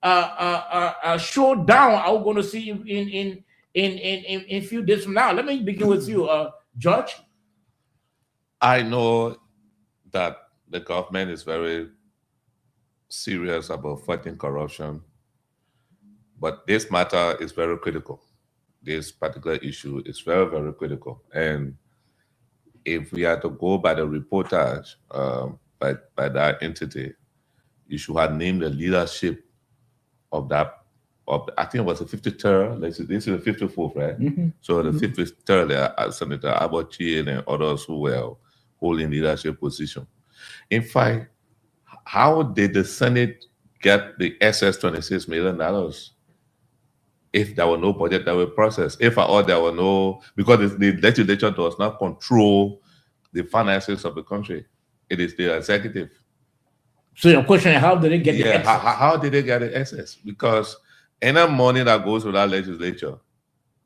of showdown are we going to see in a few days from now? Let me begin with you, George. I know that the government is very serious about fighting corruption, but this matter is very critical. This particular issue is very, very critical. And if we are to go by the reportage by that entity, you should have named the leadership of that. I think it was the 53rd. This is the 54th, right? Mm-hmm. So the 53rd, Senator Abbott Chien and others who were holding leadership position. In fact, how did the Senate get the excess $26 million if there were no budget that was processed? If at all there were no, because the legislature does not control the finances of the country. It is the executive. So your question is, how did they get the excess? How did they get the excess? Because any money that goes to that legislature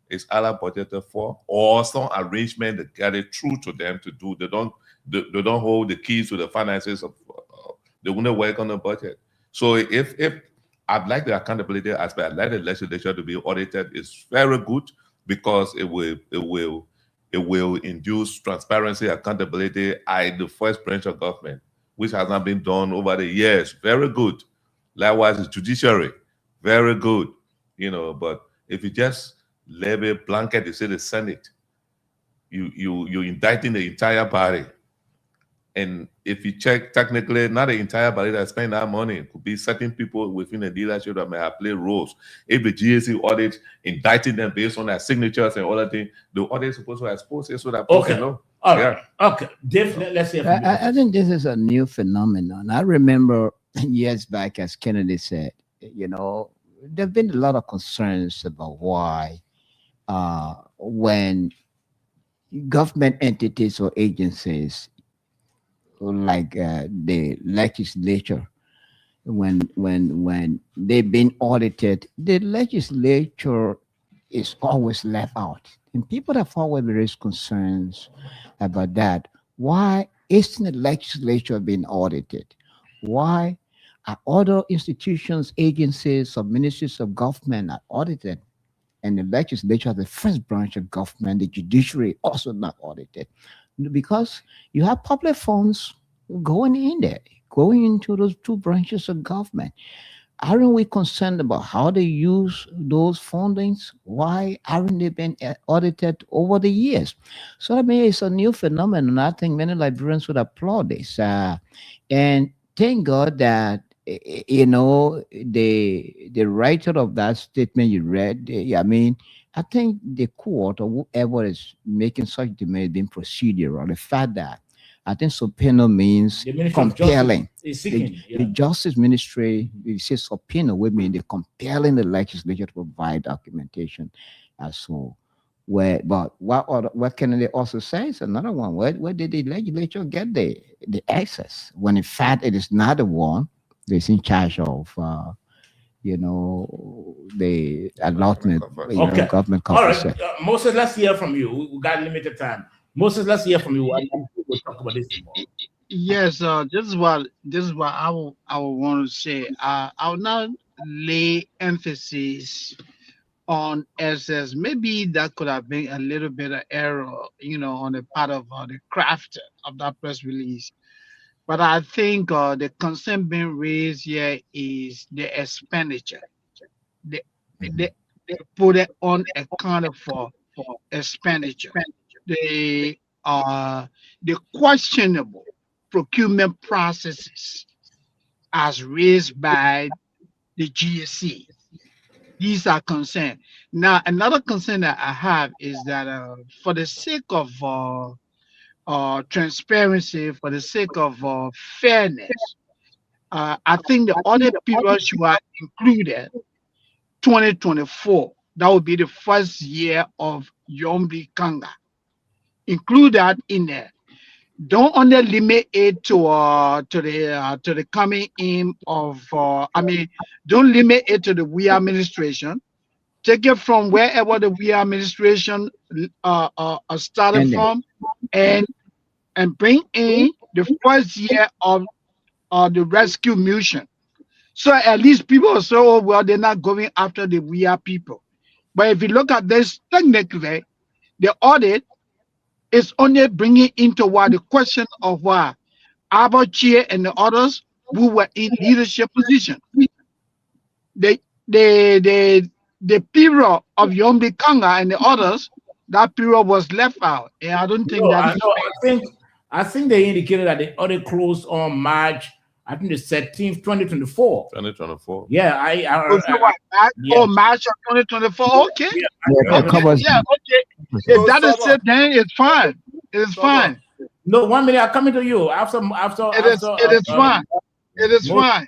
is either budgeted for or some arrangement that get it through to them to do. They don't hold the keys to the finances of they wouldn't work on the budget. So if I'd like the accountability aspect, I'd like the legislature to be audited, it's very good because it will induce transparency, accountability at the first branch of government, which has not been done over the years. Very good. Likewise, the judiciary, very good. But if you just levy blanket, you say the Senate, you're indicting the entire body. And if you check, technically, not the entire body that spend that money. It could be certain people within the leadership that may have played roles. If the GAC audit indicting them based on their signatures and other things, the audit is supposed to expose it so that people can know. All right. Okay. Definitely. Let's see. I think this is a new phenomenon. I remember years back, as Kennedy said, there've been a lot of concerns about why when government entities or agencies like the legislature, when they've been audited, the legislature is always left out. And people have always raised concerns about that. Why isn't the legislature being audited? Why are other institutions, agencies, or ministries of government are audited? And the legislature, the first branch of government, the judiciary, also not audited. Because you have public funds going in there, going into those two branches of government. Aren't we concerned about how they use those fundings? Why aren't they been audited over the years? So I mean, it's a new phenomenon. I think many Liberians would applaud this. And thank God that the writer of that statement you read, I think the court or whoever is making such demand being procedural. The fact that I think subpoena means compelling. The Justice Ministry, it says subpoena would mean they're compelling the legislature to provide documentation. But what Kennedy also says, another one, where did the legislature get the access? When in fact it is not the one that's in charge of the allotment, government. All right, Moses, let's hear from you. We got limited time. Moses, let's hear from you. We'll talk about this more. Yes, this is what I would want to say. I will not lay emphasis on SS. Maybe that could have been a little bit of error, on the part of the craft of that press release. But I think the concern being raised here is the expenditure. The put it unaccounted for expenditure. The questionable procurement processes as raised by the GSC. These are concerns. Now, another concern that I have is that for the sake of transparency, for the sake of fairness, I think the other periods you are included, 2024, that would be the first year of Yombi Kanga. Include that in there. Don't only limit it to the coming in of don't limit it to the we administration. Take it from wherever the we administration started Ending. from, and bring in the first year of the rescue mission. So at least people will say, oh well, they're not going after the we are people. But if you look at this technically, the audit is only bringing into what the question of what Abachi and the others who were in leadership position. The period of Yombi Kanga and the others, that period was left out, and I don't think that is. I think they indicated that the audit closed on March, I think the 13th, 2024. 2024. Yeah, March of 2024. Okay. Yeah, covers- Okay. If that is it, then it's fine. It is fine. No, 1 minute. I'm coming to you after. It is fine. It is fine.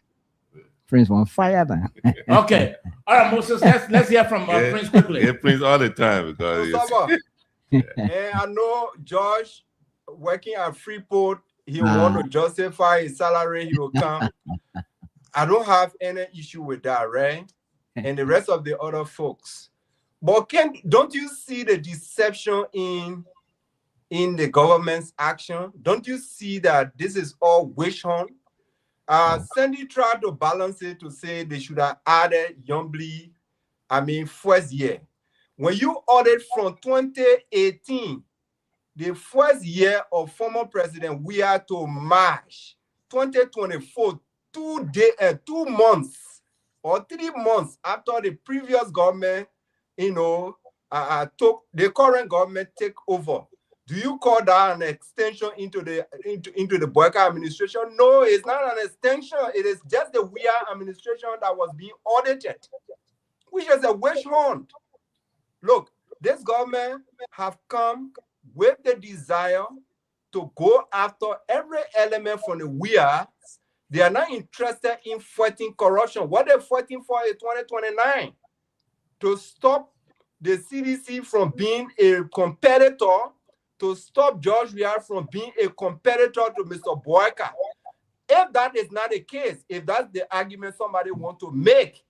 Prince on fire then. Okay. All right, Moses. Let's hear from Prince quickly. Yeah, Prince all the time because And I know George working at Freeport, he will want to justify his salary, he will come. I don't have any issue with that, right? And the rest of the other folks. But don't you see the deception in the government's action? Don't you see that this is all wish hunt? Sandy tried to balance it to say they should have added Yombli, first year. When you audit from 2018, the first year of former president, we are to March 2024, 2 months or 3 months after the previous government, took the current government take over. Do you call that an extension into the Boyka administration? No, it's not an extension. It is just the WIA administration that was being audited, which is a witch hunt. Look, this government have come with the desire to go after every element from the WIA. They are not interested in fighting corruption. What they're fighting for is 2029, to stop the CDC from being a competitor, to stop George Weah from being a competitor to Mr. Boyka. If that is not the case, if that's the argument somebody want to make,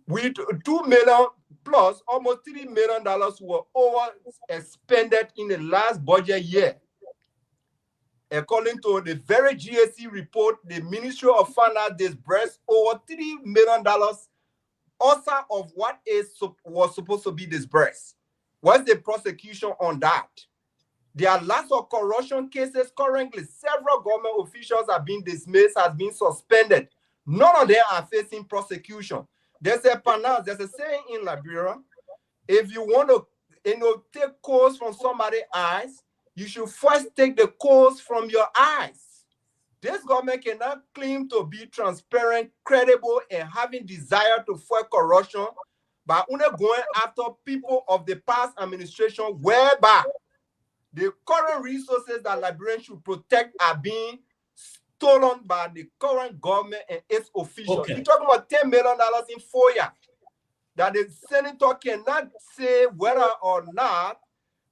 with $2 million plus, almost $3 million were over expended in the last budget year. According to the very GSC report, the Ministry of Finance disbursed over $3 million also of what was supposed to be disbursed. What's the prosecution on that? There are lots of corruption cases currently. Several government officials are being dismissed, have been suspended. None of them are facing prosecution. There's a saying in Liberia, if you want to take coals from somebody's eyes, you should first take the coals from your eyes. This government cannot claim to be transparent, credible, and having desire to fight corruption by only going after people of the past administration, whereby the current resources that Liberians should protect are being stolen by the current government and its officials. Okay. You're talking about $10 million in 4 years that the senator cannot say whether or not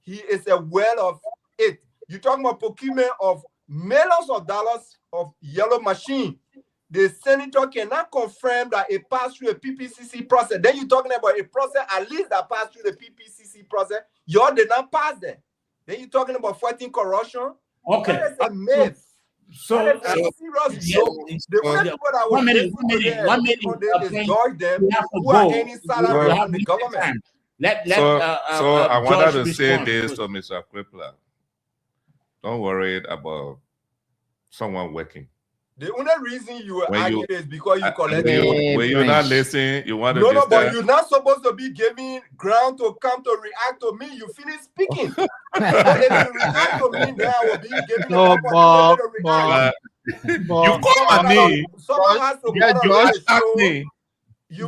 he is aware of it. You're talking about procurement of millions of dollars of yellow machine. The senator cannot confirm that it passed through a PPCC process. Then you're talking about a process at least that passed through the PPCC process. Y'all did not pass that. Then you're talking about fighting corruption. Okay. That is a myth. So, serious joke. The only people that will one minute, is George them we have to who are go. any salary We have from the limited government. time. Let so I wanted George to say respond. this to Mr. Crippler. Don't worry about someone working. The only reason you were When you- arguing is because you collect Yeah. money. When you're not Prince. listening, you want to No, but disturb. you're not supposed to be giving ground to come to react to me. You finish speaking. So if you react to me, then I will be giving the No, opportunity to but- react. You call my name, Someone has to Yeah, moderate George, the ask show. me.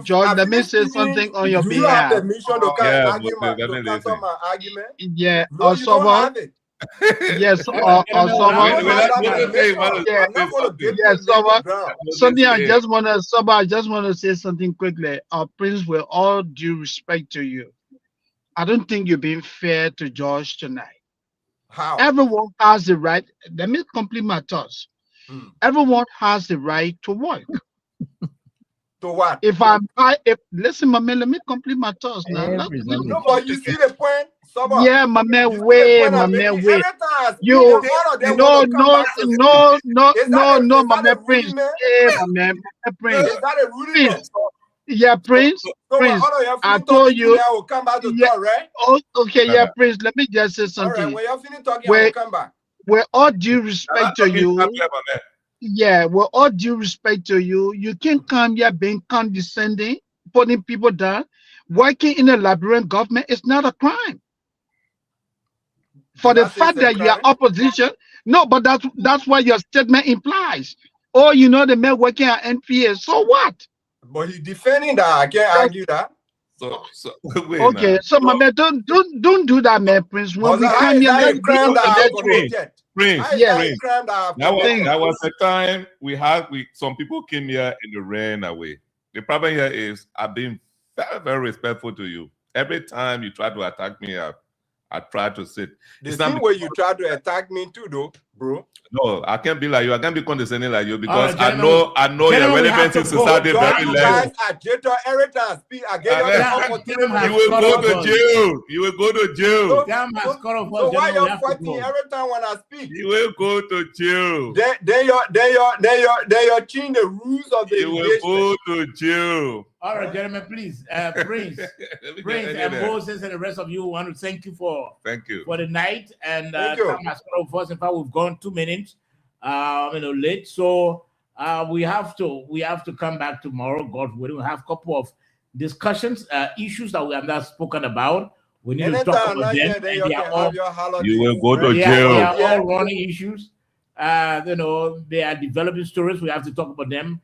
George, have let me finished say speaking. something on your Do you have behalf. permission to Yeah, argue but to let me counter listen. my argument? Yeah, No, you don't Osoba. have it. Yes, Gentlemen, Osoba. I don't Wait, have let that me permission. say, man, Yeah. I'm not going to give Yes, you legal Soba. ground. Sonia, I Listen. just want to say something quickly. Prince, with all due respect to you, I don't think you're being fair to George tonight. How? Everyone has the right. Let me complete my thoughts. Hmm. Everyone has the right to work. To what? If listen, my man, let me complete my thoughts now. Let me No, but you see the point, Soba. Yeah, my You man, see the wait, point my I'm making? man, wait. Every time I speak, You, all of them no, want to come no, back to speak. no, Is that my a man, Prince. rudiment? Hey, my man, Prince. Is that a rudiment? Prince. Yeah, Prince. So when Prince, all of you I finish told talking, you. I will come back to Yeah. talk, right? Oh, okay, yeah, Prince. Let me just say All right, something. when you're finished talking, I will Wait. come back. With all due respect to you, yeah, with all due respect to you, you can come here being condescending, putting people down. Working in a Liberian government is not a crime. For Did I the say fact it's a that you are crime? opposition, no, but that's what your statement implies. Oh, you know the man working at NPA, so what? But he's defending that. I can't argue that. So wait Okay, now. so my man, don't do that, man, Prince. When But we how come is here, that let's a be crime that I've intellectual. committed? Prince, How is Yes. that a Prince. crime that I've That committed? was the time some people came here and they ran away. The problem here is I've been very, very respectful to you. Every time you try to attack me, I try to sit. The It's not same way you try to attack me too, though, bro. No, I can't be like you. I can't be condescending like you because right, I know your gentlemen, we have relevance in to go. society John, very you less. guys are Jeter every time I speak. I gave you the opportunity. You will go to jail. You will go to jail. Damn, has cut off us, So why gentlemen, we you're have to fighting go. every time when I speak? You will go to jail. Then you're changing the rules of the You will engagement. go to jail. All right, gentlemen, please, Prince, Let me Prince, get and there. Moses, and the rest of you want to thank you for Thank you. the night. And Thank you. time has cut off us. In fact, we've gone 2 minutes, late. So we have to come back tomorrow. God willing, we'll have a couple of discussions, issues that we have not spoken about. We need to talk Anytime about like them. that, then And you they can are all, have your holidays. You will go to they jail. are all running issues. They are developing stories. We have to talk about them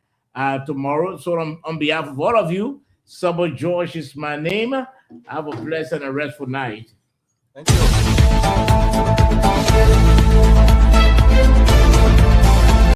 tomorrow. So on behalf of all of you, Sabo George is my name. Have a blessed and a restful night. Thank you.